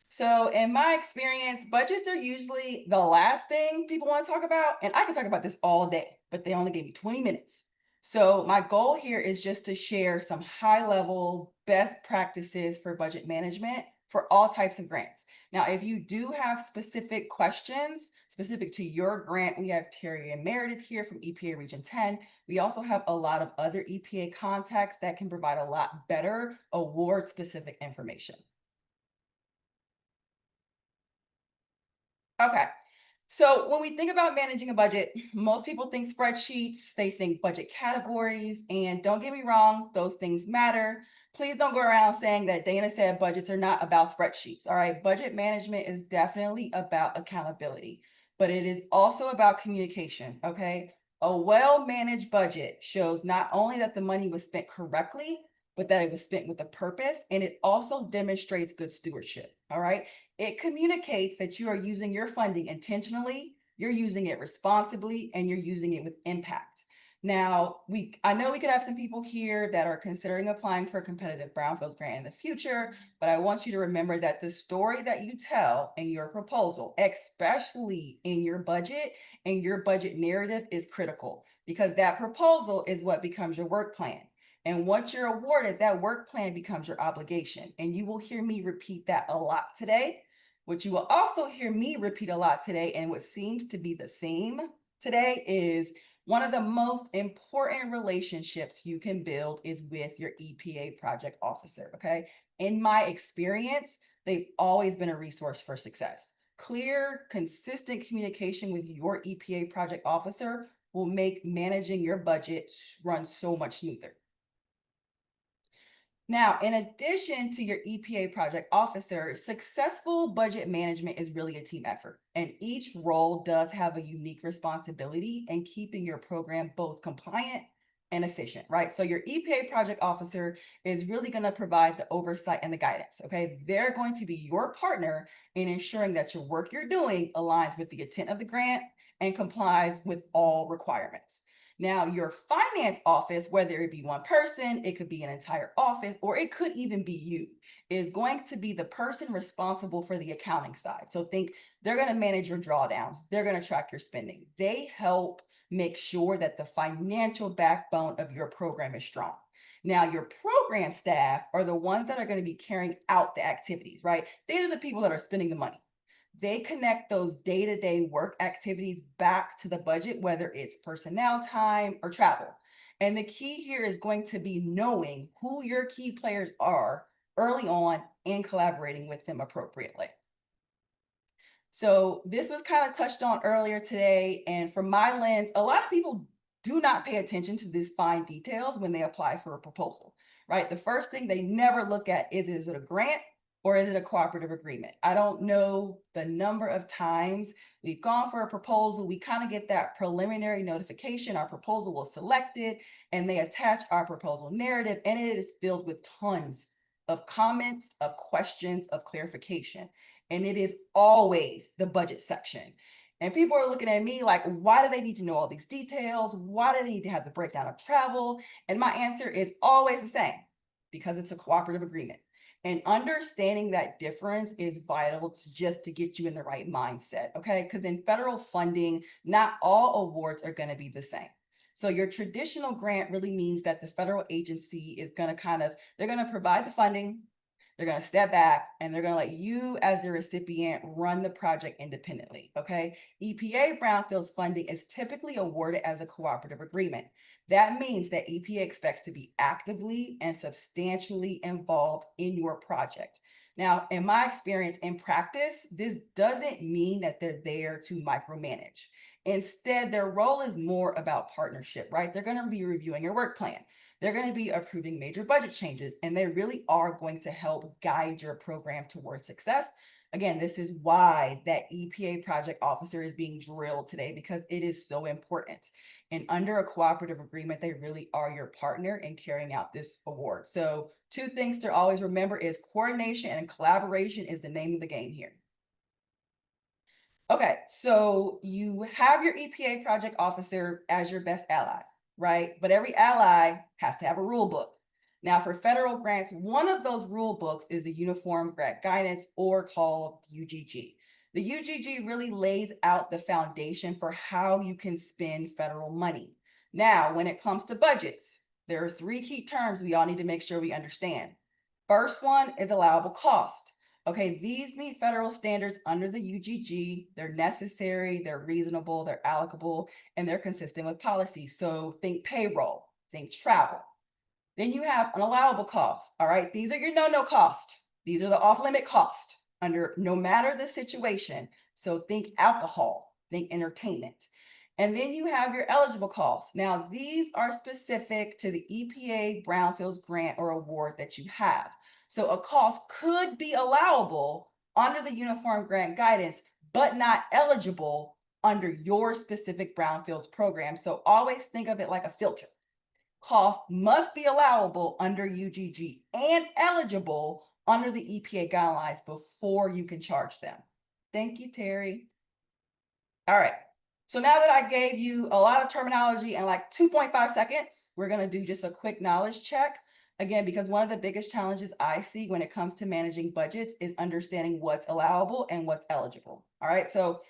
So in my experience, budgets are usually the last thing people want to talk about. And I can talk about this all day, but they only gave me 20 minutes. So my goal here is just to share some high level best practices for budget management for all types of grants. Now, if you do have specific questions specific to your grant, we have Terry and Meredith here from EPA Region 10. We also have a lot of other EPA contacts that can provide a lot better award specific information. Okay, So when we think about managing a budget, most people think spreadsheets, they think budget categories, and don't get me wrong, those things matter. Please don't go around saying that Dana said budgets are not about spreadsheets. All right, budget management is definitely about accountability, but it is also about communication, okay? A well-managed budget shows not only that the money was spent correctly, but that it was spent with a purpose, and it also demonstrates good stewardship, all right? It communicates that you are using your funding intentionally, you're using it responsibly, and you're using it with impact. Now, I know we could have some people here that are considering applying for a competitive Brownfields grant in the future, but I want you to remember that the story that you tell in your proposal, especially in your budget and your budget narrative, is critical, because that proposal is what becomes your work plan. And once you're awarded, that work plan becomes your obligation. And you will hear me repeat that a lot today. What you will also hear me repeat a lot today, and what seems to be the theme today, is one of the most important relationships you can build is with your EPA project officer, okay? In my experience, they've always been a resource for success. Clear, consistent communication with your EPA project officer will make managing your budget run so much smoother. Now, in addition to your EPA project officer, successful budget management is really a team effort, and each role does have a unique responsibility in keeping your program both compliant and efficient, right? So your EPA project officer is really going to provide the oversight and the guidance, okay? They're going to be your partner in ensuring that your work you're doing aligns with the intent of the grant and complies with all requirements. Now, your finance office, whether it be one person, it could be an entire office, or it could even be you, is going to be the person responsible for the accounting side. So think they're going to manage your drawdowns. They're going to track your spending. They help make sure that the financial backbone of your program is strong. Now, your program staff are the ones that are going to be carrying out the activities, right? These are the people that are spending the money. They connect those day-to-day work activities back to the budget, whether it's personnel time or travel. And the key here is going to be knowing who your key players are early on and collaborating with them appropriately. So this was kind of touched on earlier today. And from my lens, a lot of people do not pay attention to these fine details when they apply for a proposal, right? The first thing they never look at is it a grant or is it a cooperative agreement? I don't know the number of times we've gone for a proposal. We kind of get that preliminary notification. Our proposal was selected, and they attach our proposal narrative, and it is filled with tons of comments, of questions, of clarification. And it is always the budget section. And people are looking at me like, why do they need to know all these details? Why do they need to have the breakdown of travel? And my answer is always the same, because it's a cooperative agreement. And understanding that difference is vital to get you in the right mindset, okay? Because in federal funding, not all awards are going to be the same. So your traditional grant really means that the federal agency is going to they're going to provide the funding, they're going to step back, and they're going to let you as the recipient run the project independently, okay? EPA Brownfields funding is typically awarded as a cooperative agreement. That means that EPA expects to be actively and substantially involved in your project. Now, in my experience in practice, this doesn't mean that they're there to micromanage. Instead, their role is more about partnership, right? They're going to be reviewing your work plan. They're going to be approving major budget changes, and they really are going to help guide your program towards success. Again, this is why that EPA project officer is being drilled today, because it is so important. And under a cooperative agreement, they really are your partner in carrying out this award. So 2 things to always remember is coordination and collaboration is the name of the game here. Okay, so you have your EPA project officer as your best ally, right? But every ally has to have a rule book. Now, for federal grants, one of those rule books is the Uniform Grant Guidance, or called UGG. The UGG really lays out the foundation for how you can spend federal money. Now, when it comes to budgets, there are 3 key terms we all need to make sure we understand. First one is allowable cost. Okay, these meet federal standards under the UGG. They're necessary, they're reasonable, they're allocable, and they're consistent with policy. So think payroll, think travel. Then you have an allowable cost. All right, these are your no cost. These are the off-limit cost under no matter the situation. So think alcohol, think entertainment. And then you have your eligible costs. Now, these are specific to the EPA Brownfields grant or award that you have. So a cost could be allowable under the Uniform Grant Guidance, but not eligible under your specific Brownfields program. So always think of it like a filter. Costs must be allowable under UGG and eligible under the EPA guidelines before you can charge them. Thank you, Terry. All right. So now that I gave you a lot of terminology in like 2.5 seconds, we're going to do just a quick knowledge check. Again, because one of the biggest challenges I see when it comes to managing budgets is understanding what's allowable and what's eligible. All right. So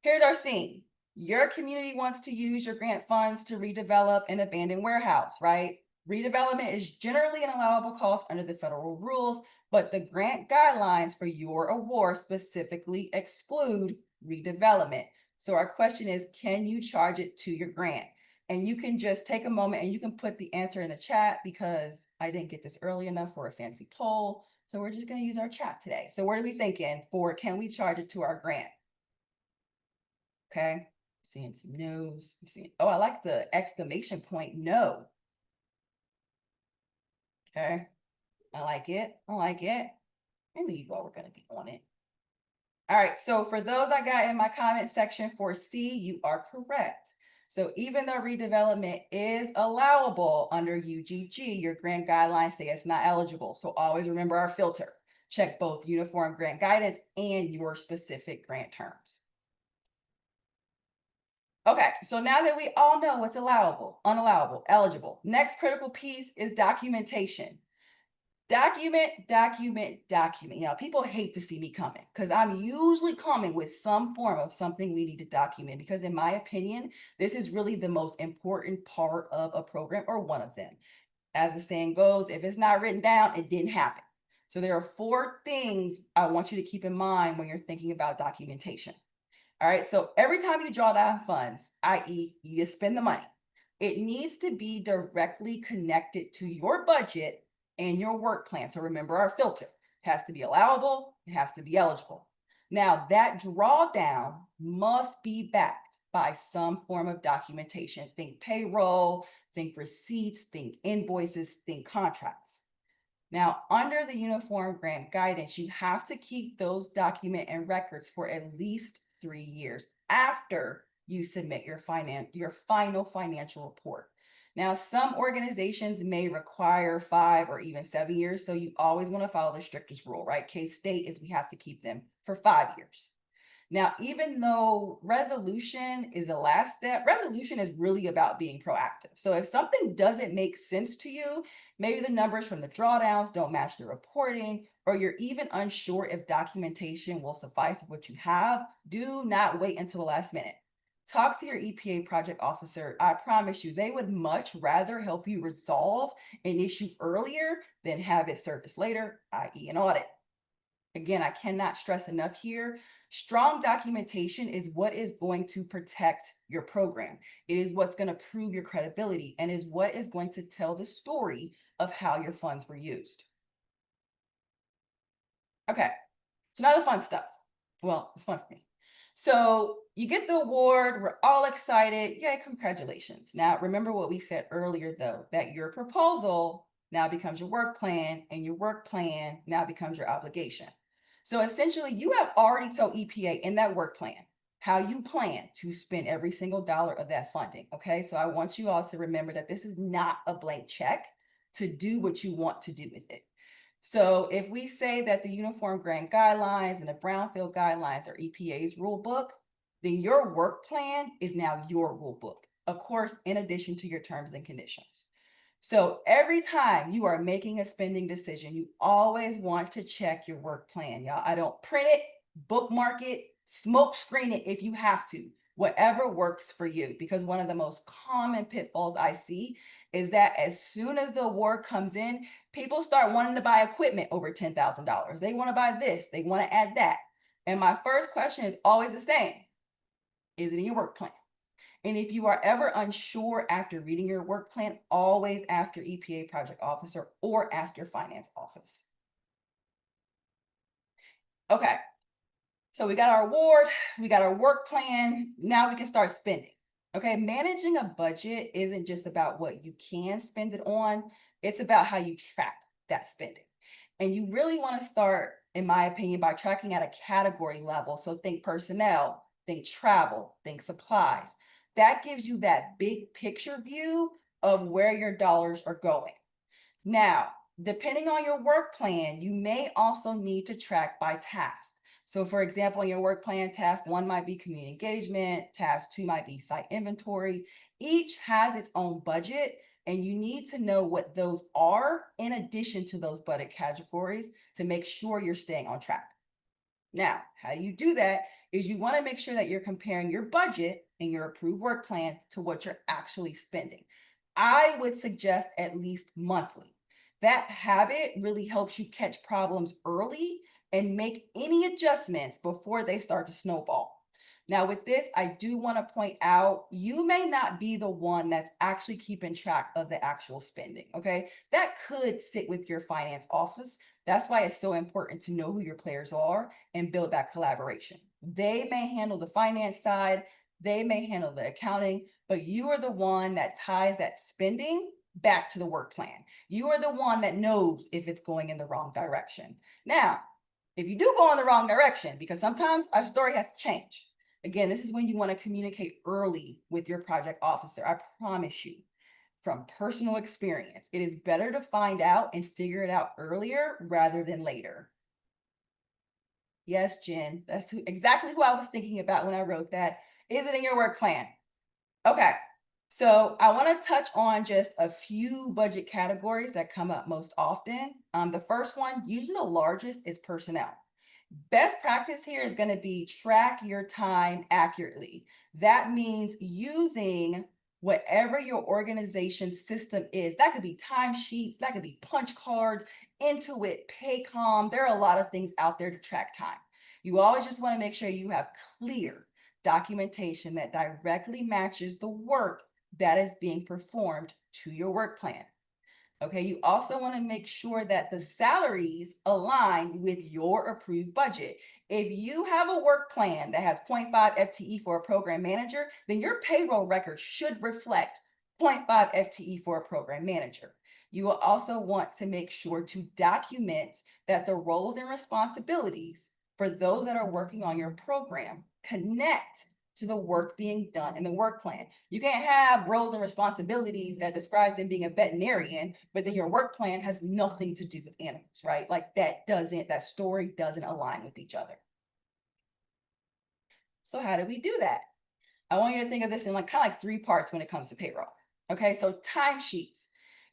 here's our scene. Your community wants to use your grant funds to redevelop an abandoned warehouse, right? Redevelopment is generally an allowable cost under the federal rules, but the grant guidelines for your award specifically exclude redevelopment. So our question is, can you charge it to your grant? And you can just take a moment and you can put the answer in the chat because I didn't get this early enough for a fancy poll. So we're just going to use our chat today. So what are we thinking for, can we charge it to our grant? Okay, seeing some no's. Oh, I like the exclamation point, no. Okay, I like it. I like it. And you all we're going to be on it. All right, so for those I got in my comment section for C, you are correct. So even though redevelopment is allowable under UGG, your grant guidelines say it's not eligible. So always remember our filter. Check both Uniform Grant Guidance and your specific grant terms. Okay, so now that we all know what's allowable, unallowable, eligible, next critical piece is documentation. Document. You know, people hate to see me coming because I'm usually coming with some form of something we need to document because in my opinion, this is really the most important part of a program or one of them. As the saying goes, if it's not written down, it didn't happen. So there are 4 things I want you to keep in mind when you're thinking about documentation. All right, so every time you draw down funds, i.e. you spend the money, it needs to be directly connected to your budget and your work plan. So remember our filter. It has to be allowable, it has to be eligible. Now that drawdown must be backed by some form of documentation. Think payroll, think receipts, think invoices, think contracts. Now, under the Uniform Grant Guidance, you have to keep those documents and records for at least 3 years after you submit your final financial report. Now, some organizations may require 5 or even 7 years, so you always want to follow the strictest rule, right? K-State is we have to keep them for 5 years. Now, even though resolution is the last step, resolution is really about being proactive. So if something doesn't make sense to you, maybe the numbers from the drawdowns don't match the reporting, or you're even unsure if documentation will suffice of what you have, do not wait until the last minute. Talk to your EPA project officer. I promise you, they would much rather help you resolve an issue earlier than have it surface later, i.e. an audit. Again, I cannot stress enough here. Strong documentation is what is going to protect your program. It is what's going to prove your credibility and is what is going to tell the story of how your funds were used. Okay, so now the fun stuff. Well, it's fun for me. So you get the award, we're all excited. Yay, congratulations. Now, remember what we said earlier, though, that your proposal now becomes your work plan and your work plan now becomes your obligation. So essentially, you have already told EPA in that work plan how you plan to spend every single dollar of that funding. Okay, so I want you all to remember that this is not a blank check to do what you want to do with it. So if we say that the Uniform Grant Guidelines and the Brownfield Guidelines are EPA's rule book, then your work plan is now your rule book, of course, in addition to your terms and conditions. So every time you are making a spending decision, you always want to check your work plan, y'all. I don't print it, bookmark it, smoke screen it if you have to, whatever works for you. Because one of the most common pitfalls I see is that as soon as the award comes in, people start wanting to buy equipment over $10,000. They want to buy this, they want to add that. And my first question is always the same. Is it in your work plan? And if you are ever unsure after reading your work plan, always ask your EPA project officer or ask your finance office. Okay, So we got our award, we got our work plan. Now we can start spending. Okay, managing a budget isn't just about what you can spend it on, it's about how you track that spending. And you really want to start, in my opinion, by tracking at a category level. So think personnel, think travel, think supplies. That gives you that big picture view of where your dollars are going. Now, depending on your work plan, you may also need to track by task. So for example, in your work plan, task 1 might be community engagement, task 2 might be site inventory. Each has its own budget, and you need to know what those are in addition to those budget categories to make sure you're staying on track. Now, how you do that is you want to make sure that you're comparing your budget and your approved work plan to what you're actually spending. I would suggest at least monthly. That habit really helps you catch problems early and make any adjustments before they start to snowball. Now with this, I do want to point out, you may not be the one that's actually keeping track of the actual spending, okay? That could sit with your finance office. That's why it's so important to know who your players are and build that collaboration. They may handle the finance side, they may handle the accounting, but you are the one that ties that spending back to the work plan. You are the one that knows if it's going in the wrong direction. Now, if you do go in the wrong direction, because sometimes our story has to change. Again, this is when you want to communicate early with your project officer. I promise you, from personal experience, it is better to find out and figure it out earlier rather than later. Yes, Jen, that's exactly who I was thinking about when I wrote that. Is it in your work plan? Okay, so I want to touch on just a few budget categories that come up most often. The first one, usually the largest, is personnel. Best practice here is going to be track your time accurately. That means using whatever your organization's system is. That could be timesheets, that could be punch cards, Intuit, Paycom. There are a lot of things out there to track time. You always just want to make sure you have clear documentation that directly matches the work that is being performed to your work plan. Okay, you also want to make sure that the salaries align with your approved budget. If you have a work plan that has 0.5 FTE for a program manager, then your payroll record should reflect 0.5 FTE for a program manager. You will also want to make sure to document that the roles and responsibilities for those that are working on your program connect to the work being done in the work plan. You can't have roles and responsibilities that describe them being a veterinarian, but then your work plan has nothing to do with animals, right? Like that story doesn't align with each other. So how do we do that? I want you to think of this in kind of like 3 parts when it comes to payroll. Okay, so timesheets.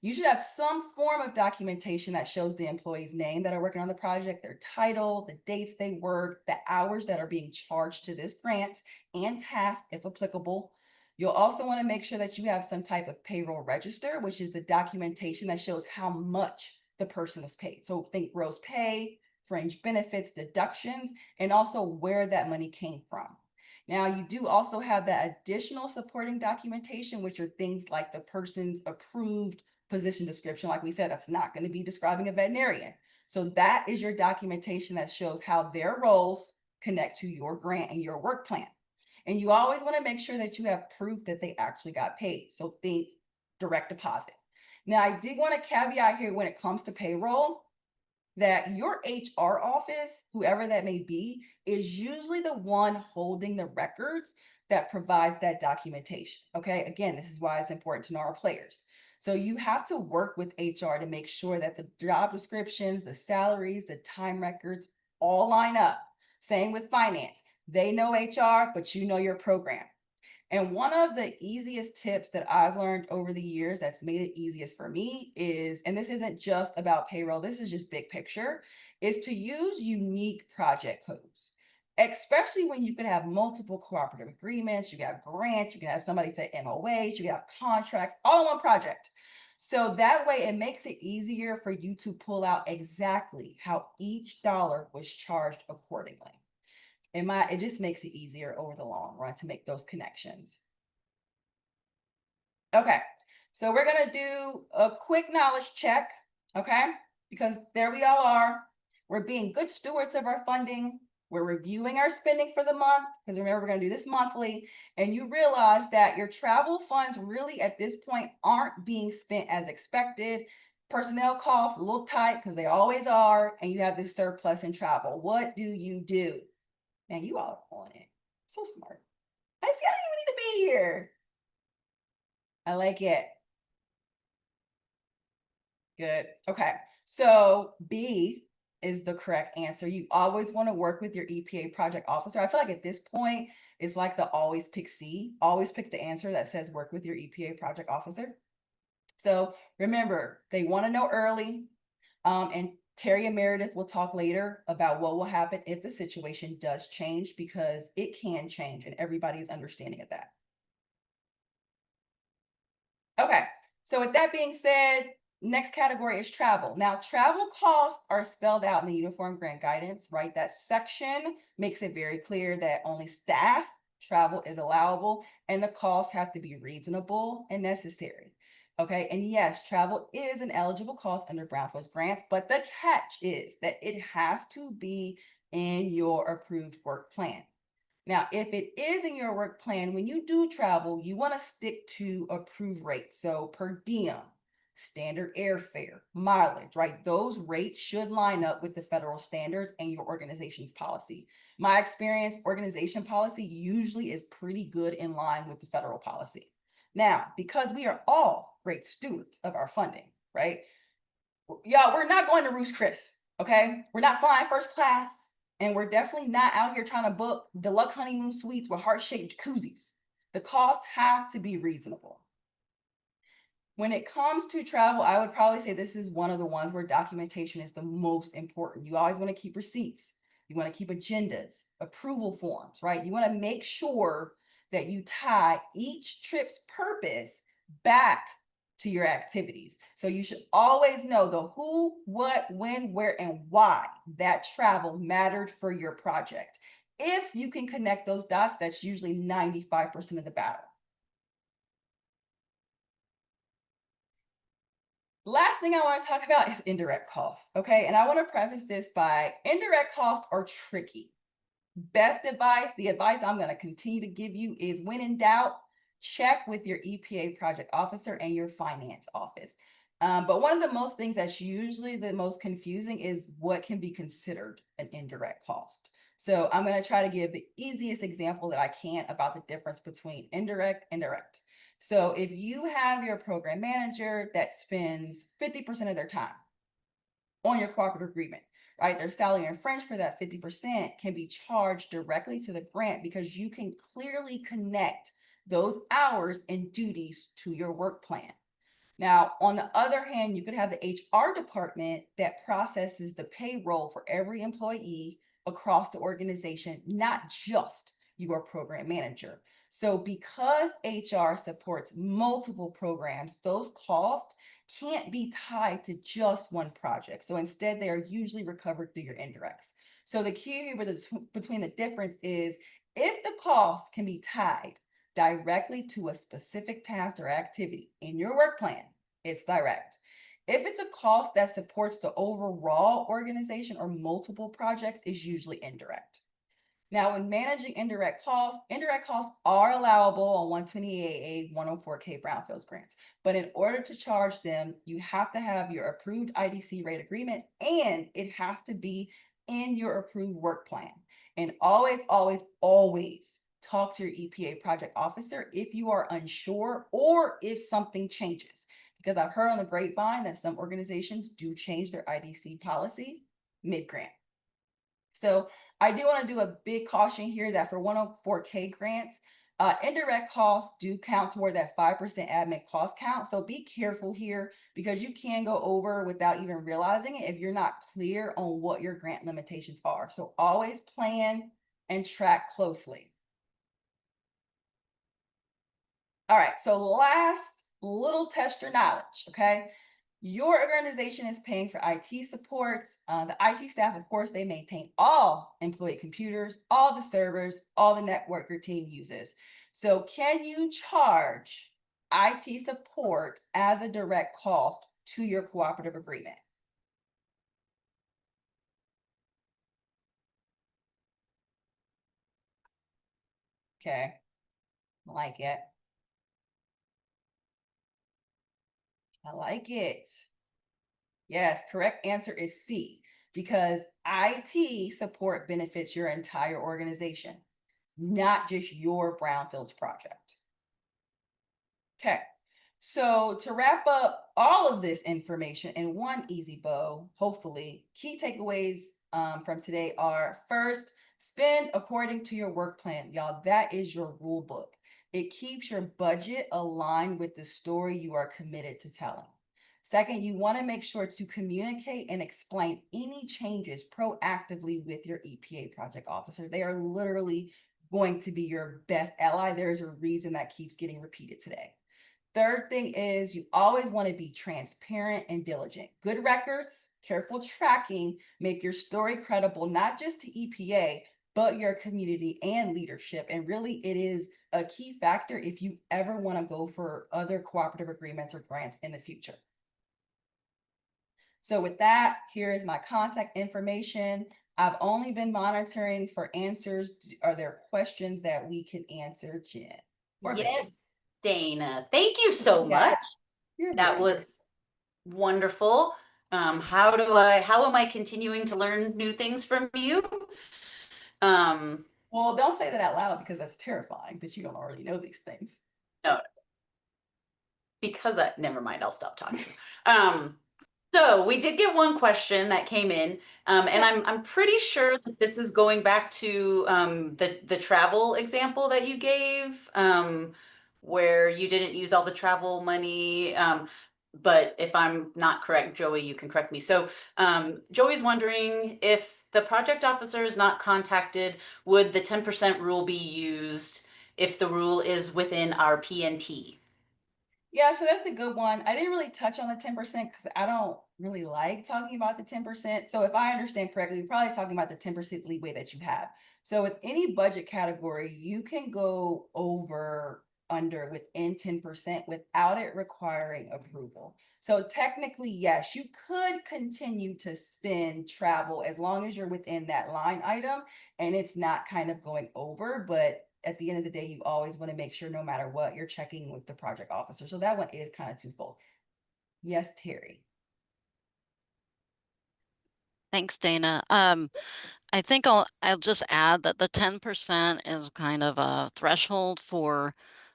You should have some form of documentation that shows the employee's name that are working on the project, their title, the dates they work, the hours that are being charged to this grant, and task if applicable. You'll also want to make sure that you have some type of payroll register, which is the documentation that shows how much the person was paid. So think gross pay, fringe benefits, deductions, and also where that money came from. Now, you do also have that additional supporting documentation, which are things like the person's approved position description. Like we said, that's not going to be describing a veterinarian. So that is your documentation that shows how their roles connect to your grant and your work plan. And you always want to make sure that you have proof that they actually got paid. So think direct deposit. Now, I did want to caveat here when it comes to payroll that your HR office, whoever that may be, is usually the one holding the records that provides that documentation. Okay, again, this is why it's important to know our players. So you have to work with HR to make sure that the job descriptions, the salaries, the time records all line up. Same with finance. They know HR, but you know your program. And one of the easiest tips that I've learned over the years that's made it easiest for me is, and this isn't just about payroll, this is just big picture, is to use unique project codes, especially when you can have multiple cooperative agreements, you can have grants, you can have somebody say MOAs, you can have contracts, all in one project. So that way it makes it easier for you to pull out exactly how each dollar was charged accordingly. It just makes it easier over the long run to make those connections. Okay, so we're gonna do a quick knowledge check, okay? Because there we all are. We're being good stewards of our funding. we're reviewing our spending for the month, because remember, we're going to do this monthly, and you realize that your travel funds really at this point aren't being spent as expected. Personnel costs a little tight because they always are, and you have this surplus in travel. What do? Man, you all are on it. So smart. I don't even need to be here. I like it. Good. Okay. So B is the correct answer. You always want to work with your EPA project officer. I feel like at this point, it's like the always pick C. Always pick the answer that says work with your EPA project officer. So remember, they want to know early. And Terry and Meredith will talk later about what will happen if the situation does change, because it can change and everybody is understanding of that. Okay, so with that being said, next category is travel. Now, travel costs are spelled out in the Uniform Grant Guidance, right? That section makes it very clear that only staff travel is allowable and the costs have to be reasonable and necessary. Okay, and yes, travel is an eligible cost under Brownfields grants, but the catch is that it has to be in your approved work plan. Now, if it is in your work plan, when you do travel, you want to stick to approved rates. So per diem, standard airfare, mileage, right? Those rates should line up with the federal standards and your organization's policy. My experience, organization policy usually is pretty good in line with the federal policy. Now, because we are all great stewards of our funding, right? Y'all, we're not going to Ruth's Chris, okay? We're not flying first class. And we're definitely not out here trying to book deluxe honeymoon suites with heart-shaped jacuzzis. The costs have to be reasonable. When it comes to travel, I would probably say this is one of the ones where documentation is the most important. You always want to keep receipts. You want to keep agendas, approval forms, right? You want to make sure that you tie each trip's purpose back to your activities. So you should always know the who, what, when, where, and why that travel mattered for your project. If you can connect those dots, that's usually 95% of the battle. Last thing I want to talk about is indirect costs, okay? And I want to preface this by indirect costs are tricky. Best advice, the advice I'm going to continue to give you is when in doubt, check with your EPA project officer and your finance office. But one of the most things that's usually the most confusing is what can be considered an indirect cost. So I'm going to try to give the easiest example that I can about the difference between indirect and direct. So if you have your program manager that spends 50% of their time on your cooperative agreement, right? Their salary and fringe for that 50% can be charged directly to the grant because you can clearly connect those hours and duties to your work plan. Now, on the other hand, you could have the HR department that processes the payroll for every employee across the organization, not just your program manager. So because HR supports multiple programs, those costs can't be tied to just one project. So instead, they are usually recovered through your indirects. So the key here between the difference is if the cost can be tied directly to a specific task or activity in your work plan, it's direct. If it's a cost that supports the overall organization or multiple projects, it's usually indirect. Now, when managing indirect costs are allowable on 128A 104K Brownfields grants. But in order to charge them, you have to have your approved IDC rate agreement and it has to be in your approved work plan. And always, always, always talk to your EPA project officer if you are unsure or if something changes. Because I've heard on the grapevine that some organizations do change their IDC policy mid-grant. So I do want to do a big caution here that for 104K grants, indirect costs do count toward that 5% admin cost count. So be careful here because you can go over without even realizing it if you're not clear on what your grant limitations are. So always plan and track closely. All right, so last little test your knowledge, okay? Your organization is paying for IT support. The IT staff, of course, they maintain all employee computers, all the servers, all the network your team uses. So can you charge IT support as a direct cost to your cooperative agreement? Okay, I like it. I like it. Yes, correct answer is C, because IT support benefits your entire organization, not just your Brownfields project. Okay, so to wrap up all of this information in one easy bow, hopefully, key takeaways from today are: first, spend according to your work plan. Y'all, that is your rule book. It keeps your budget aligned with the story you are committed to telling. Second, you want to make sure to communicate and explain any changes proactively with your EPA project officer. They are literally going to be your best ally. There is a reason that keeps getting repeated today. Third thing is, you always want to be transparent and diligent. Good records, careful tracking, make your story credible, not just to EPA, but your community and leadership. And really, it is a key factor if you ever want to go for other cooperative agreements or grants in the future. So with that, here is my contact information. I've only been monitoring for answers. Are there questions that we can answer, Jen? Yes, Dana. Thank you so much. That was wonderful. How am I continuing to learn new things from you? Well, don't say that out loud, because that's terrifying that you don't already know these things. No, because never mind, I'll stop talking. So we did get one question that came in, and I'm pretty sure that this is going back to the travel example that you gave, where you didn't use all the travel money. But if I'm not correct, Joey, you can correct me. So Joey's wondering, if the project officer is not contacted, would the 10% rule be used if the rule is within our PNP? Yeah, so that's a good one. I didn't really touch on the 10% because I don't really like talking about the 10%. So if I understand correctly, we're probably talking about the 10% leeway that you have. So with any budget category, you can go over, under, within 10% without it requiring approval. So technically, yes, you could continue to spend travel as long as you're within that line item and it's not kind of going over. But at the end of the day, you always want to make sure, no matter what, you're checking with the project officer. So that one is kind of twofold. Yes, Terry. Thanks, Dana. I think I'll just add that the 10% is kind of a threshold for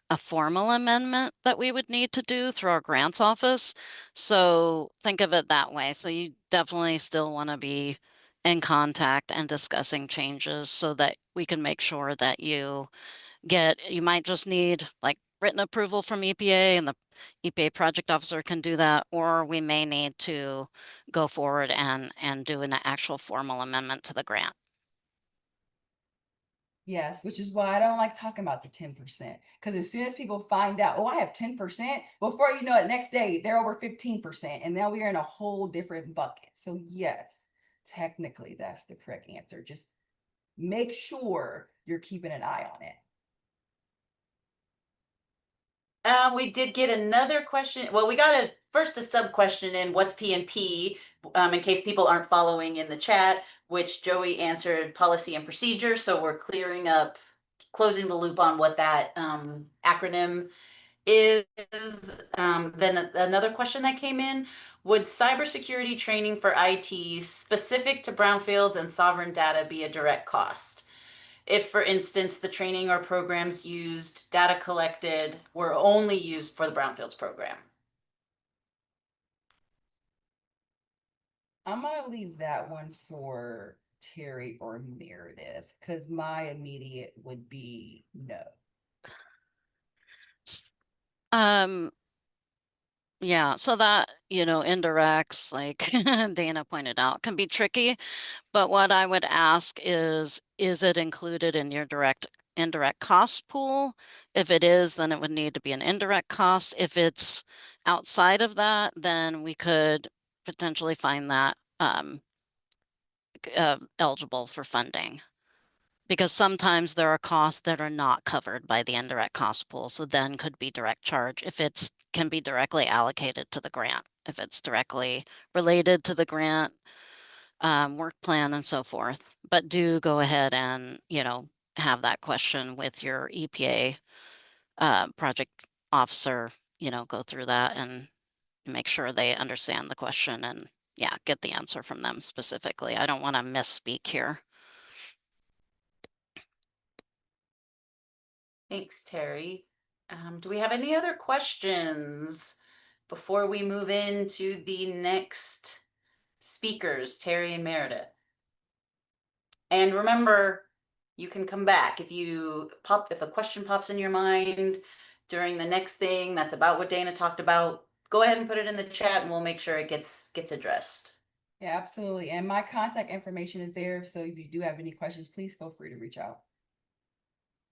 a formal amendment that we would need to do through our grants office. So think of it that way. So you definitely still want to be in contact and discussing changes so that we can make sure that you might just need like written approval from EPA, and the EPA project officer can do that, or we may need to go forward and do an actual formal amendment to the grant. Yes, which is why I don't like talking about the 10%. Because as soon as people find out, oh, I have 10%, before you know it, next day they're over 15%. And now we are in a whole different bucket. So yes, technically that's the correct answer. Just make sure you're keeping an eye on it. We did get another question. Well, we got first a sub question in what's PNP, in case people aren't following in the chat, which Joey answered policy and procedure. So we're closing the loop on what that acronym is. Then another question that came in: would cybersecurity training for IT specific to brownfields and sovereign data be a direct cost? If, for instance, the training or programs used, data collected, were only used for the Brownfields program? I'm going to leave that one for Terry or Meredith, because my immediate would be no. Yeah, so that, indirects, like Dana pointed out, can be tricky. But what I would ask is it included in your indirect cost pool? If it is, then it would need to be an indirect cost. If it's outside of that, then we could potentially find that eligible for funding. Because sometimes there are costs that are not covered by the indirect cost pool, so then could be direct charge if it can be directly allocated to the grant, if it's directly related to the grant work plan and so forth. But do go ahead and, have that question with your EPA project officer, go through that and make sure they understand the question and yeah, get the answer from them specifically. I don't want to misspeak here. Thanks, Terry. Do we have any other questions before we move into the next speakers, Terry and Meredith? And remember, you can come back if a question pops in your mind during the next thing that's about what Dana talked about. Go ahead and put it in the chat, and we'll make sure it gets addressed. Yeah, absolutely. And my contact information is there. So if you do have any questions, please feel free to reach out.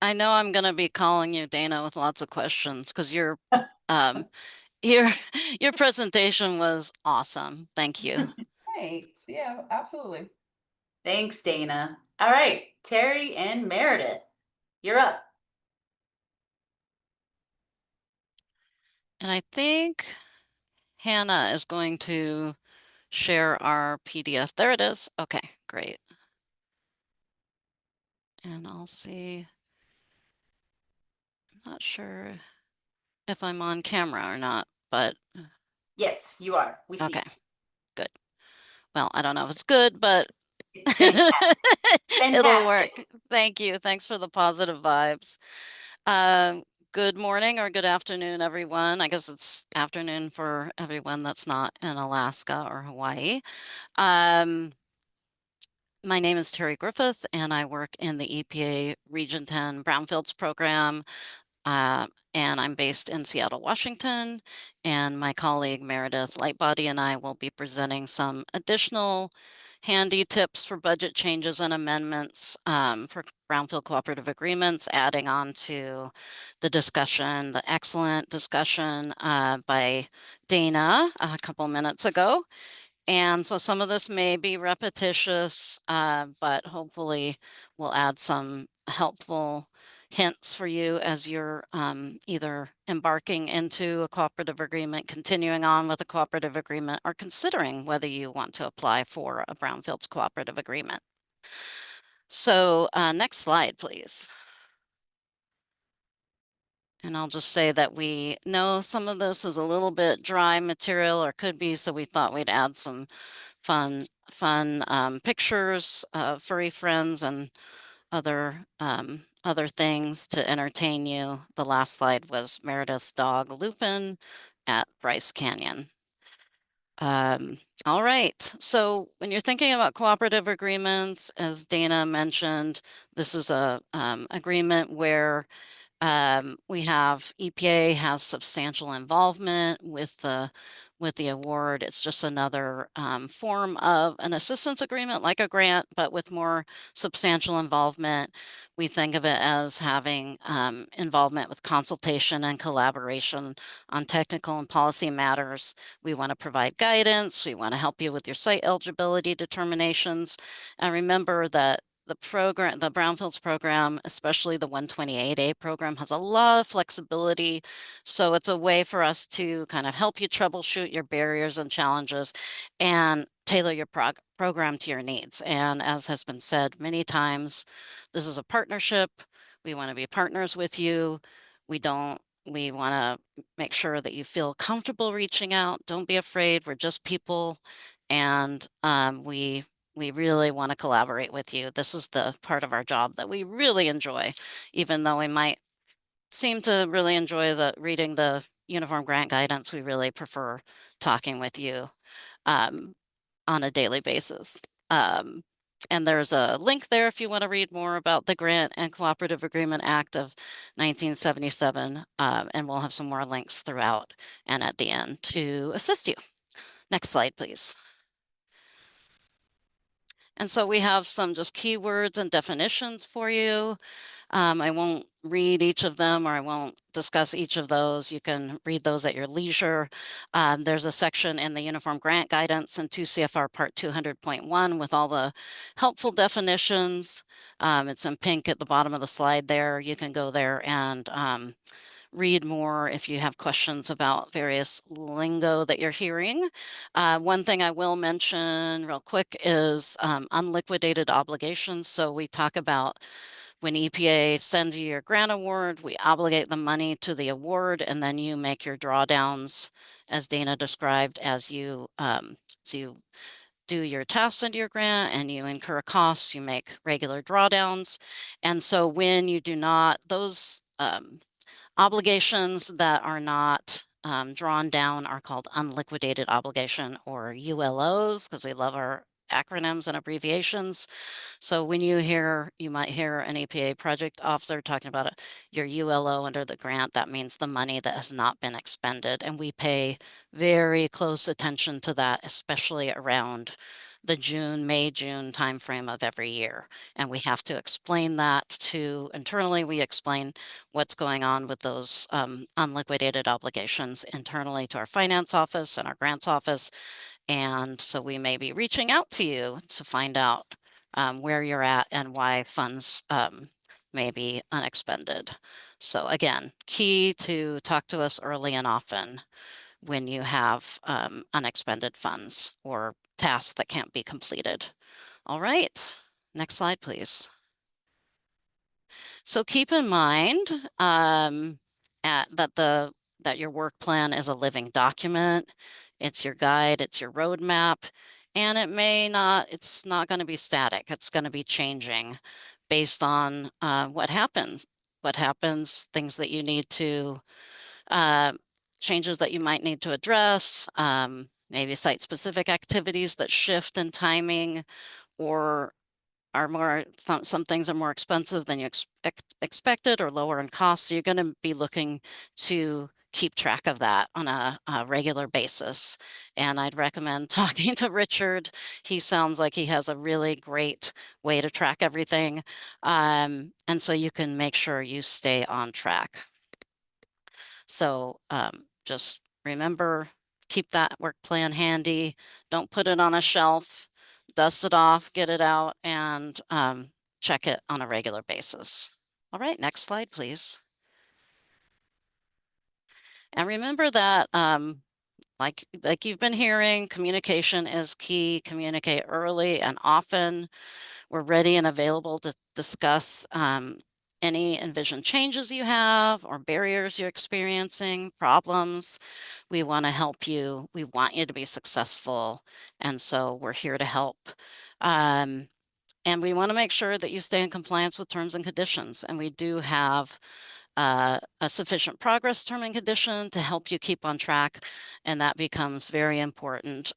I know I'm going to be calling you, Dana, with lots of questions because your presentation was awesome. Thank you. Thanks. Yeah, absolutely. Thanks, Dana. All right, Terry and Meredith, you're up. And I think Hannah is going to share our PDF. There it is. Okay, great. And I'll see. I'm not sure if I'm on camera or not, but Yes, you are. We see. okay, good. Well, I don't know if it's good, but Fantastic. it'll work. Thank you. Thanks for the positive vibes. Good morning or good afternoon, everyone. I guess it's afternoon for everyone that's not in Alaska or Hawaii. My name is Terry Griffith, and I work in the EPA Region 10 Brownfields program. And I'm based in Seattle, Washington, and my colleague Meredith Lightbody and I will be presenting some additional handy tips for budget changes and amendments for Brownfield cooperative agreements, adding on to the discussion, the excellent discussion by Dana a couple minutes ago. And so some of this may be repetitious, but hopefully we'll add some helpful hints for you as you're either embarking into a cooperative agreement, continuing on with a cooperative agreement, or considering whether you want to apply for a Brownfields cooperative agreement. So next slide, please. And I'll just say that we know some of this is a little bit dry material or could be, so we thought we'd add some fun pictures of furry friends and other things to entertain you. The last slide was Meredith's dog Lupin at Bryce Canyon. All right, so when you're thinking about cooperative agreements, as Dana mentioned, this is a agreement where we have EPA has substantial involvement with the award. It's just another form of an assistance agreement, like a grant, but with more substantial involvement. We think of it as having involvement with consultation and collaboration on technical and policy matters. We want to provide guidance. We want to help you with your site eligibility determinations. And remember that the Brownfields program, especially the 128A program, has a lot of flexibility. So it's a way for us to kind of help you troubleshoot your barriers and challenges and tailor your program to your needs. And as has been said many times, this is a partnership. We want to be partners with you. We want to make sure that you feel comfortable reaching out. Don't be afraid. We're just people. And we really want to collaborate with you. This is the part of our job that we really enjoy, even though we might seem to really enjoy reading the uniform grant guidance. We really prefer talking with you on a daily basis. And there's a link there if you want to read more about the Grant and Cooperative Agreement Act of 1977. And we'll have some more links throughout and at the end to assist you. Next slide, please. And so we have some just keywords and definitions for you. I won't read each of them, or I won't discuss each of those. You can read those at your leisure. There's a section in the Uniform Grant Guidance and 2 CFR Part 200.1 with all the helpful definitions. It's in pink at the bottom of the slide there. You can go there and read more if you have questions about various lingo that you're hearing. One thing I will mention real quick is unliquidated obligations. So we talk about when EPA sends you your grant award, we obligate the money to the award, and then you make your drawdowns, as Dana described, as you do your tasks under your grant and you incur costs, you make regular drawdowns. And so when you do not, those obligations that are not drawn down are called unliquidated obligation, or ULOs, because we love our acronyms and abbreviations. So when you might hear an EPA project officer talking about your ULO under the grant, that means the money that has not been expended. And we pay very close attention to that, especially around the May-June timeframe of every year. And we have to explain that internally. We explain what's going on with those unliquidated obligations internally to our finance office and our grants office. And so we may be reaching out to you to find out where you're at and why funds may be unexpended. So again, key to talk to us early and often when you have unexpended funds or tasks that can't be completed. All right, next slide, please. So keep in mind that your work plan is a living document. It's your guide, it's your roadmap, and it's not going to be static. It's going to be changing based on what happens, things that you need to, changes that you might need to address, maybe site-specific activities that shift in timing or are some things are more expensive than you expected or lower in cost. So you're going to be looking to keep track of that on a regular basis. And I'd recommend talking to Richard. He sounds like he has a really great way to track everything. And so you can make sure you stay on track. So just remember, keep that work plan handy. Don't put it on a shelf. Dust it off, get it out, and check it on a regular basis. All right, next slide, please. And remember that, like you've been hearing, communication is key. Communicate early and often. We're ready and available to discuss any envisioned changes you have or barriers you're experiencing, problems. We want to help you. We want you to be successful. And so we're here to help. And we want to make sure that you stay in compliance with terms and conditions. And we do have a sufficient progress term and condition to help you keep on track. And that becomes very important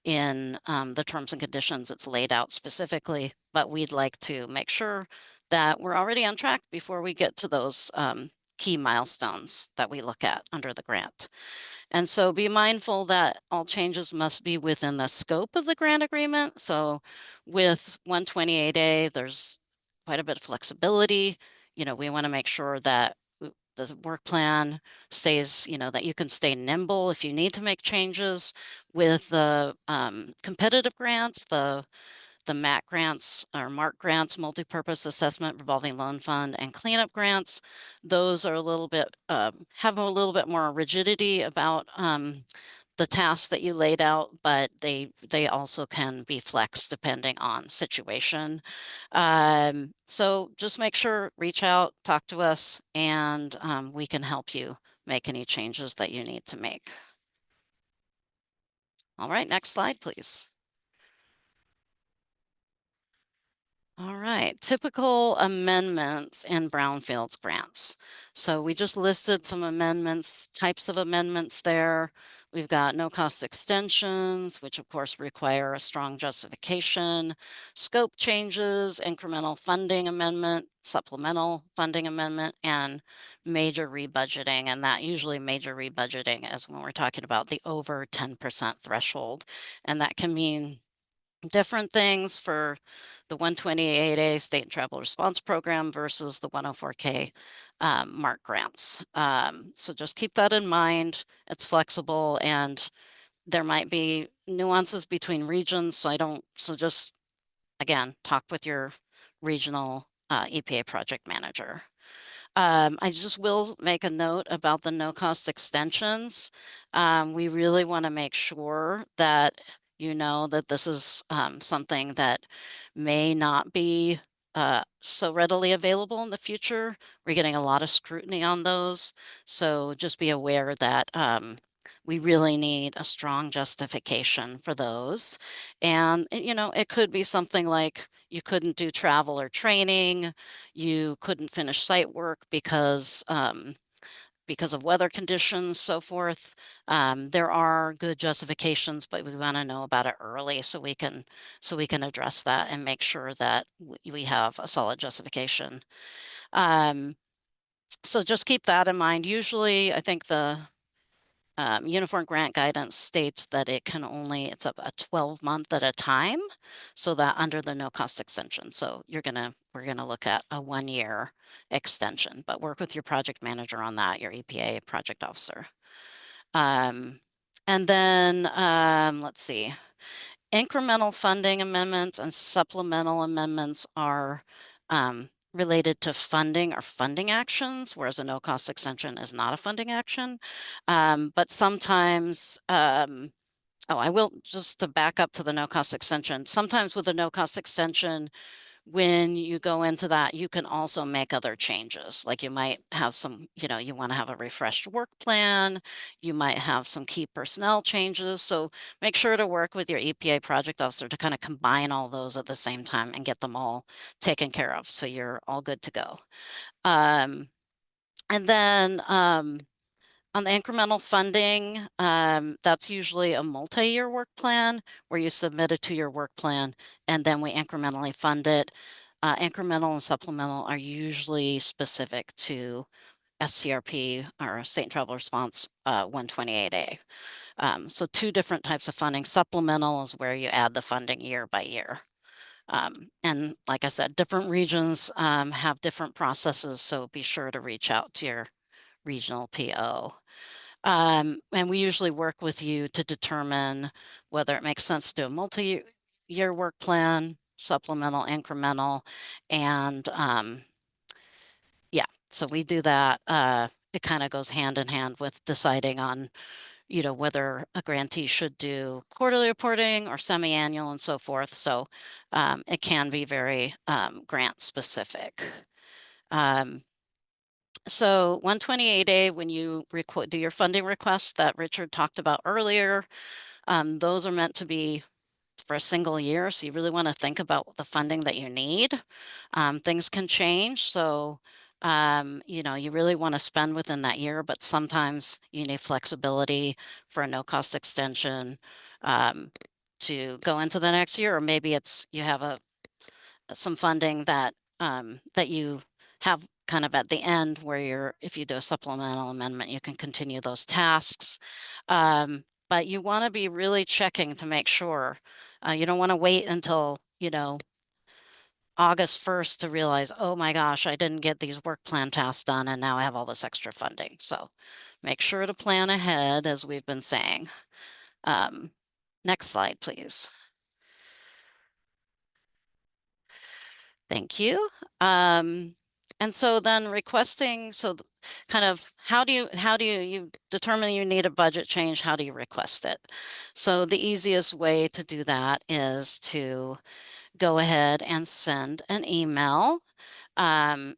in the terms and conditions. It's laid out specifically, but we'd like to make sure that we're already on track before we get to those key milestones that we look at under the grant. And so be mindful that all changes must be within the scope of the grant agreement. So with 128A, there's quite a bit of flexibility. We want to make sure that the work plan stays, that you can stay nimble if you need to make changes. With the competitive grants, the MAC grants or MARC grants, multi-purpose assessment revolving loan fund, and cleanup grants, those are a little bit have a little bit more rigidity about the tasks that you laid out, but they also can be flexed depending on situation. So just make sure, reach out, talk to us, and we can help you make any changes that you need to make. All right, next slide, please. All right, typical amendments in Brownfields grants. So we just listed some amendments, types of amendments there. We've got no cost extensions, which of course require a strong justification, scope changes, incremental funding amendment, supplemental funding amendment, and major rebudgeting. And that usually major rebudgeting is when we're talking about the over 10% threshold. And that can mean different things for the 128A State and Tribal Response Program versus the 104K MARC grants. So just keep that in mind. It's flexible and there might be nuances between regions. So just, again, talk with your regional EPA project manager. I just will make a note about the no cost extensions. We really want to make sure that that this is something that may not be so readily available in the future. We're getting a lot of scrutiny on those. So just be aware that we really need a strong justification for those. And, you know, it could be something like you couldn't do travel or training, you couldn't finish site work because of weather conditions, so forth. There are good justifications, but we want to know about it early so we can address that and make sure that we have a solid justification. So just keep that in mind. Usually, I think the uniform grant guidance states that it's a 12-month at a time, so that under the no cost extension. So we're gonna look at a 1-year extension, but work with your project manager on that, your EPA project officer. And then let's see, incremental funding amendments and supplemental amendments are related to funding or funding actions, whereas a no cost extension is not a funding action. But sometimes, I will just to back up to the no cost extension. Sometimes with a no cost extension, when you go into that, you can also make other changes. Like you might have some, you want to have a refreshed work plan. You might have some key personnel changes. So make sure to work with your EPA project officer to kind of combine all those at the same time and get them all taken care of. So you're all good to go. And then on the incremental funding, that's usually a multi-year work plan where you submit a 2-year work plan and then we incrementally fund it. Incremental and supplemental are usually specific to STRP or State Tribal Response 128A. So 2 different types of funding. Supplemental is where you add the funding year by year. And like I said, different regions have different processes, so be sure to reach out to your regional PO. And we usually work with you to determine whether it makes sense to do a multi-year work plan, supplemental, incremental, and yeah, so we do that. It kind of goes hand in hand with deciding on, whether a grantee should do quarterly reporting or semi-annual and so forth. So it can be very grant specific. So 128A, when you do your funding requests that Richard talked about earlier, those are meant to be for a single year. So you really want to think about the funding that you need. Things can change. So, you really want to spend within that year, but sometimes you need flexibility for a no cost extension to go into the next year, or maybe you have some funding that you have kind of at the end where if you do a supplemental amendment, you can continue those tasks. But you want to be really checking to make sure. You don't want to wait until, August 1st to realize, oh my gosh, I didn't get these work plan tasks done and now I have all this extra funding. So make sure to plan ahead, as we've been saying. Next slide, please. Thank you. And so then requesting, kind of how do you determine you need a budget change? How do you request it? So the easiest way to do that is to go ahead and send an email. And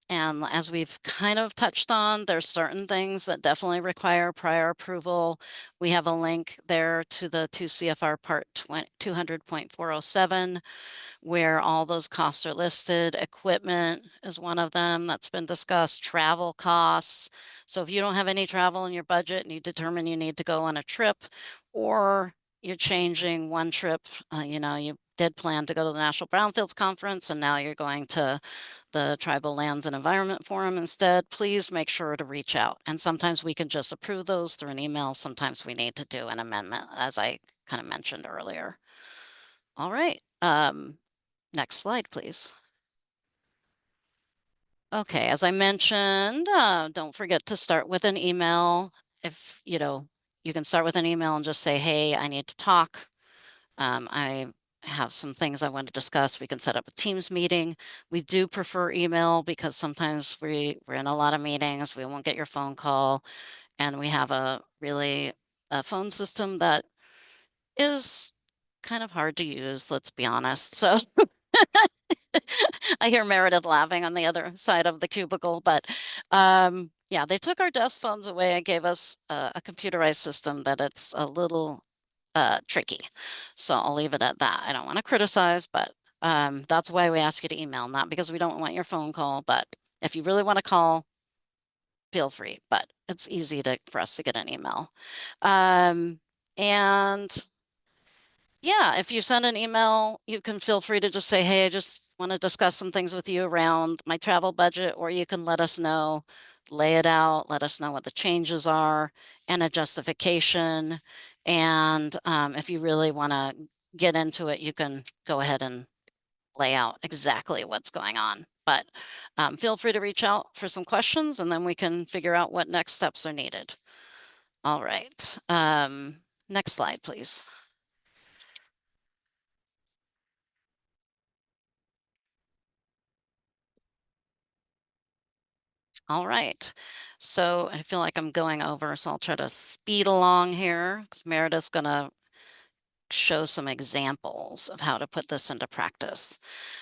as we've kind of touched on, there's certain things that definitely require prior approval. We have a link there to the 2 CFR Part 200.407, where all those costs are listed. Equipment is one of them that's been discussed, travel costs. So if you don't have any travel in your budget and you determine you need to go on a trip, or you're changing one trip, you did plan to go to the National Brownfields Conference and now you're going to the Tribal Lands and Environment Forum instead, please make sure to reach out. And sometimes we can just approve those through an email. Sometimes we need to do an amendment, as I kind of mentioned earlier. All right. Next slide, please. Okay, as I mentioned, don't forget to start with an email. If, you can start with an email and just say, hey, I need to talk. I have some things I want to discuss. We can set up a Teams meeting. We do prefer email because sometimes we're in a lot of meetings. We won't get your phone call. And we have a phone system that is kind of hard to use, let's be honest. So I hear Meredith laughing on the other side of the cubicle, but yeah, they took our desk phones away and gave us a computerized system that it's a little tricky. So I'll leave it at that. I don't want to criticize, but that's why we ask you to email, not because we don't want your phone call, but if you really want to call, feel free, but it's easy for us to get an email. And yeah, if you send an email, you can feel free to just say, hey, I just want to discuss some things with you around my travel budget, or you can let us know, lay it out, let us know what the changes are and a justification. And if you really want to get into it, you can go ahead and lay out exactly what's going on. But feel free to reach out for some questions and then we can figure out what next steps are needed. All right. Next slide, please. All right. So I feel like I'm going over, so I'll try to speed along here because Meredith's going to show some examples of how to put this into practice.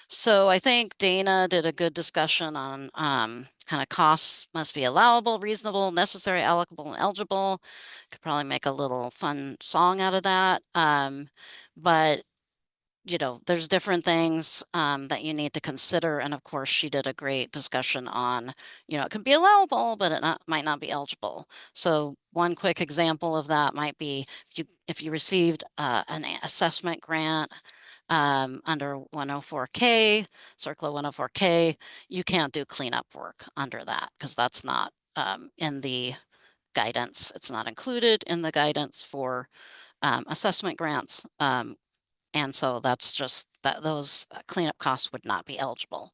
So I think Dana did a good discussion on kind of costs must be allowable, reasonable, necessary, allocable, and eligible. Could probably make a little fun song out of that. But you know, there's different things that you need to consider. And of course, she did a great discussion on, you know, it can be allowable, but it might not be eligible. So one quick example of that might be if you received an assessment grant under 104K, CERCLA 104K, you can't do cleanup work under that because that's not in the guidance. It's not included in the guidance for assessment grants. And so that's just that those cleanup costs would not be eligible.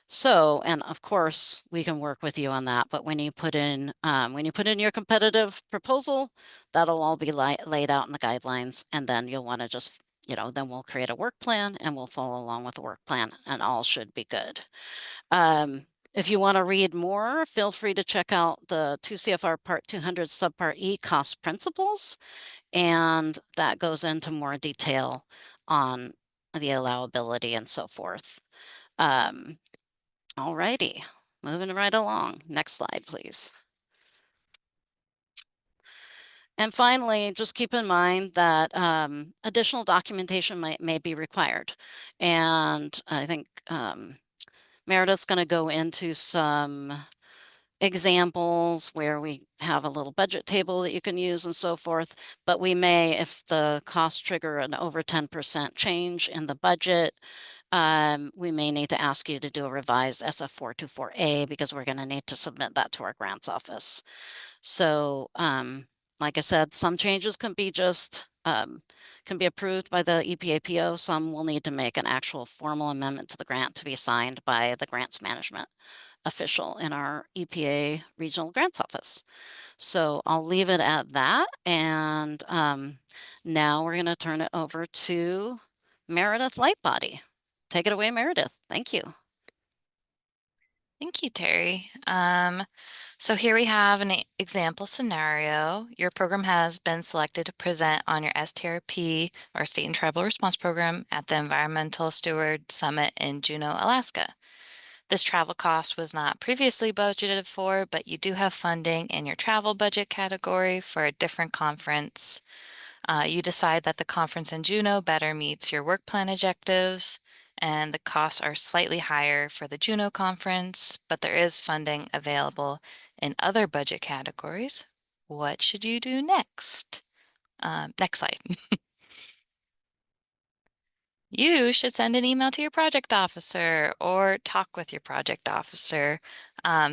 So, and of course, we can work with you on that. But when you put in your competitive proposal, that'll all be laid out in the guidelines, and then you'll want to just, you know, then we'll create a work plan and we'll follow along with the work plan, and all should be good. If you want to read more, feel free to check out the 2 CFR Part 200 Subpart E cost principles. And that goes into more detail on the allowability and so forth. All righty, moving right along. Next slide, please. And finally, just keep in mind that additional documentation may be required. And I think Meredith's going to go into some examples where we have a little budget table that you can use and so forth, but we may, if the costs trigger an over 10% change in the budget, we may need to ask you to do a revised SF424A because we're going to need to submit that to our grants office. So like I said, some changes can be just can be approved by the EPA PO. Some will need to make an actual formal amendment to the grant to be signed by the grants management official in our EPA regional grants office. So I'll leave it at that. And now we're going to turn it over to Meredith Lightbody. Take it away, Meredith. Thank you. Thank you, Terry. So here we have an example scenario. Your program has been selected to present on your STRP, or State and Tribal Response Program, at the Environmental Steward Summit in Juneau, Alaska. This travel cost was not previously budgeted for, but you do have funding in your travel budget category for a different conference. You decide that the conference in Juneau better meets your work plan objectives, and the costs are slightly higher for the Juneau conference, but there is funding available in other budget categories. What should you do next? Next slide. You should send an email to your project officer or talk with your project officer.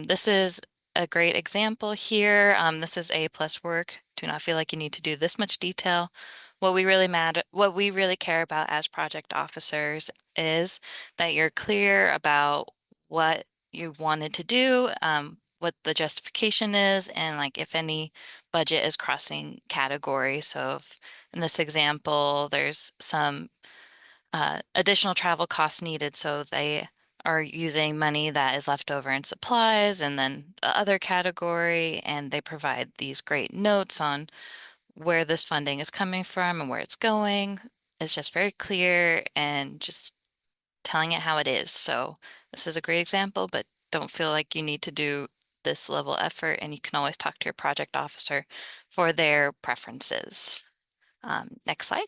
This is a great example here. This is A+ work. Do not feel like you need to do this much detail. What we really care about as project officers is that you're clear about what you wanted to do, what the justification is, and like if any budget is crossing categories. So if in this example, there's some additional travel costs needed, so they are using money that is left over in supplies and then the other category, and they provide these great notes on where this funding is coming from and where it's going. It's just very clear and just telling it how it is. So this is a great example, but don't feel like you need to do this level of effort, and you can always talk to your project officer for their preferences. Next slide.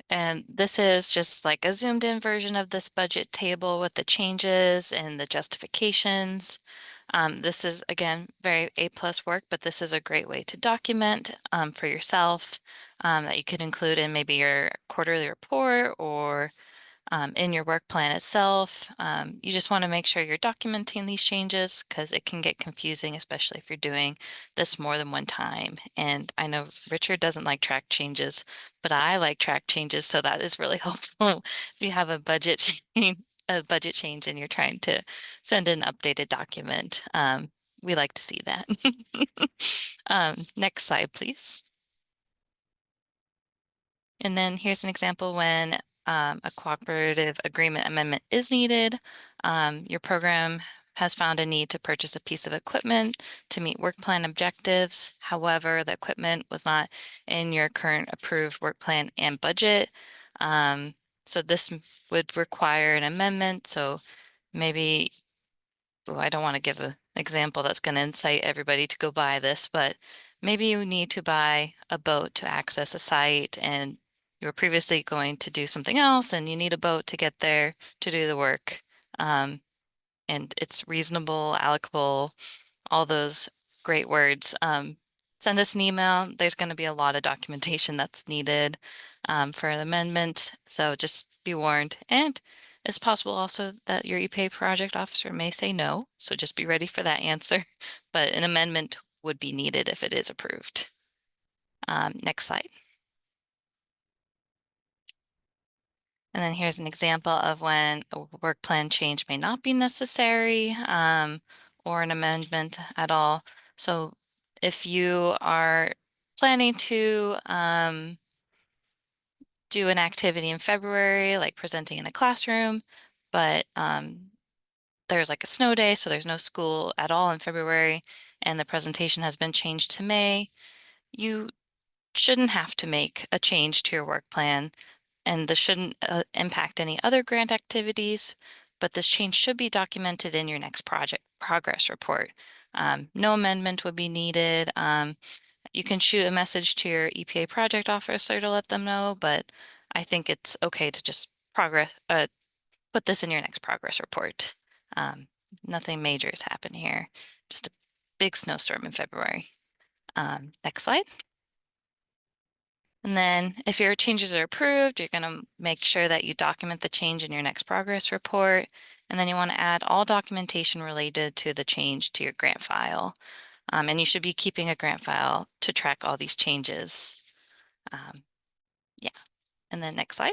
And this is just like a zoomed in version of this budget table with the changes and the justifications. This is, again, very A+ work, but this is a great way to document for yourself that you could include in maybe your quarterly report or in your work plan itself. You just want to make sure you're documenting these changes because it can get confusing, especially if you're doing this more than one time. And I know Richard doesn't like track changes, but I like track changes, so that is really helpful if you have a budget change and you're trying to send an updated document. We like to see that. Next slide, please. And then here's an example when a cooperative agreement amendment is needed. Your program has found a need to purchase a piece of equipment to meet work plan objectives. However, the equipment was not in your current approved work plan and budget. So this would require an amendment. So maybe, well, I don't want to give an example that's going to incite everybody to go buy this, but maybe you need to buy a boat to access a site, and you were previously going to do something else and you need a boat to get there to do the work. And it's reasonable, allocable, all those great words. Send us an email. There's going to be a lot of documentation that's needed for an amendment. So just be warned. And it's possible also that your EPA project officer may say no. So just be ready for that answer. But an amendment would be needed if it is approved. Next slide. And then here's an example of when a work plan change may not be necessary or an amendment at all. So if you are planning to do an activity in February, like presenting in a classroom, but there's like a snow day, so there's no school at all in February, and the presentation has been changed to May, you shouldn't have to make a change to your work plan, and this shouldn't impact any other grant activities, but this change should be documented in your next project progress report. No amendment would be needed. You can shoot a message to your EPA project officer to let them know, but I think it's okay to just put this in your next progress report. Nothing major has happened here, just a big snowstorm in February. Next slide. And then if your changes are approved, you're going to make sure that you document the change in your next progress report. And then you want to add all documentation related to the change to your grant file. And you should be keeping a grant file to track all these changes. Yeah. And then next slide.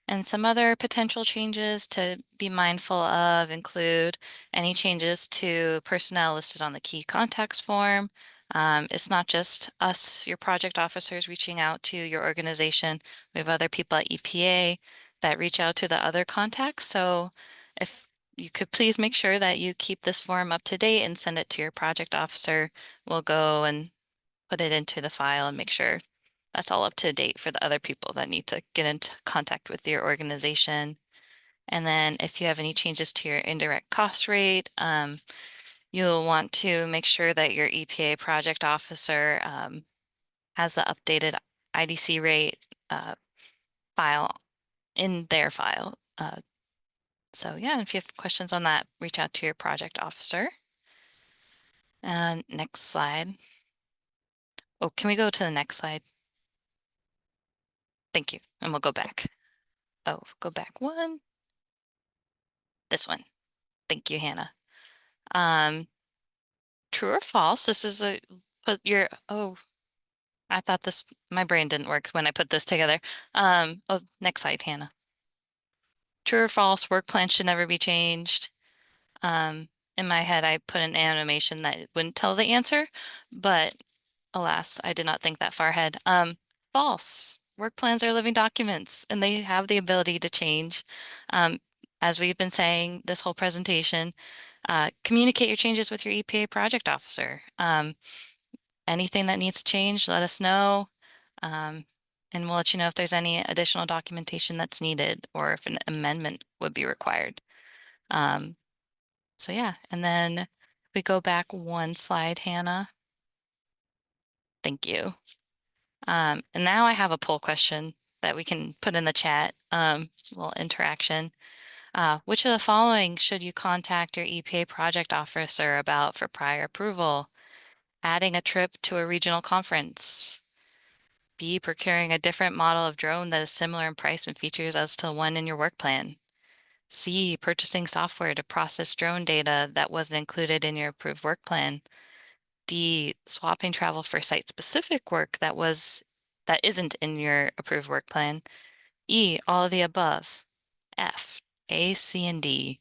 And some other potential changes to be mindful of include any changes to personnel listed on the key contacts form. It's not just us, your project officers, reaching out to your organization. We have other people at EPA that reach out to the other contacts. So if you could please make sure that you keep this form up to date and send it to your project officer, we'll go and put it into the file and make sure that's all up to date for the other people that need to get into contact with your organization. And then if you have any changes to your indirect cost rate, you'll want to make sure that your EPA project officer has the updated IDC rate file in their file. So yeah, if you have questions on that, reach out to your project officer. And next slide. Oh, can we go to the next slide? Thank you. And we'll go back. Oh, go back one. This one. Thank you, Hannah. True or false? This is put your, oh, I thought this, my brain didn't work when I put this together. Oh, next slide, Hannah. True or false, work plan should never be changed. In my head, I put an animation that wouldn't tell the answer, but alas, I did not think that far ahead. False. Work plans are living documents and they have the ability to change. As we've been saying this whole presentation, communicate your changes with your EPA project officer. Anything that needs to change, let us know. And we'll let you know if there's any additional documentation that's needed or if an amendment would be required. So yeah, and then if we go back one slide, Hannah. Thank you. And now I have a poll question that we can put in the chat, little interaction. Which of the following should you contact your EPA project officer about for prior approval? Adding a trip to a regional conference. B, procuring a different model of drone that is similar in price and features as to one in your work plan. C, purchasing software to process drone data that wasn't included in your approved work plan. D, swapping travel for site-specific work that isn't in your approved work plan. E, all of the above. F, A, C, and D.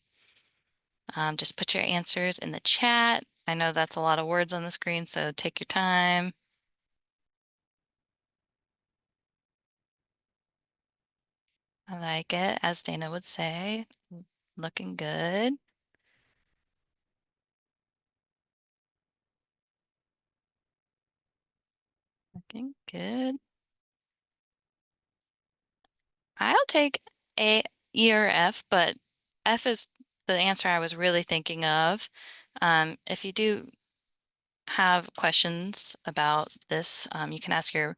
Just put your answers in the chat. I know that's a lot of words on the screen, so take your time. I like it, as Dana would say. Looking good. Looking good. I'll take A, E, or F, but F is the answer I was really thinking of. If you do have questions about this, you can ask your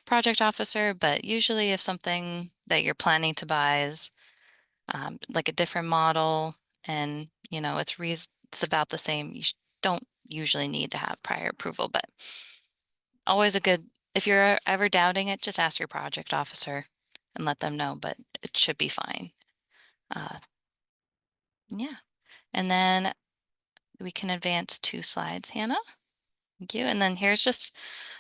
project officer, but usually if something that you're planning to buy is like a different model and it's about the same, you don't usually need to have prior approval, but always if you're ever doubting it, just ask your project officer and let them know, but it should be fine. Yeah, and then we can advance 2 slides, Hannah. Thank you. And then here's just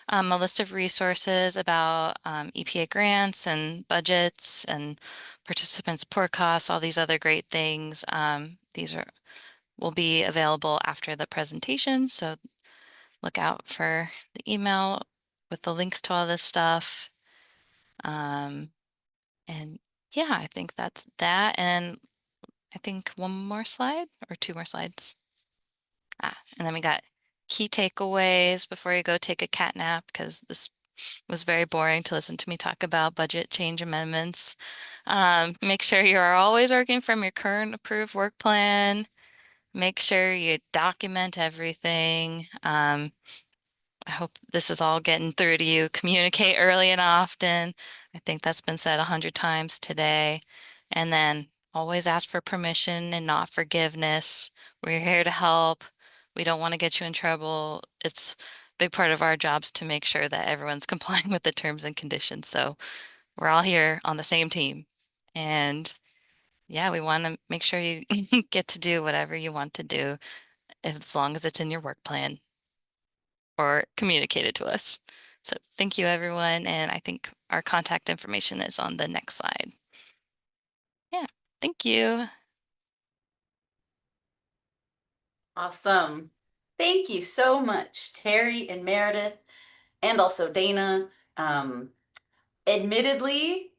a list of resources about EPA grants and budgets and participant support costs, all these other great things. These will be available after the presentation, so look out for the email with the links to all this stuff. And yeah, I think that's that. And I think one more slide or 2 more slides. And then we got key takeaways before you go take a cat nap, because this was very boring to listen to me talk about budget change amendments. Make sure you are always working from your current approved work plan. Make sure you document everything. I hope this is all getting through to you. Communicate early and often. I think that's been said 100 times today. And then always ask for permission and not forgiveness. We're here to help. We don't want to get you in trouble. It's a big part of our jobs to make sure that everyone's complying with the terms and conditions. So we're all here on the same team. And yeah, we want to make sure you get to do whatever you want to do, as long as it's in your work plan or communicated to us. So thank you, everyone. And I think our contact information is on the next slide. Yeah, thank you. Awesome. Thank you so much, Terry and Meredith, and also Dana. Admittedly,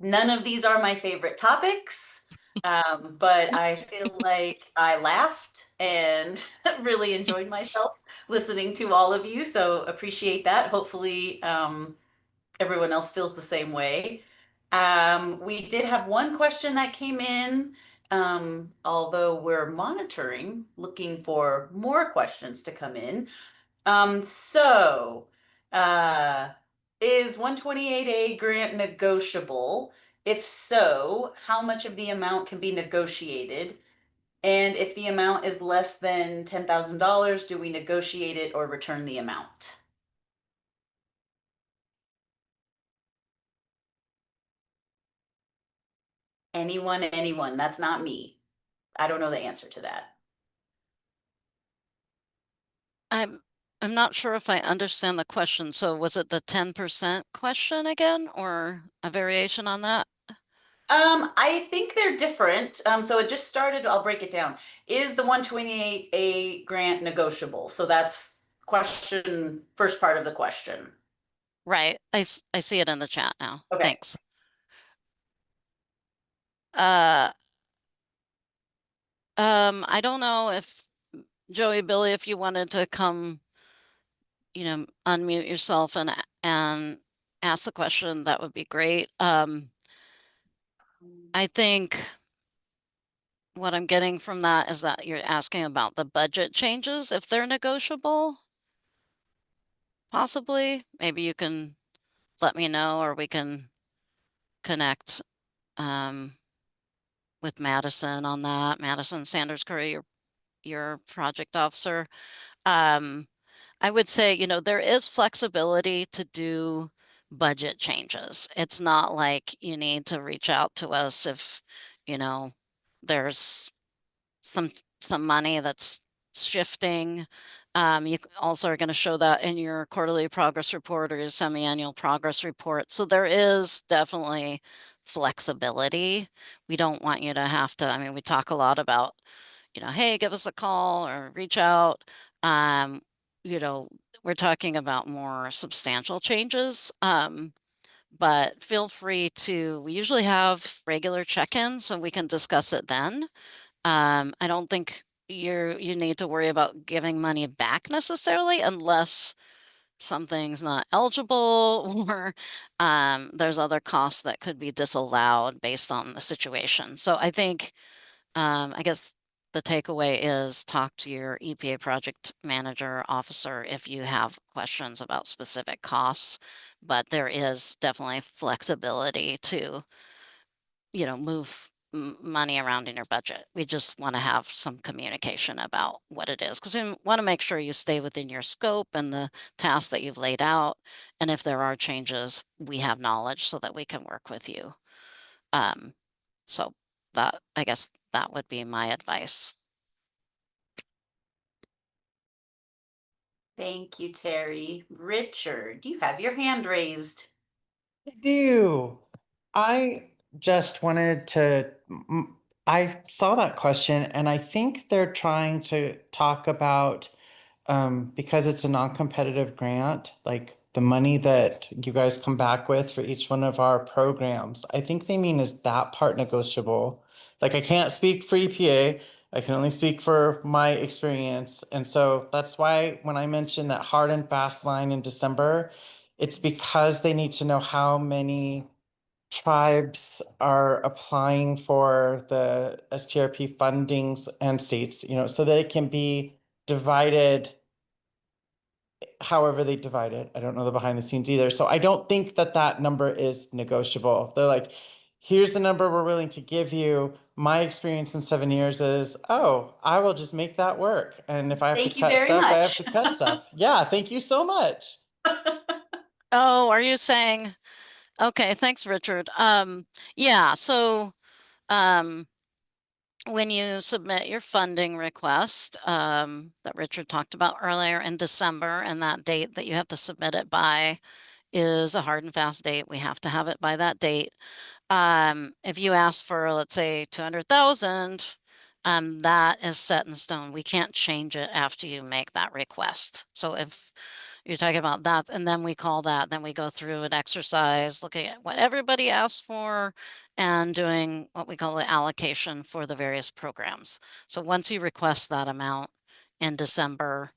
none of these are my favorite topics, but I feel like I laughed and really enjoyed myself listening to all of you. So appreciate that. Hopefully, everyone else feels the same way. We did have one question that came in, although we're monitoring, looking for more questions to come in. So, is 128A grant negotiable? If so, how much of the amount can be negotiated? And if the amount is less than $10,000, do we negotiate it or return the amount? Anyone, that's not me. I don't know the answer to that. I'm not sure if I understand the question. So was it the 10% question again, or a variation on that? I think they're different. So it just started, I'll break it down. Is the 128A grant negotiable? So that's first part of the question. Right. I see it in the chat now. Okay. Thanks. I don't know if Joey, Billy, if you wanted to come, unmute yourself and ask the question, that would be great. I think what I'm getting from that is that you're asking about the budget changes, if they're negotiable. Possibly, maybe you can let me know, or we can connect with Madison on that. Madison Sanders Curry, your project officer. I would say, you know, there is flexibility to do budget changes. It's not like you need to reach out to us if, you know, there's some money that's shifting. You also are going to show that in your quarterly progress report or your semi-annual progress report. So there is definitely flexibility. We don't want you to have to, I mean, we talk a lot about, you know, hey, give us a call or reach out. You know, we're talking about more substantial changes. But feel free to, we usually have regular check-ins so we can discuss it then. I don't think you need to worry about giving money back necessarily unless something's not eligible or there's other costs that could be disallowed based on the situation. So I think I guess the takeaway is talk to your EPA project manager officer if you have questions about specific costs, but there is definitely flexibility to, you know, move money around in your budget. We just want to have some communication about what it is, because we want to make sure you stay within your scope and the tasks that you've laid out. And if there are changes, we have knowledge so that we can work with you. So that, I guess that would be my advice. Thank you, Terry. Richard, you have your hand raised. I do. I just wanted to, I saw that question and I think they're trying to talk about, because it's a non-competitive grant, like the money that you guys come back with for each one of our programs. I think they mean is that part negotiable? Like I can't speak for EPA. I can only speak for my experience. And so that's why when I mentioned that hard and fast line in December, it's because they need to know how many tribes are applying for the STRP fundings and states, you know, so that it can be divided however they divide it. I don't know the behind the scenes either. So I don't think that that number is negotiable. They're like, here's the number we're willing to give you. My experience in 7 years is, oh, I will just make that work. And if I have Thank to you cut very stuff, I have much. to cut stuff. Yeah, thank you so much. Oh, are you saying, okay, thanks, Richard. Yeah, so when you submit your funding request that Richard talked about earlier in December, and that date that you have to submit it by is a hard and fast date. We have to have it by that date. If you ask for, let's say, 200,000, that is set in stone. We can't change it after you make that request. So if you're talking about that, and then we call that, then we go through an exercise looking at what everybody asked for and doing what we call the allocation for the various programs. So once you request that amount in December,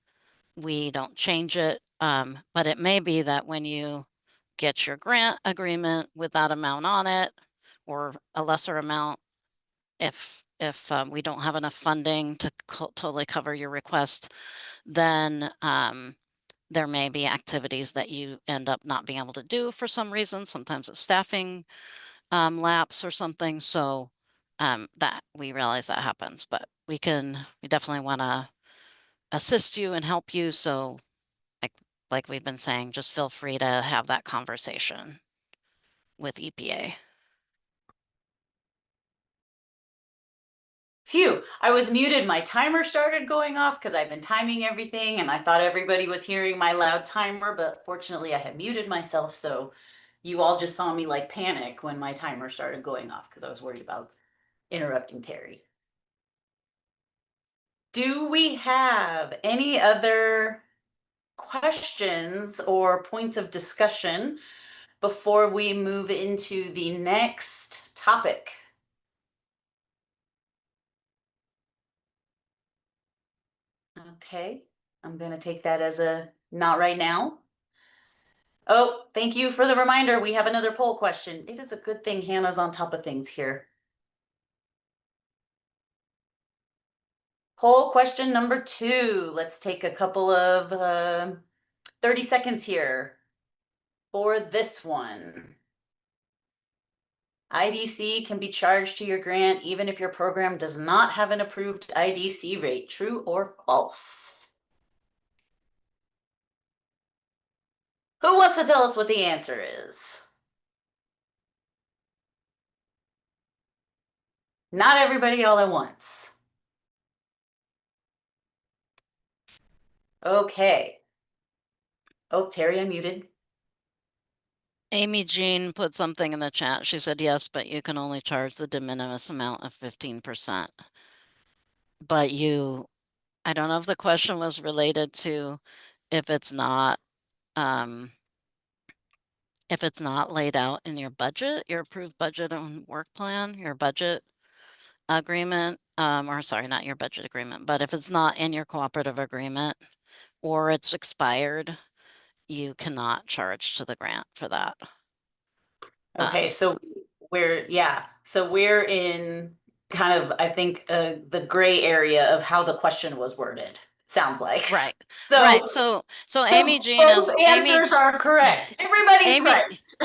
we don't change it. But it may be that when you get your grant agreement with that amount on it or a lesser amount, if we don't have enough funding to totally cover your request, then there may be activities that you end up not being able to do for some reason. Sometimes it's staffing lapse or something. So that we realize that happens, but we definitely want to assist you and help you. So like we've been saying, just feel free to have that conversation with EPA. Phew, I was muted. My timer started going off because I've been timing everything and I thought everybody was hearing my loud timer, but fortunately I had muted myself. So you all just saw me like panic when my timer started going off because I was worried about interrupting Terry. Do we have any other questions or points of discussion before we move into the next topic? Okay, I'm gonna take that as a not right now. Oh, thank you for the reminder. We have another poll question. It is a good thing Hannah's on top of things here. Poll question number 2. Let's take a couple of 30 seconds here for this one. IDC can be charged to your grant even if your program does not have an approved IDC rate. True or false? Who wants to tell us what the answer is? Not everybody all at once. Okay. Oh, Terry, I'm muted. Amy Jean put something in the chat. She said yes, but you can only charge the de minimis amount of 15%. But I don't know if the question was related to if it's not laid out in your budget, your approved budget and work plan, your budget agreement, or sorry, not your budget agreement, but if it's not in your cooperative agreement or it's expired, you cannot charge to the grant for that. Okay, so we're in kind of, I think, the gray area of how the question was worded. Sounds like. Right. So, right. So Amy Jean is both answers are correct. Everybody's right.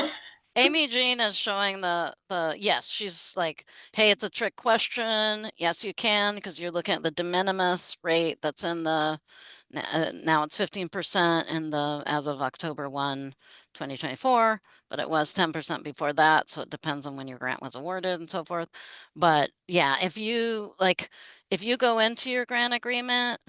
Amy Jean is showing the yes, she's like, hey, it's a trick question. Yes, you can, because you're looking at the de minimis rate that's in the now it's 15% in the as of October 1, 2024, but it was 10% before that, so it depends on when your grant was awarded and so forth. But yeah, if you go into your grant agreement,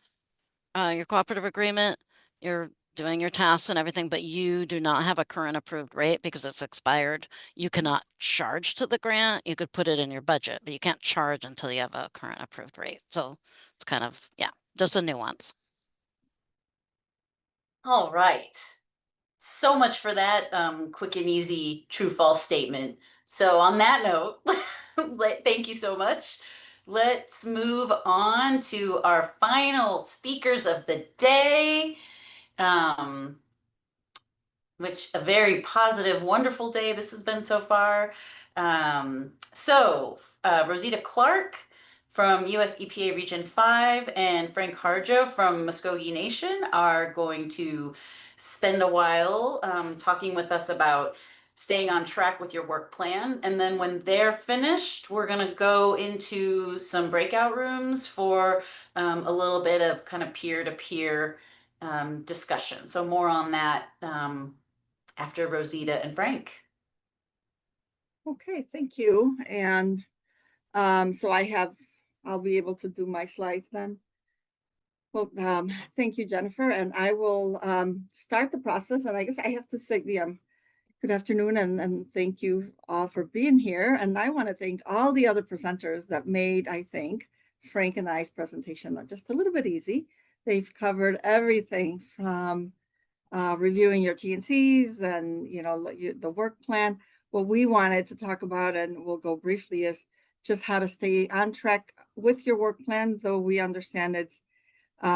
your cooperative agreement, you're doing your tasks and everything, but you do not have a current approved rate because it's expired, you cannot charge to the grant. You could put it in your budget, but you can't charge until you have a current approved rate. So it's kind of, yeah, just a nuance. All right. So much for that quick and easy true false statement. So on that note, thank you so much. Let's move on to our final speakers of the day. Which a very positive, wonderful day this has been so far. Rosita Clark from US EPA Region 5 and Frank Harjo from Muskogee Nation are going to spend a while talking with us about staying on track with your work plan. And then when they're finished, we're going to go into some breakout rooms for a little bit of kind of peer-to-peer discussion. So more on that after Rosita and Frank. Okay, thank you. And so I'll be able to do my slides then. Well, thank you, Jennifer. And I will start the process. And I guess I have to say good afternoon and thank you all for being here. And I want to thank all the other presenters that made, I think, Frank and I's presentation just a little bit easy. They've covered everything from reviewing your T&Cs and the work plan. What we wanted to talk about, and we'll go briefly, is just how to stay on track with your work plan, though we understand it's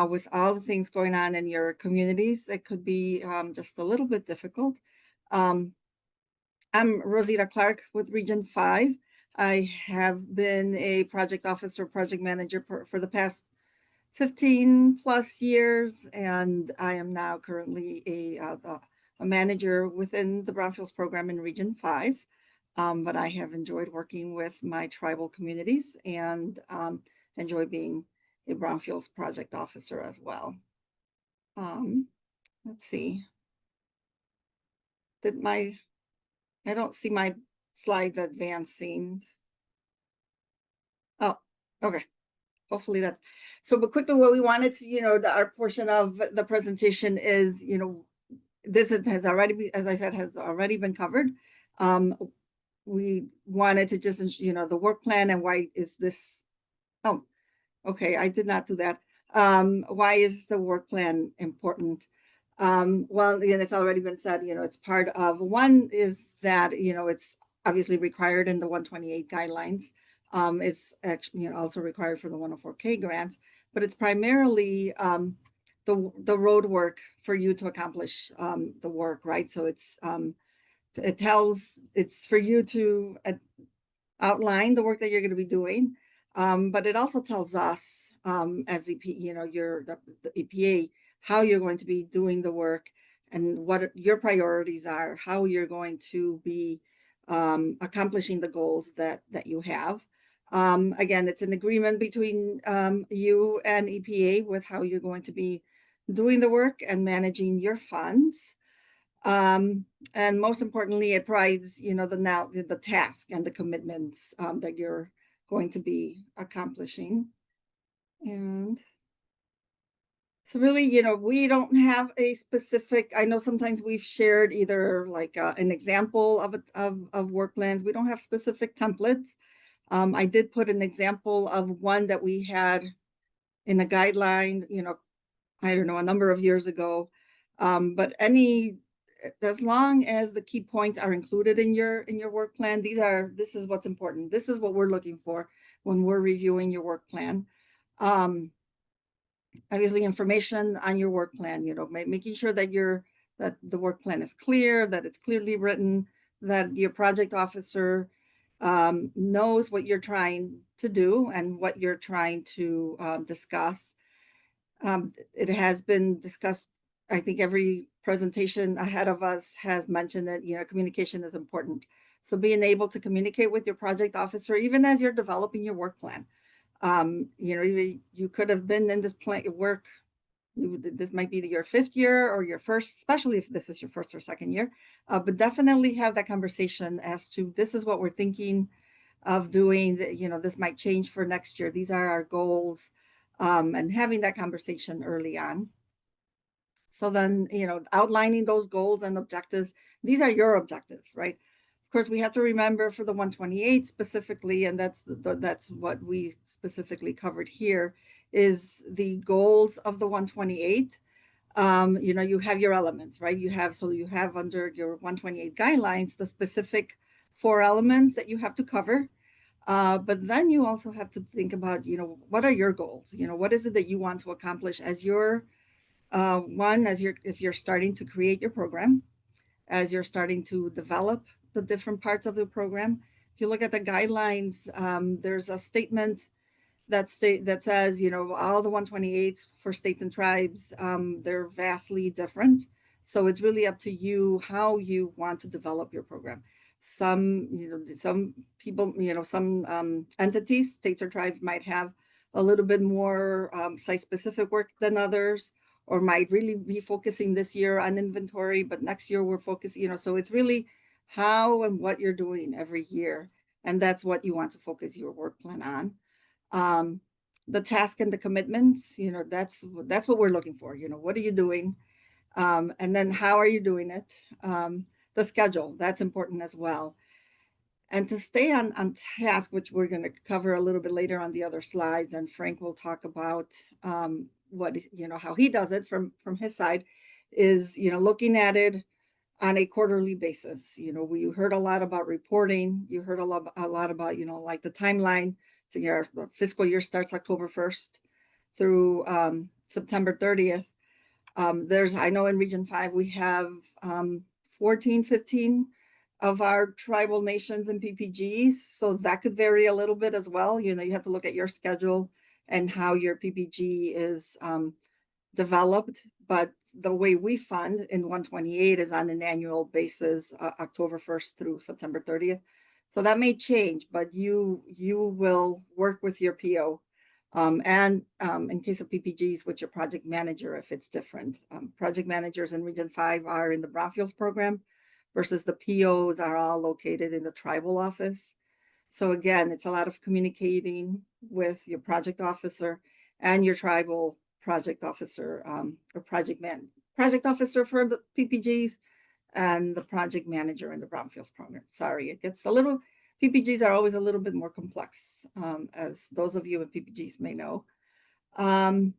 with all the things going on in your communities, it could be just a little bit difficult. I'm Rosita Clark with Region 5. I have been a project officer, project manager for the past 15 plus years, and I am now currently a manager within the Brownfields program in Region 5. But I have enjoyed working with my tribal communities and enjoy being a Brownfields project officer as well. Let's see. I don't see my slides advancing. Oh, okay. Hopefully that's but quickly what we wanted to, our portion of the presentation is, this has already, as I said, has already been covered. We wanted to just, the work plan and why is this, oh, okay, I did not do that. Why is the work plan important? Well, again, it's already been said, it's part of, one is that, it's obviously required in the 128 guidelines. It's actually also required for the 104K grants, but it's primarily the road work for you to accomplish the work, right? So it's for you to outline the work that you're going to be doing, but it also tells us as EP, the EPA, how you're going to be doing the work and what your priorities are, how you're going to be accomplishing the goals that you have. Again, it's an agreement between you and EPA with how you're going to be doing the work and managing your funds. And most importantly, it provides, the task and the commitments that you're going to be accomplishing. And so really, we don't have a specific, I know sometimes we've shared either like an example of work plans. We don't have specific templates. I did put an example of one that we had in a guideline, I don't know, a number of years ago. But as long as the key points are included in your work plan, this is what's important. This is what we're looking for when we're reviewing your work plan. Obviously, information on your work plan, making sure that the work plan is clear, that it's clearly written, that your project officer knows what you're trying to do and what you're trying to discuss. It has been discussed, I think every presentation ahead of us has mentioned that, communication is important. So being able to communicate with your project officer, even as you're developing your work plan. You could have been in this work, this might be your 5th year or your first, especially if this is your 1st or 2nd year, but definitely have that conversation as to this is what we're thinking of doing, this might change for next year. These are our goals, and having that conversation early on. So then, outlining those goals and objectives, these are your objectives, right? Of course, we have to remember for the 128 specifically, and that's what we specifically covered here, is the goals of the 128. You have your elements, right? You have under your 128 guidelines, the specific 4 elements that you have to cover. But then you also have to think about, what are your goals? What is it that you want to accomplish as your if you're starting to create your program, as you're starting to develop the different parts of the program. If you look at the guidelines, there's a statement that says, all the 128s for states and tribes, they're vastly different. So it's really up to you how you want to develop your program. Some people, some entities, states or tribes might have a little bit more site-specific work than others, or might really be focusing this year on inventory, but next year we're focusing, so it's really how and what you're doing every year. And that's what you want to focus your work plan on. The task and the commitments, that's what we're looking for. What are you doing? And then how are you doing it? The schedule, that's important as well. And to stay on task, which we're going to cover a little bit later on the other slides, and Frank will talk about what, how he does it from his side, is, looking at it on a quarterly basis. We heard a lot about reporting. You heard a lot about, like the timeline. So your fiscal year starts October 1st through September 30th. I know in Region 5, we have 14, 15 of our tribal nations and PPGs. So that could vary a little bit as well. You have to look at your schedule and how your PPG is developed. But the way we fund in 128 is on an annual basis, October 1st through September 30th. So that may change, but you will work with your PO. And in case of PPGs, with your project manager, if it's different. Project managers in Region 5 are in the Brownfields program, versus the POs are all located in the tribal office. So again, it's a lot of communicating with your project officer and your tribal project officer, or project officer for the PPGs, and the project manager in the Brownfields program. Sorry, it gets PPGs are always a little bit more complex, as those of you with PPGs may know. And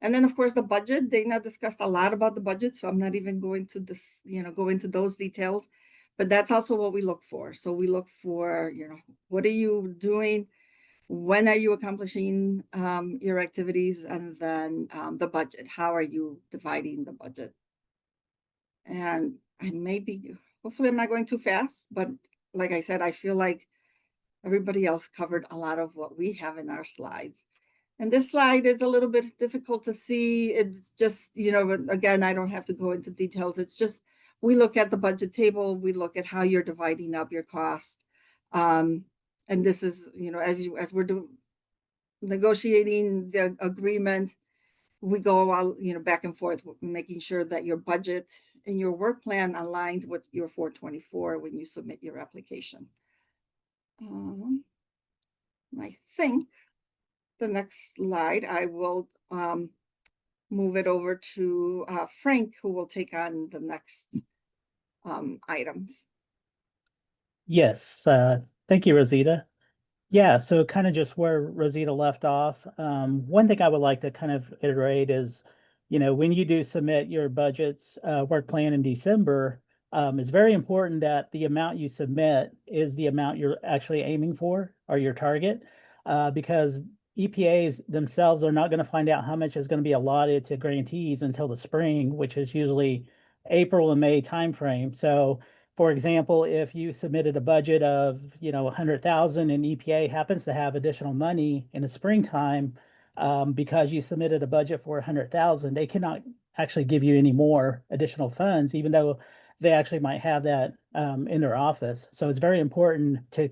then of course the budget, Dana discussed a lot about the budget, so I'm not even going to go into those details, but that's also what we look for. So we look for, what are you doing when are you accomplishing your activities, and then the budget. How are you dividing the budget? And hopefully I'm not going too fast, but like I said, I feel like everybody else covered a lot of what we have in our slides. And this slide is a little bit difficult to see. It's just, again, I don't have to go into details. It's just, we look at the budget table, we look at how you're dividing up your cost. And this is, as we're negotiating the agreement, we go all, back and forth, making sure that your budget and your work plan aligns with your 424 when you submit your application. I think the next slide, I will move it over to Frank, who will take on the next items. Yes, thank you, Rosita. Yeah, so kind of just where Rosita left off. One thing I would like to kind of iterate is, when you do submit your budget's work plan in December, it's very important that the amount you submit is the amount you're actually aiming for or your target, because EPAs themselves are not going to find out how much is going to be allotted to grantees until the spring, which is usually April and May timeframe. So for example, if you submitted a budget of, 100,000 and EPA happens to have additional money in the springtime, because you submitted a budget for 100,000, they cannot actually give you any more additional funds, even though they actually might have that in their office. So it's very important to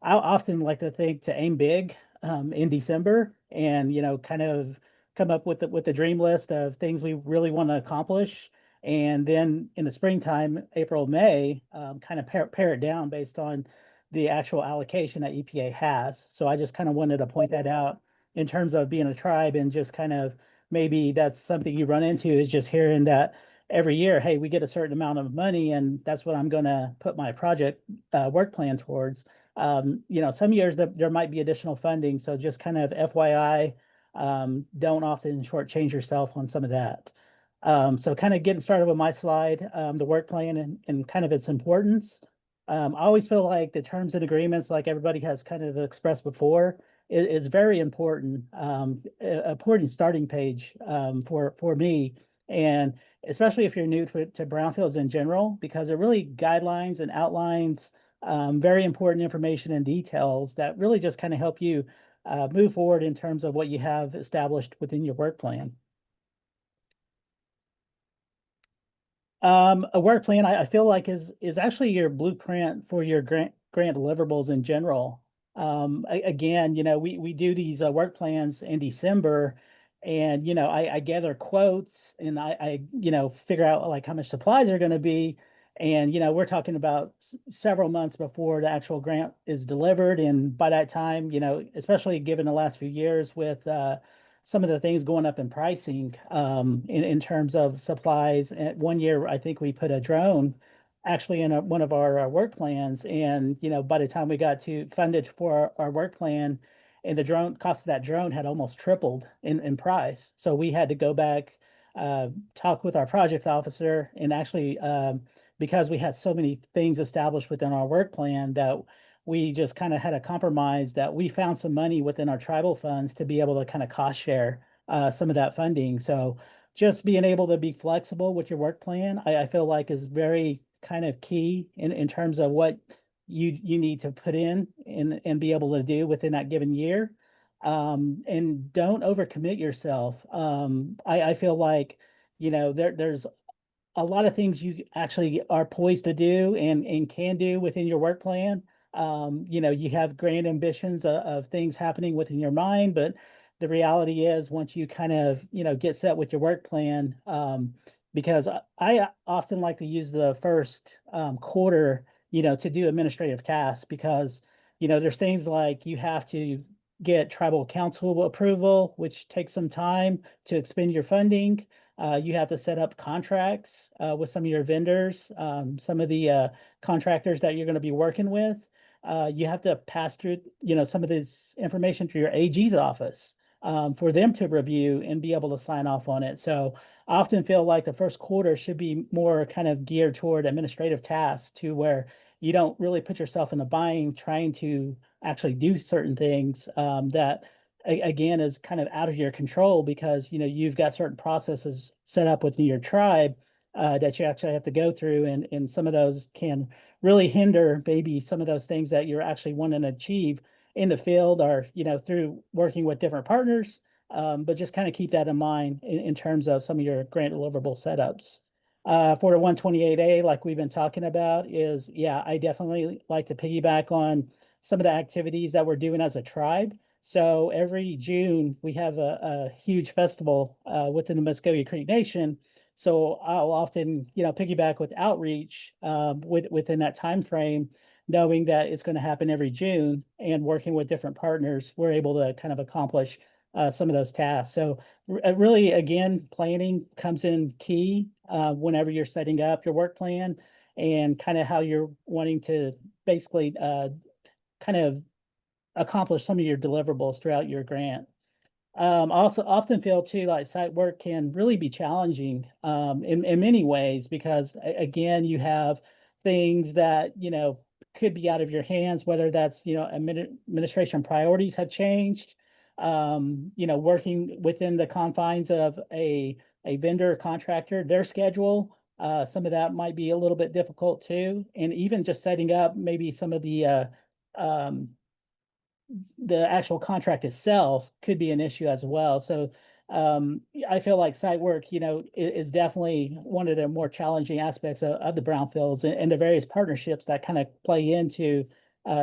I often like to think to aim big in December and, kind of come up with the dream list of things we really want to accomplish. And then in the springtime, April, May, kind of pare it down based on the actual allocation that EPA has. So I just kind of wanted to point that out in terms of being a tribe, and just kind of maybe that's something you run into, is just hearing that every year, hey, we get a certain amount of money and that's what I'm going to put my project work plan towards. Some years there might be additional funding. So just kind of FYI, don't often shortchange yourself on some of that. So kind of getting started with my slide, the work plan and kind of its importance. I always feel like the terms and agreements, like everybody has kind of expressed before, is very important, important starting page for me. And especially if you're new to brownfields in general, because it really guidelines and outlines very important information and details that really just kind of help you move forward in terms of what you have established within your work plan. A work plan, I feel like is actually your blueprint for your grant deliverables in general. Again, we do these work plans in December, and I gather quotes, and I figure out like how much supplies are going to be, and we're talking about several months before the actual grant is delivered, and by that time, especially given the last few years with some of the things going up in pricing in terms of supplies. And one year, I think we put a drone actually in one of our work plans. And, by the time we got to funded for our work plan, and the cost of that drone had almost tripled in price. So we had to go back, talk with our project officer, and actually, because we had so many things established within our work plan, that we just kind of had a compromise that we found some money within our tribal funds to be able to kind of cost share some of that funding. So just being able to be flexible with your work plan, I feel like is very kind of key in terms of what you need to put in and be able to do within that given year. And don't overcommit yourself. I feel like, there's a lot of things you actually are poised to do and can do within your work plan. You have grand ambitions of things happening within your mind, but the reality is once you kind of, get set with your work plan, because I often like to use the first quarter, to do administrative tasks, because, there's things like you have to get tribal council approval, which takes some time to expend your funding. You have to set up contracts with some of your vendors, some of the contractors that you're going to be working with. You have to pass through, some of this information through your AG's office for them to review and be able to sign off on it. So I often feel like the first quarter should be more kind of geared toward administrative tasks to where you don't really put yourself in a bind trying to actually do certain things that again is kind of out of your control because you've got certain processes set up within your tribe that you actually have to go through, and some of those can really hinder maybe some of those things that you're actually wanting to achieve in the field or through working with different partners. But just kind of keep that in mind in terms of some of your grant deliverable setups. For the 128A, like we've been talking about, is yeah, I definitely like to piggyback on some of the activities that we're doing as a tribe. So every June we have a huge festival within the Muskogee Creek Nation. So I'll often piggyback with outreach within that time frame, knowing that it's going to happen every June, and working with different partners, we're able to kind of accomplish some of those tasks. So really, again, planning comes in key whenever you're setting up your work plan and kind of how you're wanting to basically kind of accomplish some of your deliverables throughout your grant. Also often feel too like site work can really be challenging in many ways because again, you have things that, could be out of your hands, whether that's, administration priorities have changed, working within the confines of a vendor or contractor, their schedule, some of that might be a little bit difficult too. And even just setting up maybe some of um, the actual contract itself could be an issue as well. So I feel like site work, is definitely one of the more challenging aspects of the brownfields and the various partnerships that kind of play into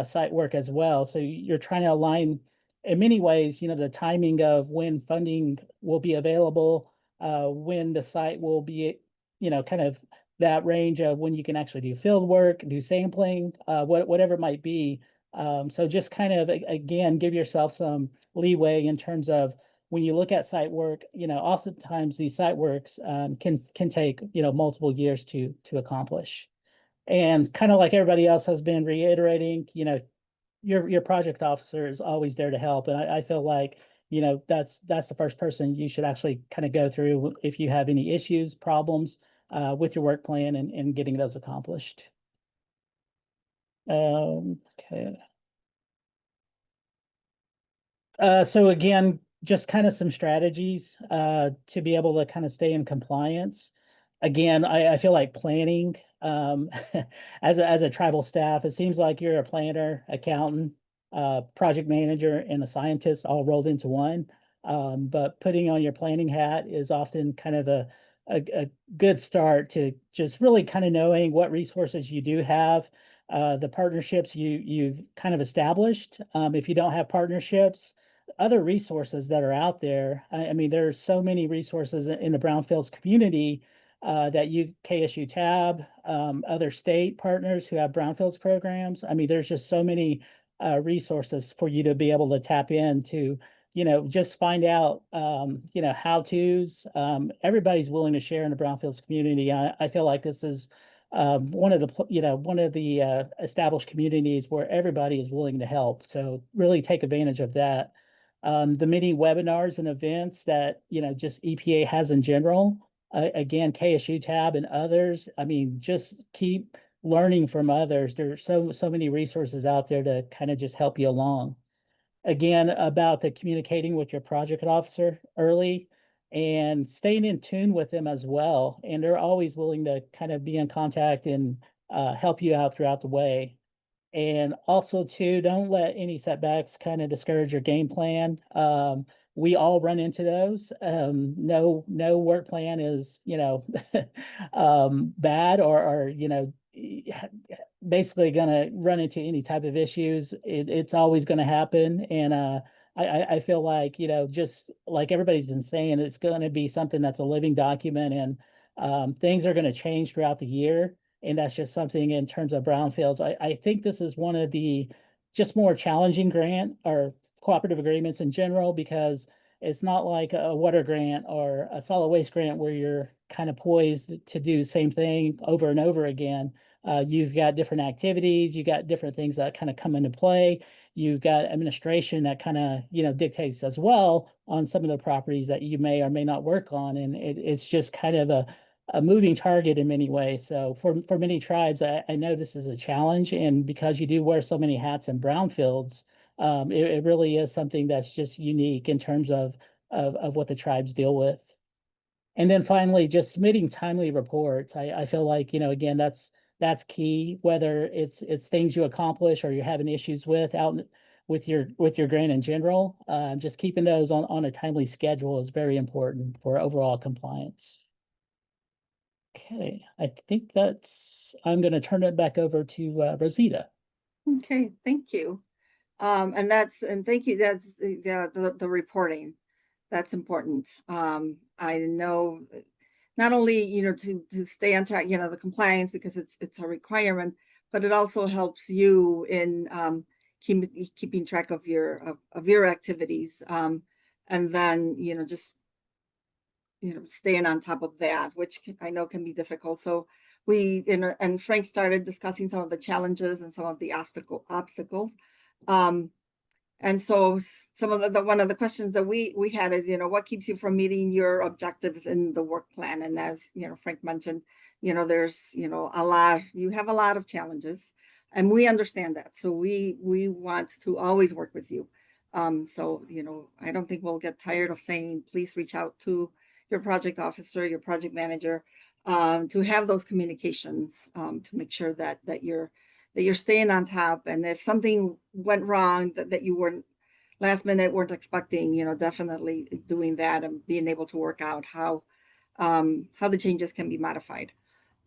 site work as well. So you're trying to align in many ways, the timing of when funding will be available, when the site will be, kind of that range of when you can actually do field work, do sampling, whatever it might be. So just kind of, again, give yourself some leeway in terms of when you look at site work, oftentimes these site works can take, multiple years to accomplish. And kind of like everybody else has been reiterating, your project officer is always there to help. And I feel like, that's the first person you should actually kind of go through if you have any issues, problems with your work plan and getting those accomplished. Okay. So again, just kind of some strategies to be able to kind of stay in compliance. Again, I feel like planning as a tribal staff, it seems like you're a planner, accountant, project manager, and a scientist all rolled into one. But putting on your planning hat is often kind of a good start to just really kind of knowing what resources you do have, the partnerships you've kind of established. If you don't have partnerships, other resources that are out there. I mean, there's so many resources in the Brownfields community that KSU TAB, other state partners who have Brownfields programs. I mean, there's just so many resources for you to be able to tap into, just find out, how-tos. Everybody's willing to share in the Brownfields community. I feel like this is one of the established communities where everybody is willing to help. So really take advantage of that. The many webinars and events that, just EPA has in general. Again, KSU TAB and others. I mean, just keep learning from others. There's so many resources out there to kind of just help you along. Again, about the communicating with your project officer early and staying in tune with them as well. And they're always willing to kind of be in contact and help you out throughout the way. And also too, don't let any setbacks kind of discourage your game plan. We all run into those. No work plan is, bad or basically gonna run into any type of issues. It's always gonna happen. And I feel like, just like everybody's been saying, it's gonna be something that's a living document, and things are gonna change throughout the year. And that's just something in terms of brownfields. I think this is one of the just more challenging grant or cooperative agreements in general, because it's not like a water grant or a solid waste grant where you're kind of poised to do the same thing over and over again. You've got different activities, you got different things that kind of come into play. You've got administration that kind of, dictates as well on some of the properties that you may or may not work on. And it's just kind of a moving target in many ways. So for many tribes, I know this is a challenge. And because you do wear so many hats in brownfields, it really is something that's just unique in terms of what the tribes deal with. And then finally, just submitting timely reports. I feel like, again, that's key, whether it's things you accomplish or you're having issues with out with your grant in general. Just keeping those on a timely schedule is very important for overall compliance. Okay, I think I'm going to turn it back over to Rosita. Okay, thank you. And thank you. That's the reporting. That's important. I know not only, to stay on track, the compliance, because it's a requirement, but it also helps you in keeping track of your activities. And then, just, staying on top of that, which I know can be difficult. So and Frank started discussing some of the challenges and some of the obstacles. And so some of one of the questions that we had is, what keeps you from meeting your objectives in the work plan? And as, Frank mentioned, there's, you have a lot of challenges, and we understand that. So we want to always work with you. So, I don't think we'll get tired of saying, please reach out to your project officer, your project manager, to have those communications, to make sure that you're staying on top. And if something went wrong that you weren't last minute weren't expecting, definitely doing that and being able to work out how the changes can be modified,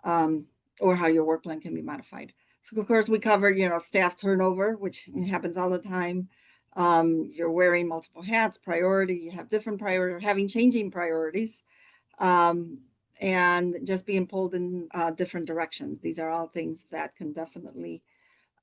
or how your work plan can be modified. So of course we covered, staff turnover, which happens all the time. You're wearing multiple hats, you have different priorities, having changing priorities, and just being pulled in different directions. These are all things that can definitely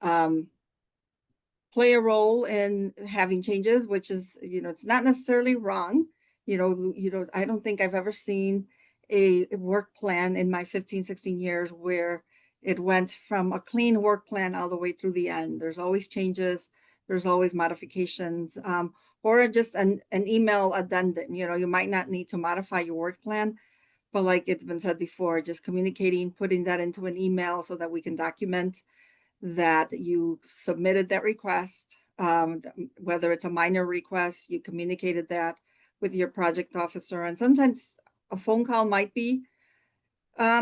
play a role in having changes, which is, it's not necessarily wrong. I don't think I've ever seen a work plan in my 15, 16 years where it went from a clean work plan all the way through the end. There's always changes, there's always modifications, or just an email addendum. You might not need to modify your work plan, but like it's been said before, just communicating, putting that into an email so that we can document that you submitted that request, whether it's a minor request, you communicated that with your project officer. And sometimes a phone call might be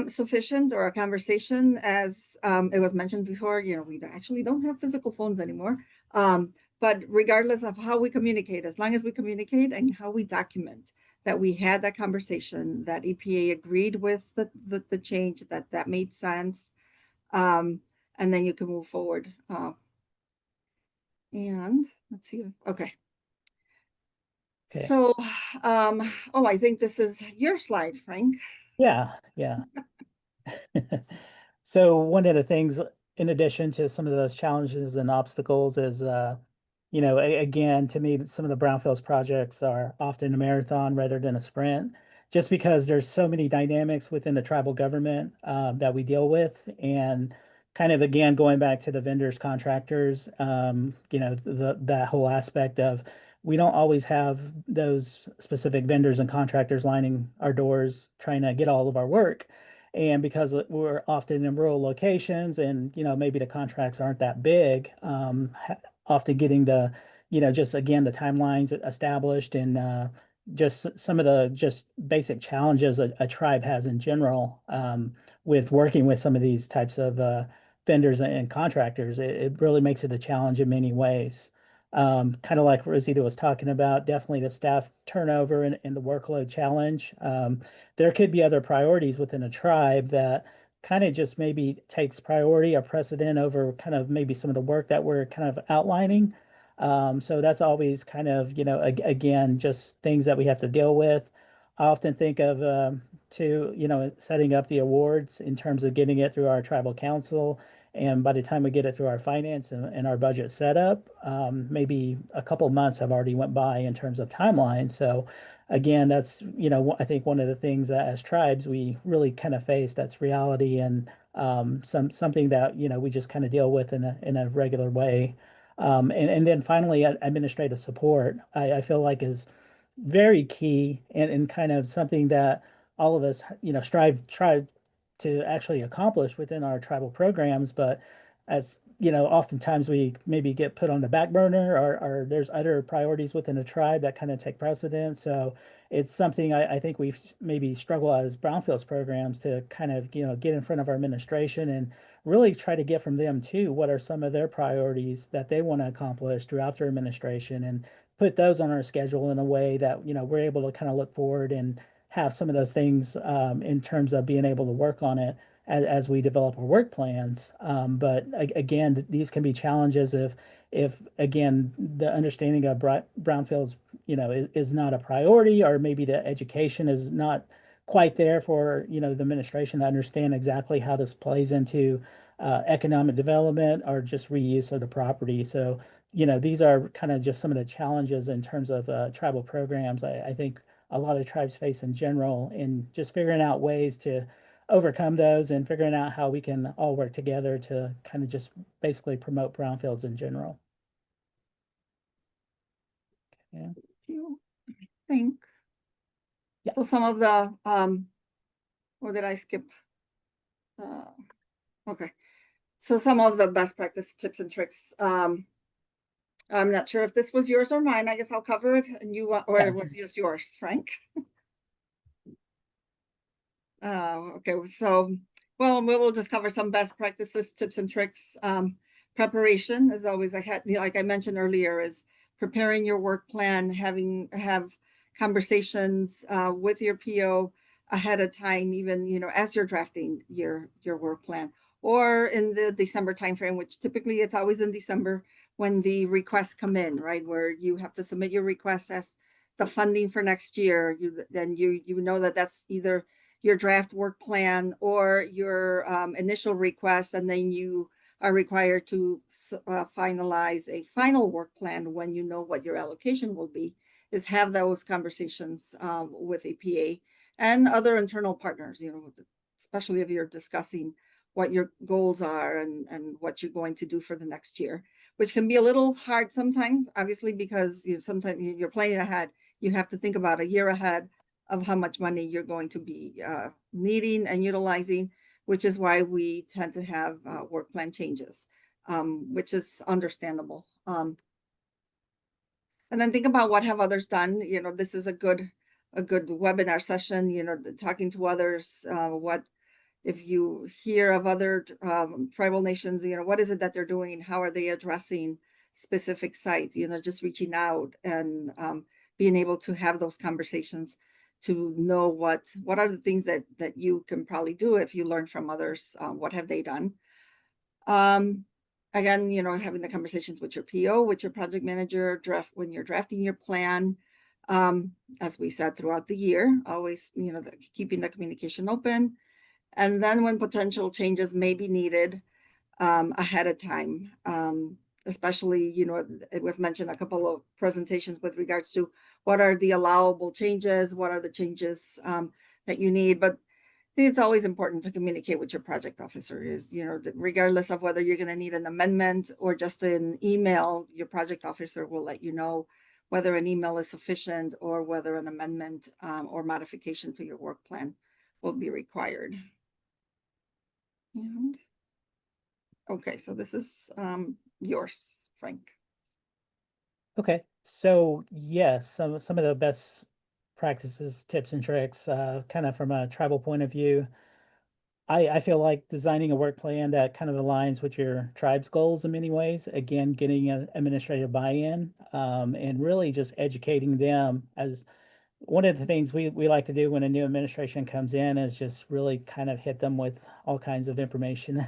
sufficient, or a conversation, as it was mentioned before. We actually don't have physical phones anymore. But regardless of how we communicate, as long as we communicate and how we document that we had that conversation, that EPA agreed with the change, that made sense, and then you can move forward. And let's see. Okay. So, I think this is your slide, Frank. Yeah. So one of the things, in addition to some of those challenges and obstacles, is, again, to me, some of the brownfields projects are often a marathon rather than a sprint, just because there's so many dynamics within the tribal government that we deal with. And kind of, again, going back to the vendors, contractors, that whole aspect of, we don't always have those specific vendors and contractors lining our doors trying to get all of our work. And because we're often in rural locations, and maybe the contracts aren't that big, often getting the just, again, the timelines established, and just some of the just basic challenges a tribe has in general, with working with some of these types of vendors and contractors. It really makes it a challenge in many ways. Kind of like Rosita was talking about, definitely the staff turnover and the workload challenge. There could be other priorities within a tribe that kind of just maybe takes priority or precedent over kind of maybe some of the work that we're kind of outlining. So that's always kind of, again, just things that we have to deal with. I often think of setting up the awards in terms of getting it through our tribal council. And by the time we get it through our finance and our budget setup, maybe a couple of months have already went by in terms of timeline. So again, that's, I think one of the things that as tribes we really kind of face, that's reality. And something that, we just kind of deal with in a regular way. And then finally, administrative support, I feel like is very key and kind of something that all of us, try to actually accomplish within our tribal programs. But as oftentimes we maybe get put on the back burner, or there's other priorities within a tribe that kind of take precedence. So it's something I think we've maybe struggle as brownfields programs to kind of, get in front of our administration and really try to get from them too, what are some of their priorities that they want to accomplish throughout their administration, and put those on our schedule in a way that, we're able to kind of look forward and have some of those things in terms of being able to work on it as we develop our work plans. But again, these can be challenges if again, the understanding of brownfields, is not a priority, or maybe the education is not quite there for, the administration to understand exactly how this plays into economic development or just reuse of the property. So, these are kind of just some of the challenges in terms of tribal programs. I think a lot of tribes face in general, and just figuring out ways to overcome those and figuring out how we can all work together to kind of just basically promote brownfields in general. Yeah. You think. Yeah. So some of the, or did I skip? Okay. So some of the best practice tips and tricks. I'm not sure if this was yours or mine. I guess I'll cover it, and you or Yeah. it was just yours, Frank. Okay, so well, we'll just cover some best practices, tips and tricks. Preparation is always like I mentioned earlier, is preparing your work plan, have conversations with your PO ahead of time, even as you're drafting your work plan, or in the December timeframe, which typically it's always in December when the requests come in, right? Where you have to submit your request as the funding for next year. Then you know that's either your draft work plan or your initial request, and then you are required to finalize a final work plan when you know what your allocation will be, is have those conversations with EPA and other internal partners, especially if you're discussing what your goals are and what you're going to do for the next year, which can be a little hard sometimes, obviously, because sometimes you're planning ahead. You have to think about a year ahead of how much money you're going to be needing and utilizing, which is why we tend to have work plan changes, which is understandable. And then think about what have others done. This is a good webinar session, talking to others. What if you hear of other tribal nations, what is it that they're doing? How are they addressing specific sites? Just reaching out and being able to have those conversations to know what are the things that you can probably do if you learn from others. What have they done? Again, having the conversations with your PO, with your project manager, when you're drafting your plan. As we said throughout the year, always, keeping the communication open. And then when potential changes may be needed ahead of time, especially, it was mentioned a couple of presentations with regards to what are the allowable changes, what are the changes that you need. But I think it's always important to communicate with your project officer, is, regardless of whether you're going to need an amendment or just an email, your project officer will let you know whether an email is sufficient or whether an amendment or modification to your work plan will be required. And okay, so this is yours, Frank. Okay, so yes, some of the best practices, tips and tricks, kind of from a tribal point of view. I feel like designing a work plan that kind of aligns with your tribe's goals in many ways. Again, getting an administrative buy-in, and really just educating them. As one of the things we like to do when a new administration comes in is just really kind of hit them with all kinds of information.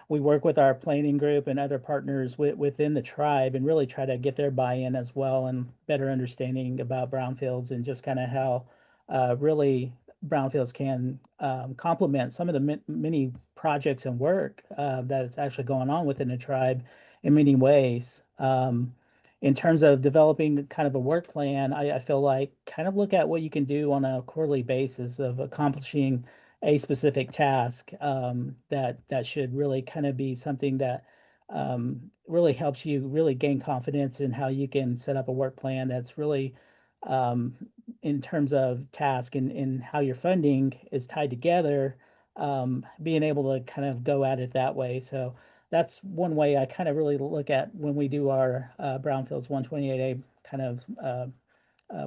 We work with our planning group and other partners within the tribe and really try to get their buy-in as well, and better understanding about brownfields and just kind of how really brownfields can complement some of the many projects and work that is actually going on within the tribe in many ways. In terms of developing kind of a work plan, I feel like kind of look at what you can do on a quarterly basis of accomplishing a specific task that should really kind of be something that really helps you really gain confidence in how you can set up a work plan that's really um, in terms of task and how your funding is tied together, being able to kind of go at it that way. So that's one way I kind of really look at when we do our Brownfields 128A kind of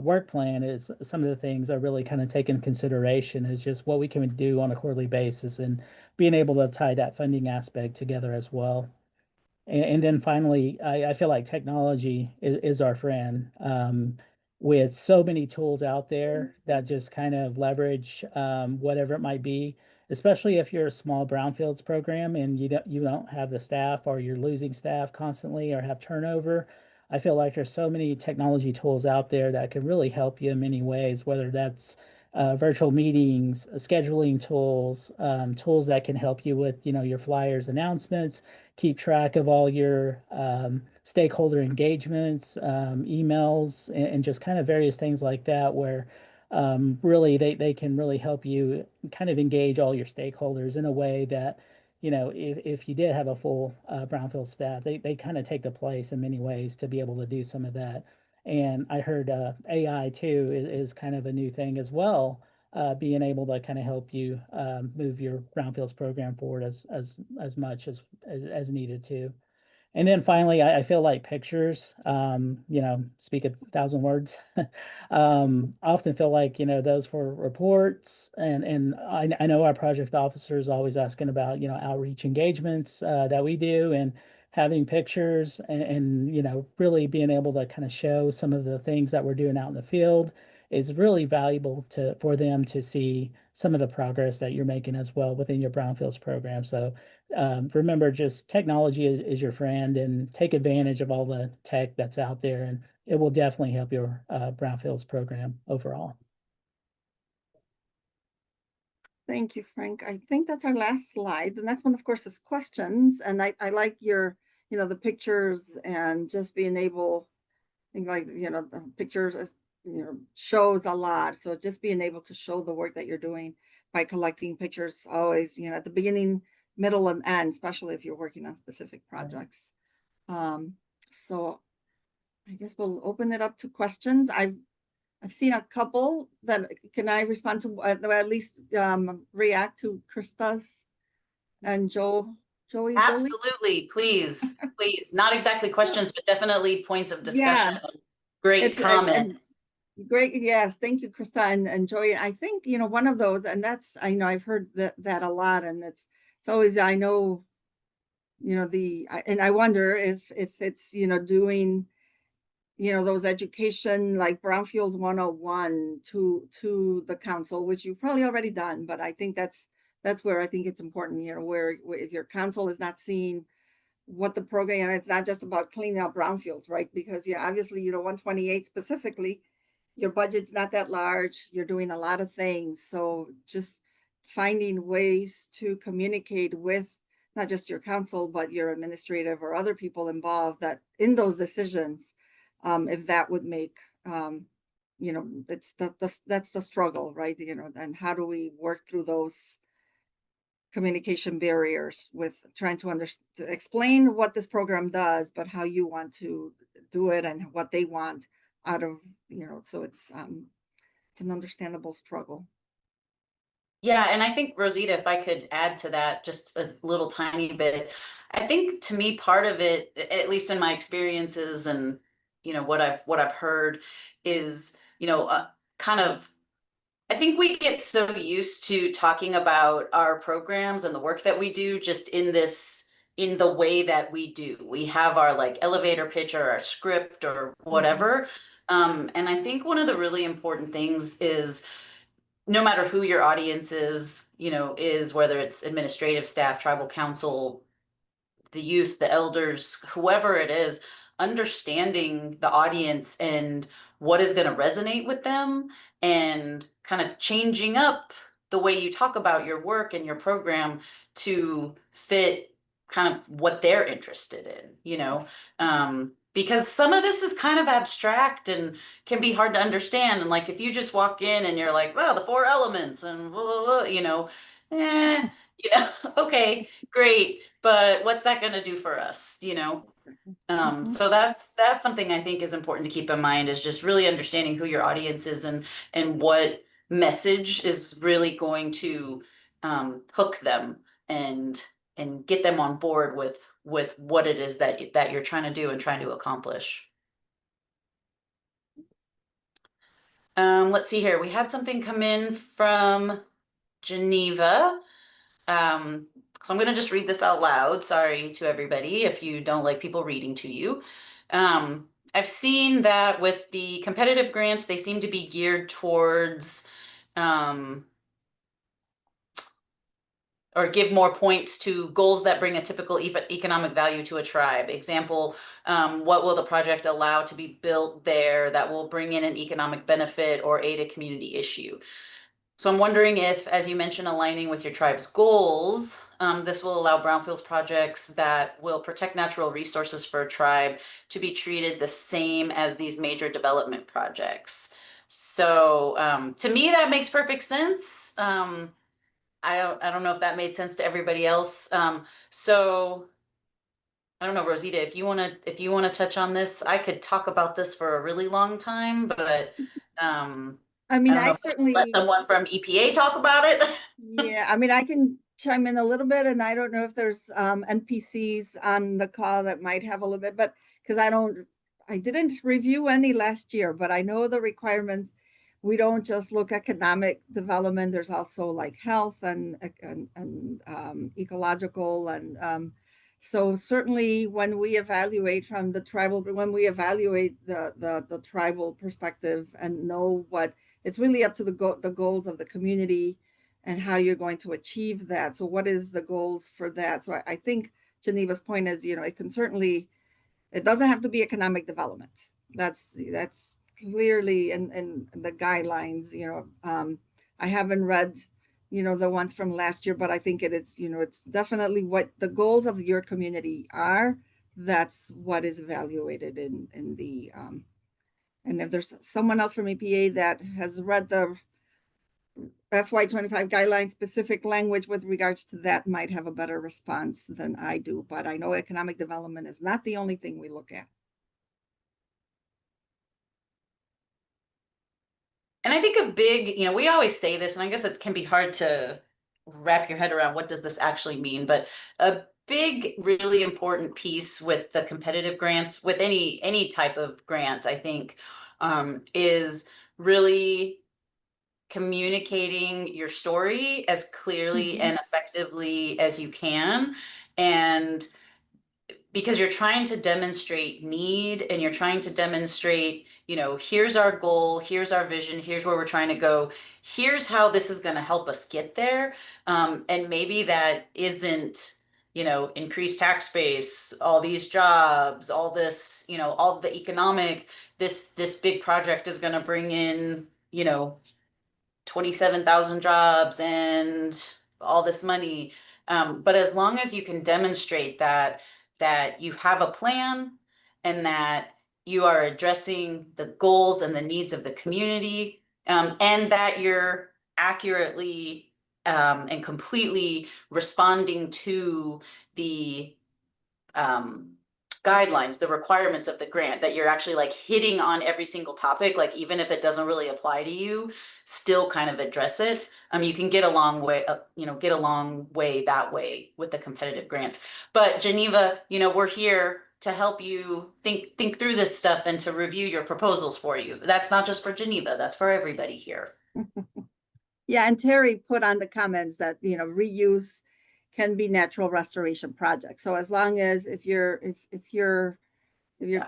work plan, is some of the things I really kind of take into consideration is just what we can do on a quarterly basis and being able to tie that funding aspect together as well. And then finally, I feel like technology is our friend. With so many tools out there that just kind of leverage whatever it might be, especially if you're a small brownfields program and you don't have the staff, or you're losing staff constantly or have turnover. I feel like there's so many technology tools out there that can really help you in many ways, whether that's virtual meetings, scheduling tools, tools that can help you with, your flyers, announcements, keep track of all your stakeholder engagements, emails, and just kind of various things like that, where really they can really help you kind of engage all your stakeholders in a way that, if you did have a full brownfield staff, they kind of take the place in many ways to be able to do some of that. And I heard AI too is kind of a new thing as well, being able to kind of help you move your brownfields program forward as much as needed to. And then finally, I feel like pictures, speak 1,000 words. I often feel like, those for reports, and I know our project officers always asking about, outreach engagements that we do, and having pictures and, really being able to kind of show some of the things that we're doing out in the field is really valuable for them to see some of the progress that you're making as well within your brownfields program. So remember, just technology is your friend, and take advantage of all the tech that's out there, and it will definitely help your brownfields program overall. Thank you, Frank. I think that's our last slide. The next one, of course, is questions. And I like your, the pictures, and just being able, I think, like, the pictures, shows a lot. So just being able to show the work that you're doing by collecting pictures always, at the beginning, middle, and end, especially if you're working on specific projects. So I guess we'll open it up to questions. I've seen a couple that, can I respond to, at least react to Krista's and Joey? Billy? Absolutely, please, please. Not exactly questions, but definitely points of discussion. Yes. Great comment. Great, yes, thank you, Krista and Joy. I think, one of those, and that's, I know I've heard that a lot, and it's always, I know, and I wonder if it's, doing, those education like Brownfields 101 to the council, which you've probably already done, but I think that's where I think it's important, where if your council is not seeing what the program, and it's not just about cleaning up brownfields, right? Because obviously, 128 specifically, your budget's not that large, you're doing a lot of things. So just finding ways to communicate with not just your council, but your administrative or other people involved that in those decisions, if that would make, it's that's the struggle, right? And how do we work through those communication barriers with trying to explain what this program does, but how you want to do it and what they want out of, so it's an understandable struggle. Yeah, and I think, Rosita, if I could add to that just a little tiny bit, I think to me part of it, at least in my experiences and what I've heard, is kind of, I think we get so used to talking about our programs and the work that we do just in the way that we do. We have our like elevator pitch or our script or whatever. And I think one of the really important things is, no matter who your audience is, whether it's administrative staff, tribal council, the youth, the elders, whoever it is, understanding the audience and what is going to resonate with them, and kind of changing up the way you talk about your work and your program to fit kind of what they're interested in, because some of this is kind of abstract and can be hard to understand. And like if you just walk in and you're like, well, the four elements and blah, blah, blah, okay, great, but what's that going to do for us? So that's something I think is important to keep in mind, is just really understanding who your audience is and what message is really going to hook them and get them on board with what it is that you're trying to do and trying to accomplish. Let's see here. We had something come in from Geneva. So I'm going to just read this out loud. Sorry to everybody if you don't like people reading to you. I've seen that with the competitive grants, they seem to be geared towards or give more points to goals that bring a typical economic value to a tribe. Example, what will the project allow to be built there that will bring in an economic benefit or aid a community issue? So I'm wondering if, as you mentioned, aligning with your tribe's goals, this will allow brownfields projects that will protect natural resources for a tribe to be treated the same as these major development projects. So to me, that makes perfect sense. I don't know if that made sense to everybody else. So I don't know, Rosita, if you wanna touch on this, I could talk about this for a really long time, but I mean, I don't I know if I should let certainly, someone from EPA talk about it. yeah, I mean, I can chime in a little bit, and I don't know if there's NPCs on the call that might have a little bit, but because I didn't review any last year, but I know the requirements. We don't just look economic development. There's also like health and ecological, and so certainly when we evaluate from the tribal, when we evaluate the tribal perspective and know what, it's really up to the goals of the community and how you're going to achieve that. So what is the goals for that? So I think Geneva's point is, it can certainly, it doesn't have to be economic development. That's clearly in the guidelines. I haven't read, the ones from last year, but I think it's definitely what the goals of your community are. That's what is evaluated in the, and if there's someone else from EPA that has read the FY25 guideline specific language with regards to that, might have a better response than I do, but I know economic development is not the only thing we look at. And I think a big, we always say this, and I guess it can be hard to wrap your head around what does this actually mean, but a big, really important piece with the competitive grants, with any type of grant, I think, is really communicating your story as clearly and effectively as you can. And because you're trying to demonstrate need and you're trying to demonstrate, here's our goal, here's our vision, here's where we're trying to go, here's how this is going to help us get there. And maybe that isn't, increased tax base, all these jobs, all this, all the economic, this big project is going to bring in, 27,000 jobs and all this money. But as long as you can demonstrate that you have a plan and that you are addressing the goals and the needs of the community, and that you're accurately and completely responding to the guidelines, the requirements of the grant, that you're actually like hitting on every single topic, like even if it doesn't really apply to you, still kind of address it. You can get a long way, get a long way that way with the competitive grants. But Geneva, we're here to help you think through this stuff and to review your proposals for you. That's not just for Geneva, that's for everybody here. Yeah, and Terry put on the comments that, reuse can be natural restoration projects. So as long as if you're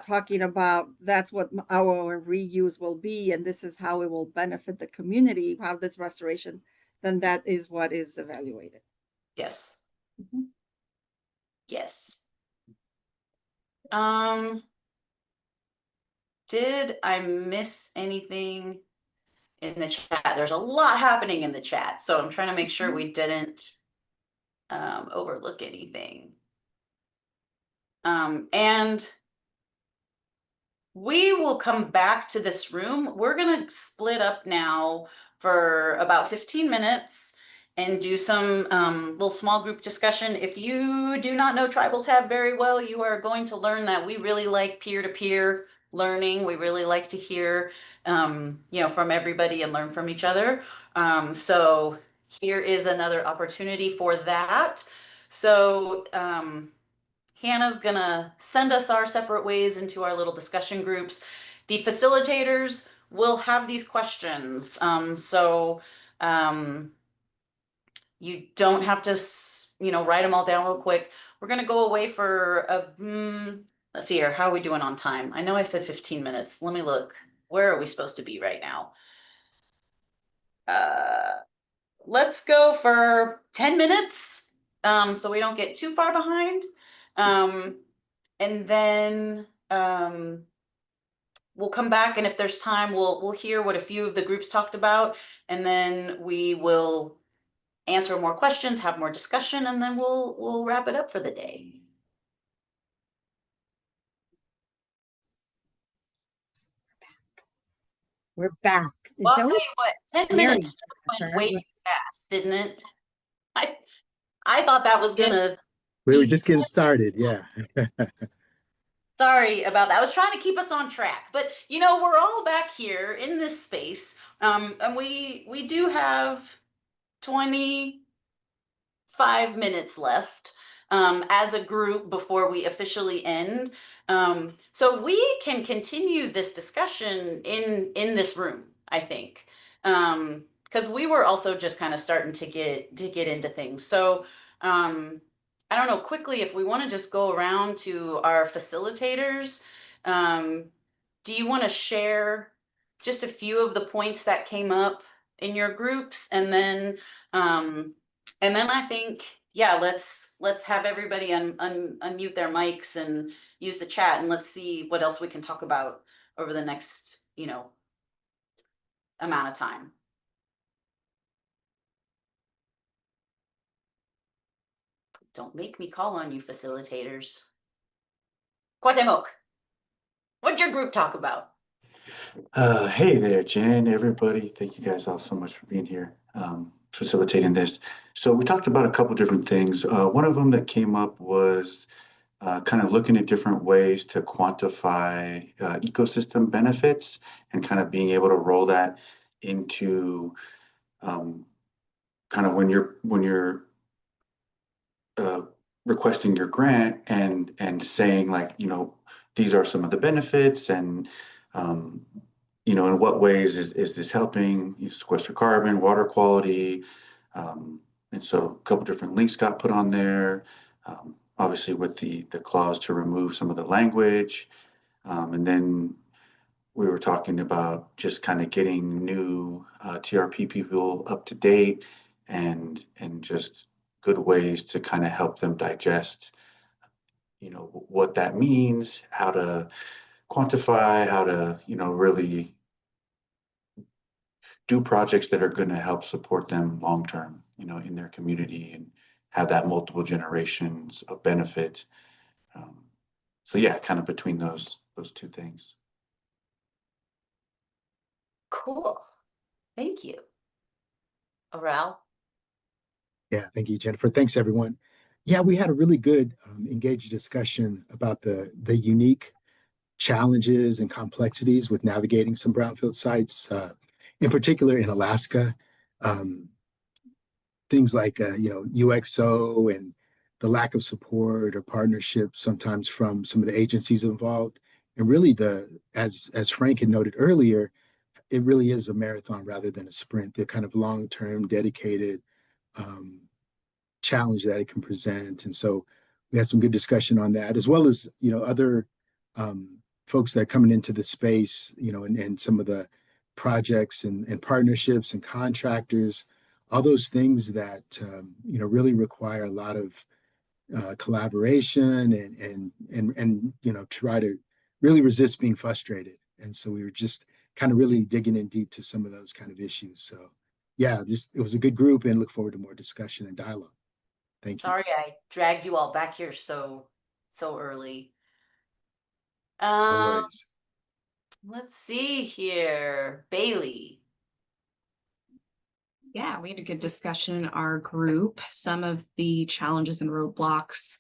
talking about that's what our reuse will be, and this is how it will benefit the community, how this restoration, then that is what is evaluated. Yes. Yes. Did I miss anything in the chat? There's a lot happening in the chat, so I'm trying to make sure we didn't overlook anything. And we will come back to this room. We're gonna split up now for about 15 minutes and do some little small group discussion. If you do not know Tribal Tab very well, you are going to learn that we really like peer-to-peer learning. We really like to hear, from everybody and learn from each other. So here is another opportunity for that. So Hannah's gonna send us our separate ways into our little discussion groups. The facilitators will have these questions. You don't have to, write them all down real quick. We're gonna go away for let's see here. How are we doing on time? I know I said 15 minutes. Let me look. Where are we supposed to be right now? Let's go for 10 minutes. So we don't get too far behind. And then we'll come back, and if there's time, we'll hear what a few of the groups talked about, and then we will answer more questions, have more discussion, and then we'll wrap it up for the day. We're back. Well, I'll Zoe, tell you what, 10 Mary, minutes went Jennifer, way too fast, didn't it? I thought that was gonna We were be just getting started, yeah. Sorry about that. I was trying to keep us on track, but we're all back here in this space. And we do have 25 minutes left as a group before we officially end. So we can continue this discussion in this room, I think. Because we were also just kind of starting to get into things. So I don't know, quickly, if we want to just go around to our facilitators, do you want to share just a few of the points that came up in your groups? And then I think, yeah, let's have everybody unmute their mics and use the chat, and let's see what else we can talk about over the next, amount of time. Don't make me call on you, facilitators. Cuauhtemoc, what'd your group talk about? Hey there, Jen, everybody. Thank you guys all so much for being here, facilitating this. So we talked about a couple different things. One of them that came up was kind of looking at different ways to quantify ecosystem benefits and kind of being able to roll that into kind of when you're requesting your grant and saying, like, these are some of the benefits, and in what ways is this helping you sequester carbon, water quality, and so a couple different links got put on there, obviously with the clause to remove some of the language, and then we were talking about just kind of getting new TRP people up to date, and just good ways to kind of help them digest, what that means, how to quantify, how to, really do projects that are going to help support them long term, in their community, and have that multiple generations of benefit. So yeah, kind of between those two things. Cool. Thank you. Oral? Yeah, thank you, Jennifer. Thanks, everyone. Yeah, we had a really good, engaged discussion about the unique challenges and complexities with navigating some brownfield sites, in particular in Alaska. Things like, UXO and the lack of support or partnership sometimes from some of the agencies involved. And really, as Frank had noted earlier, it really is a marathon rather than a sprint. The kind of long-term, dedicated challenge that it can present. And so we had some good discussion on that, as well as, other folks that are coming into the space, and some of the projects and partnerships and contractors, all those things that, really require a lot of collaboration and try to really resist being frustrated. And so we were just kind of really digging in deep to some of those kind of issues. So yeah, it was a good group, and look forward to more discussion and dialogue. Thank you. Sorry I dragged you all back here so early. No worries. Let's see here. Bailey. Yeah, we had a good discussion in our group. Some of the challenges and roadblocks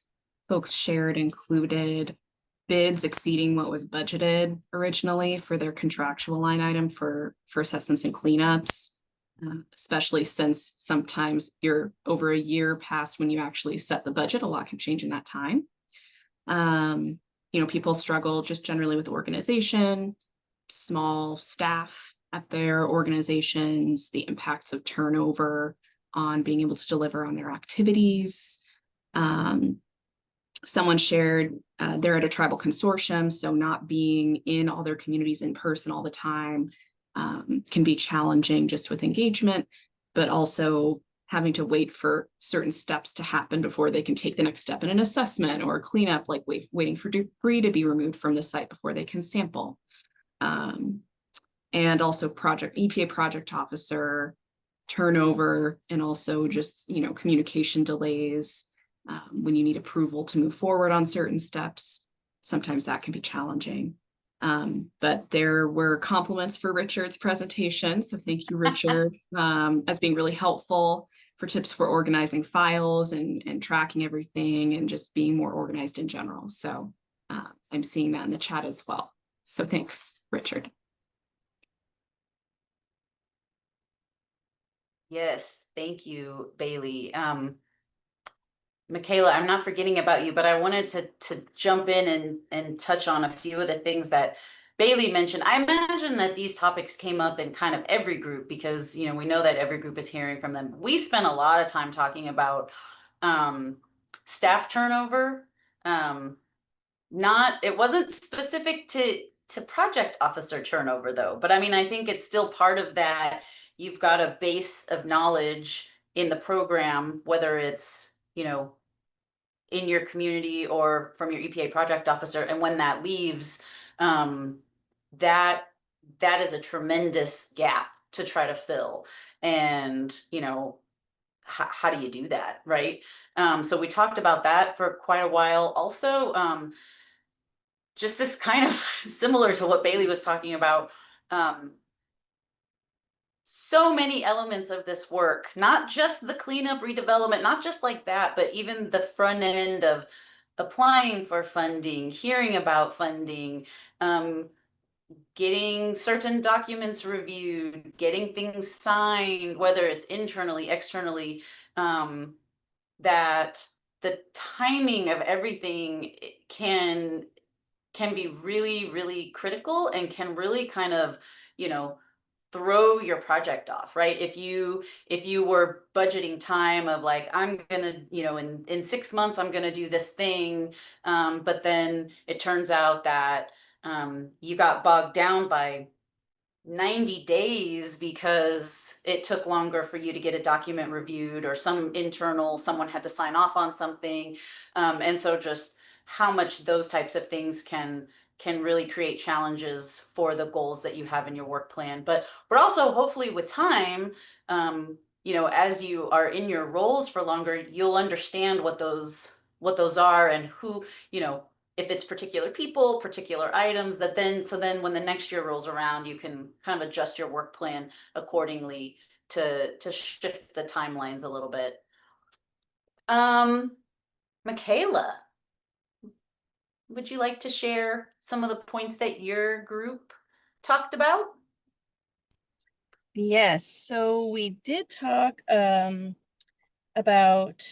folks shared included bids exceeding what was budgeted originally for their contractual line item for assessments and cleanups, especially since sometimes you're over a year past when you actually set the budget. A lot can change in that time. People struggle just generally with organization, small staff at their organizations, the impacts of turnover on being able to deliver on their activities. Someone shared they're at a tribal consortium, so not being in all their communities in person all the time can be challenging just with engagement, but also having to wait for certain steps to happen before they can take the next step in an assessment or cleanup, like waiting for debris to be removed from the site before they can sample. And also EPA project officer turnover, and also just, communication delays when you need approval to move forward on certain steps. Sometimes that can be challenging. But there were compliments for Richard's presentation. So thank you, Richard, as being really helpful for tips for organizing files and tracking everything and just being more organized in general. So I'm seeing that in the chat as well. So thanks, Richard. Yes, thank you, Bailey. Michaela, I'm not forgetting about you, but I wanted to jump in and touch on a few of the things that Bailey mentioned. I imagine that these topics came up in kind of every group because, we know that every group is hearing from them. We spent a lot of time talking about staff turnover. It wasn't specific to project officer turnover though, but I mean, I think it's still part of that. You've got a base of knowledge in the program, whether it's, in your community or from your EPA project officer. And when that leaves, that is a tremendous gap to try to fill. And, how do you do that? Right. So we talked about that for quite a while. Also, just this kind of similar to what Bailey was talking about. So many elements of this work, not just the cleanup, redevelopment, not just like that, but even the front end of applying for funding, hearing about funding, getting certain documents reviewed, getting things signed, whether it's internally, externally, that the timing of everything can be really, really critical and can really kind of, throw your project off, right? If you were budgeting time of like, I'm gonna, in 6 months, I'm gonna do this thing. But then it turns out that you got bogged down by 90 days because it took longer for you to get a document reviewed or someone had to sign off on something. And so just how much those types of things can really create challenges for the goals that you have in your work plan. But also hopefully with time, as you are in your roles for longer, you'll understand what those are and who, if it's particular people, particular items, so then when the next year rolls around, you can kind of adjust your work plan accordingly to shift the timelines a little bit. Michaela, would you like to share some of the points that your group talked about? Yes, so we did talk about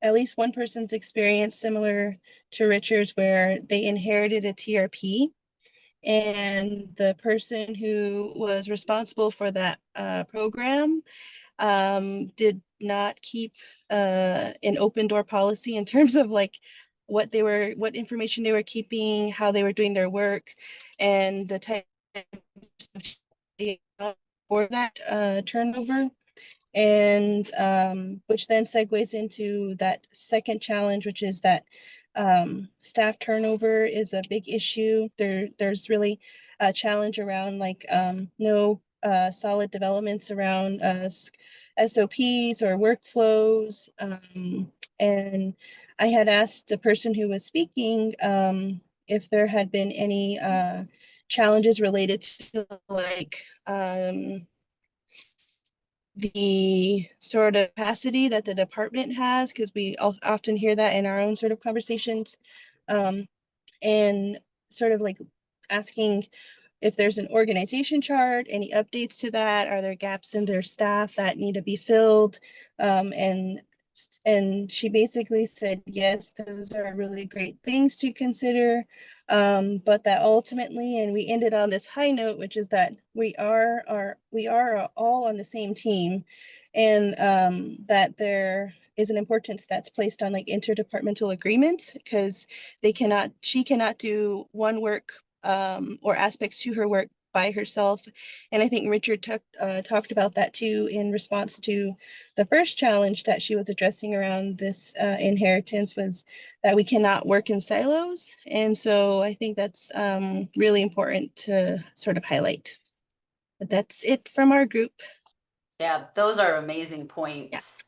at least one person's experience similar to Richard's, where they inherited a TRP, and the person who was responsible for that program did not keep an open door policy in terms of like what information they were keeping, how they were doing their work, and the types of for that turnover. And which then segues into that second challenge, which is that staff turnover is a big issue. There's really a challenge around like no solid developments around SOPs or workflows. And I had asked the person who was speaking if there had been any challenges related to like the sort of capacity that the department has, because we often hear that in our own sort of conversations, and sort of like asking if there's an organization chart, any updates to that, are there gaps in their staff that need to be filled? And she basically said, yes, those are really great things to consider, but that ultimately, and we ended on this high note, which is that we are all on the same team, and that there is an importance that's placed on like interdepartmental agreements, because she cannot do one work or aspects to her work by herself. And I think Richard talked about that too in response to the first challenge that she was addressing around this inheritance, was that we cannot work in silos. And so I think that's really important to sort of highlight. But that's it from our group. Yeah, those are amazing points.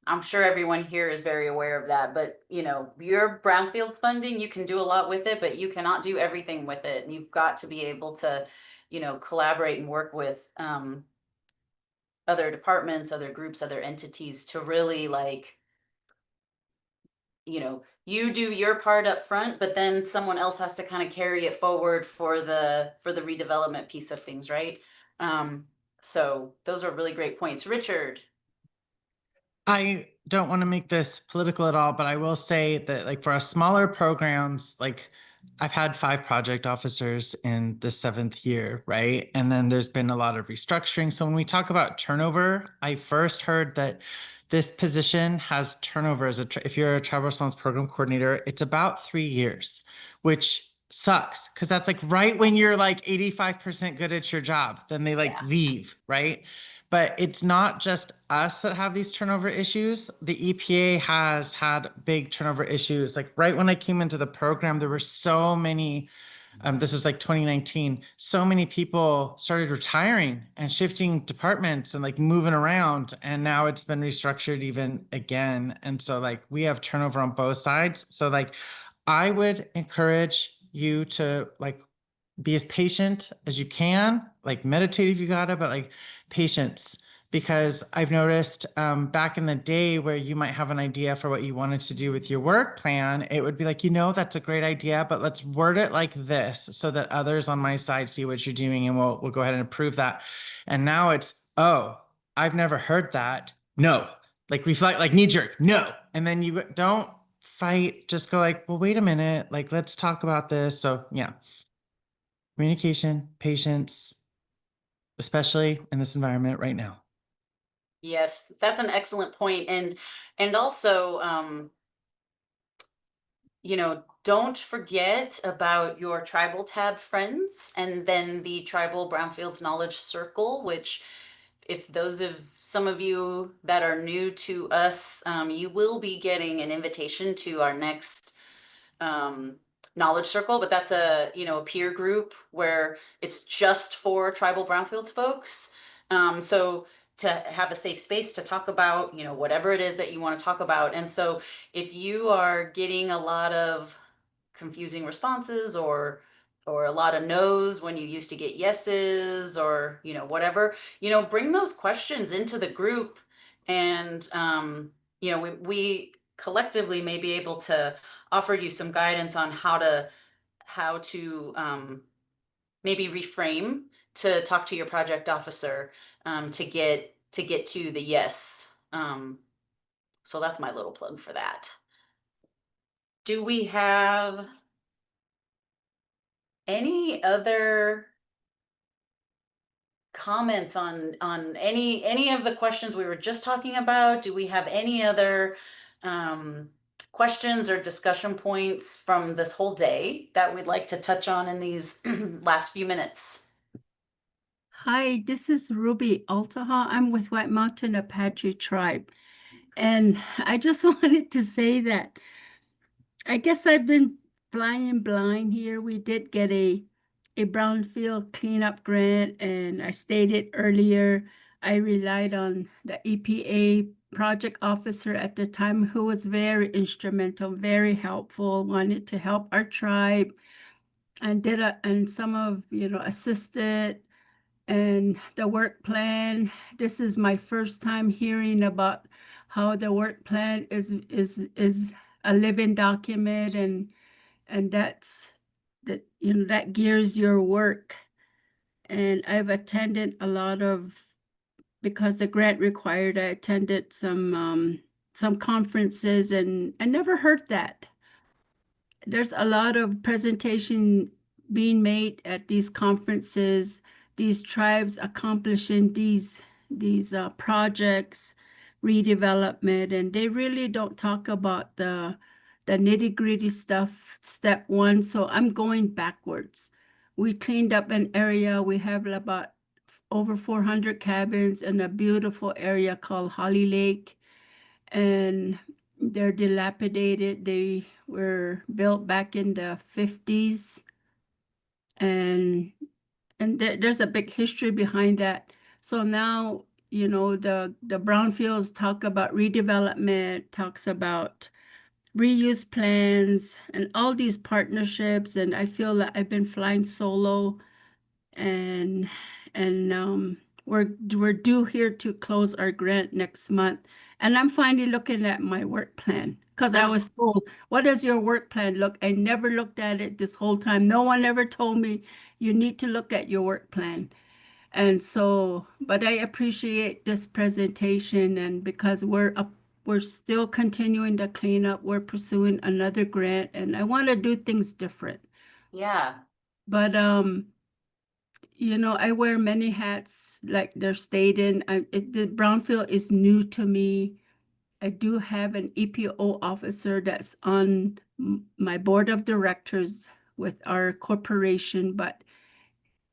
I'm sure everyone here is very aware of that, but you know, your brownfields funding, you can do a lot with it, but you cannot do everything with it. And you've got to be able to, you know, collaborate and work with other departments, other groups, other entities to really like, you know, you do your part up front, but then someone else has to kind of carry it forward for the redevelopment piece of things, right? So those are really great points. Richard. I don't want to make this political at all, but I will say that like for our smaller programs, like I've had 5 project officers in the 7th year, right? And then there's been a lot of restructuring. So when we talk about turnover, I first heard that this position has turnover as if you're a tribal response program coordinator, it's about 3 years, which sucks because that's like right when you're like 85% good at your job, then they like leave, right? But it's not just us that have these turnover issues. The EPA has had big turnover issues. Like right when I came into the program, there were so many, this was like 2019, so many people started retiring and shifting departments and like moving around. And now it's been restructured even again. And so like we have turnover on both sides. So like I would encourage you to like be as patient as you can, like meditate if you gotta, but like patience. Because I've noticed back in the day where you might have an idea for what you wanted to do with your work plan, it would be like, you know, that's a great idea, but let's word it like this so that others on my side see what you're doing and we'll go ahead and approve that. And now it's, oh, I've never heard that. No, like reflect, like knee jerk, no. And then you don't fight, just go like, well, wait a minute, like, let's talk about this. So yeah. Communication, patience, especially in this environment right now. Yes, that's an excellent point. And also, you know, don't forget about your tribal tab friends and then the Tribal Brownfields Knowledge Circle, which if those of some of you that are new to us, you will be getting an invitation to our next knowledge circle, but that's a, you know, a peer group where it's just for tribal brownfields folks. So to have a safe space to talk about, you know, whatever it is that you want to talk about. And so if you are getting a lot of confusing responses or a lot of no's when you used to get yeses or, you know, whatever, you know, bring those questions into the group. And, you know, we collectively may be able to offer you some guidance on how to maybe reframe to talk to your project officer to get to the yes. So that's my little plug for that. Do we have any other comments on any of the questions we were just talking about? Do we have any other questions or discussion points from this whole day that we'd like to touch on in these last few minutes? Hi, this is Ruby Altaha. I'm with White Mountain Apache Tribe. And I just wanted to say that I guess I've been flying blind here. We did get a brownfield cleanup grant, and I stated earlier, I relied on the EPA project officer at the time who was very instrumental, very helpful, wanted to help our tribe. and and some of, assisted and the work plan. This is my first time hearing about how the work plan is a living document, and that gears your work. And I've attended a lot of, because the grant required, I attended some conferences, and I never heard that. There's a lot of presentation being made at these conferences, these tribes accomplishing these projects, redevelopment, and they really don't talk about the nitty-gritty stuff, step one. So I'm going backwards. We cleaned up an area. We have about over 400 cabins in a beautiful area called Holly Lake, and they're dilapidated. They were built back in the 50s, and there's a big history behind that. So now, the brownfields talk about redevelopment, talks about reuse plans and all these partnerships. And I feel that I've been flying solo, and we're due here to close our grant next month. And I'm finally looking at my work plan, because I was told, what does your work plan look? I never looked at it this whole time. No one ever told me you need to look at your work plan. And so, but I appreciate this presentation, and because we're still continuing to clean up, we're pursuing another grant, and I want to do things different. Yeah. But I wear many hats, like they're stating. The Brownfield is new to me. I do have an EPO officer that's on my board of directors with our corporation, but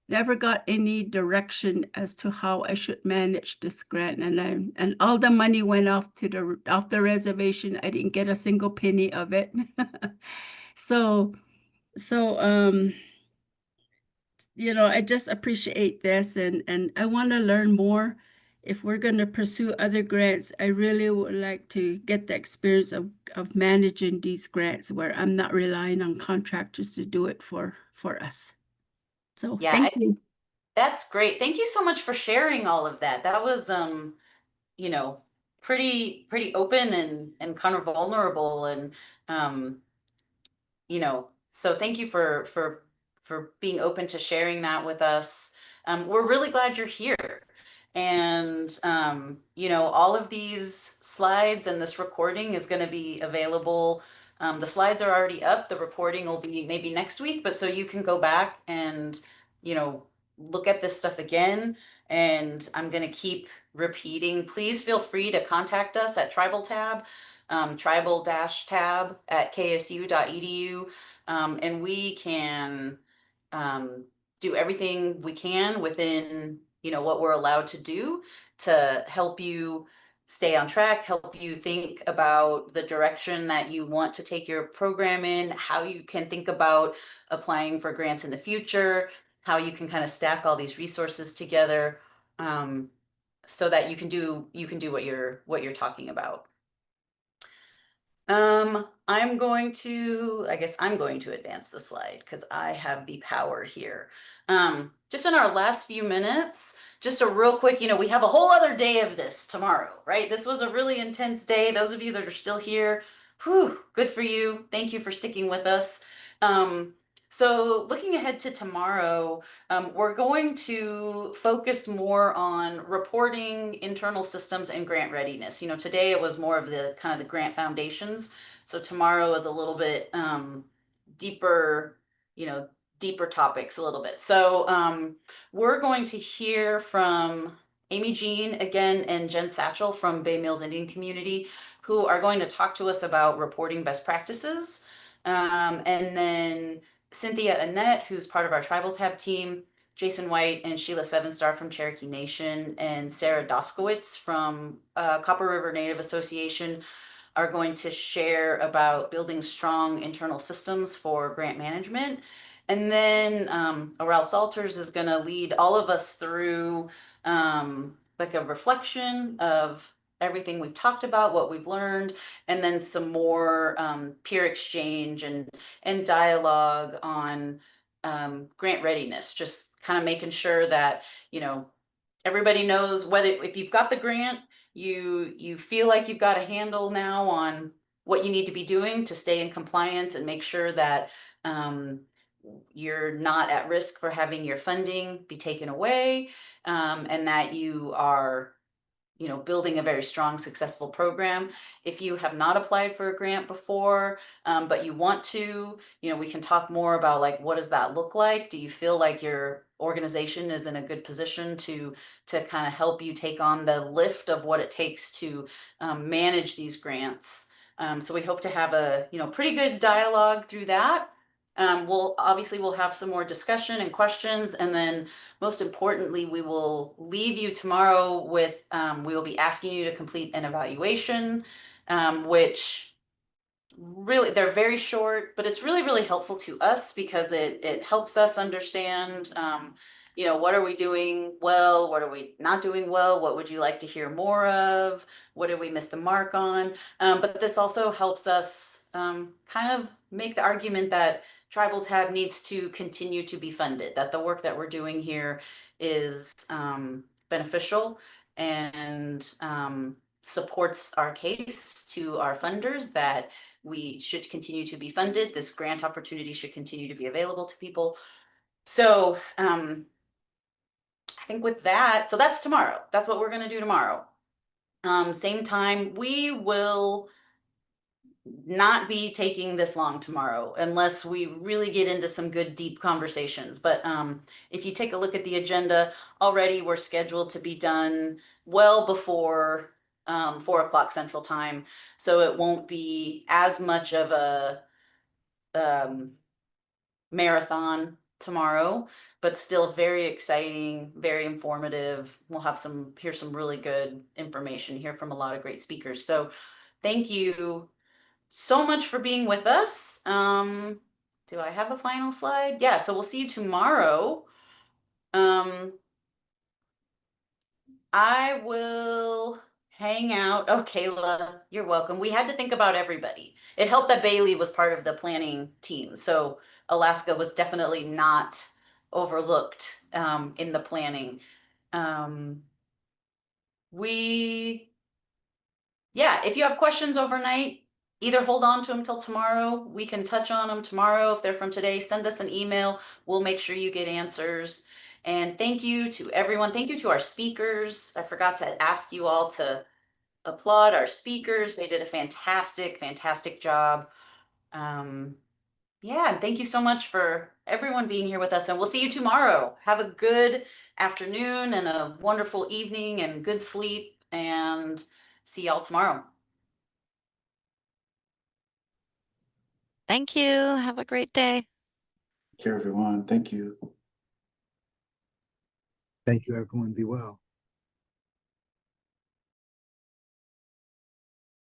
never got any direction as to how I should manage this grant. And all the money went off the reservation. I didn't get a single penny of it. So I just appreciate this, and I want to learn more. If we're going to pursue other grants, I really would like to get the experience of managing these grants where I'm not relying on contractors to do it for us. So Yeah, thank you. that's great. Thank you so much for sharing all of that. That was pretty open and kind of vulnerable, and um so thank you for being open to sharing that with us. We're really glad you're here. And all of these slides and this recording is going to be available. The slides are already up. The reporting will be maybe next week, but so you can go back and look at this stuff again. And I'm going to keep repeating. Please feel free to contact us at Tribal Tab, tribal-tab at ksu.edu. And we can do everything we can within what we're allowed to do to help you stay on track, help you think about the direction that you want to take your program in, how you can think about applying for grants in the future, how you can kind of stack all these resources together, so that you can do what you're talking about. I guess I'm going to advance the slide because I have the power here. Just in our last few minutes, just a real quick, we have a whole other day of this tomorrow, right? This was a really intense day. Those of you that are still here, whew, good for you. Thank you for sticking with us. So looking ahead to tomorrow, we're going to focus more on reporting, internal systems, and grant readiness. Today it was more of the kind of the grant foundations. So tomorrow is a little bit deeper, deeper topics a little bit. So we're going to hear from Amy Jean again and Jen Satchel from Bay Mills Indian Community, who are going to talk to us about reporting best practices. And then Cynthia Annette, who's part of our Tribal Tab team, Jason White and Sheila Sevenstar from Cherokee Nation, and Sarah Doskowitz from Copper River Native Association are going to share about building strong internal systems for grant management. And then Aurel Salters is going to lead all of us through like a reflection of everything we've talked about, what we've learned, and then some more peer exchange and dialogue on grant readiness, just kind of making sure that, you know, everybody knows whether, if you've got the grant, you feel like you've got a handle now on what you need to be doing to stay in compliance and make sure that you're not at risk for having your funding be taken away, and that you are, you know, building a very strong, successful program. If you have not applied for a grant before, but you want to, you know, we can talk more about like, what does that look like? Do you feel like your organization is in a good position to kind of help you take on the lift of what it takes to manage these grants? So we hope to have a, you know, pretty good dialogue through that. We'll have some more discussion and questions, and then most importantly, we will leave you tomorrow with, we will be asking you to complete an evaluation, which really, they're very short, but it's really, really helpful to us because it helps us understand, you know, what are we doing well? What are we not doing well? What would you like to hear more of? What did we miss the mark on? But this also helps us kind of make the argument that Tribal Tab needs to continue to be funded, that the work that we're doing here is beneficial and supports our case to our funders that we should continue to be funded. This grant opportunity should continue to be available to people. So I think with that, so that's tomorrow. That's what we're going to do tomorrow. Same time, we will not be taking this long tomorrow unless we really get into some good deep conversations. But if you take a look at the agenda, already we're scheduled to be done well before 4 o'clock Central Time. So it won't be as much of a marathon tomorrow, but still very exciting, very informative. We'll have hear some really good information, hear from a lot of great speakers. So thank you so much for being with us. Do I have a final slide? Yeah, so we'll see you tomorrow. I will hang out. Oh, Kayla, you're welcome. We had to think about everybody. It helped that Bailey was part of the planning team. So Alaska was definitely not overlooked in the planning. Yeah, if you have questions overnight, either hold on to them till tomorrow. We can touch on them tomorrow. If they're from today, send us an email. We'll make sure you get answers. And thank you to everyone. Thank you to our speakers. I forgot to ask you all to applaud our speakers. They did a fantastic, fantastic job. Yeah, and thank you so much for everyone being here with us. And we'll see you tomorrow. Have a good afternoon and a wonderful evening and good sleep. And see y'all tomorrow. Thank you. Have a great day. Take care, everyone. Thank you. Thank you, everyone. Be well.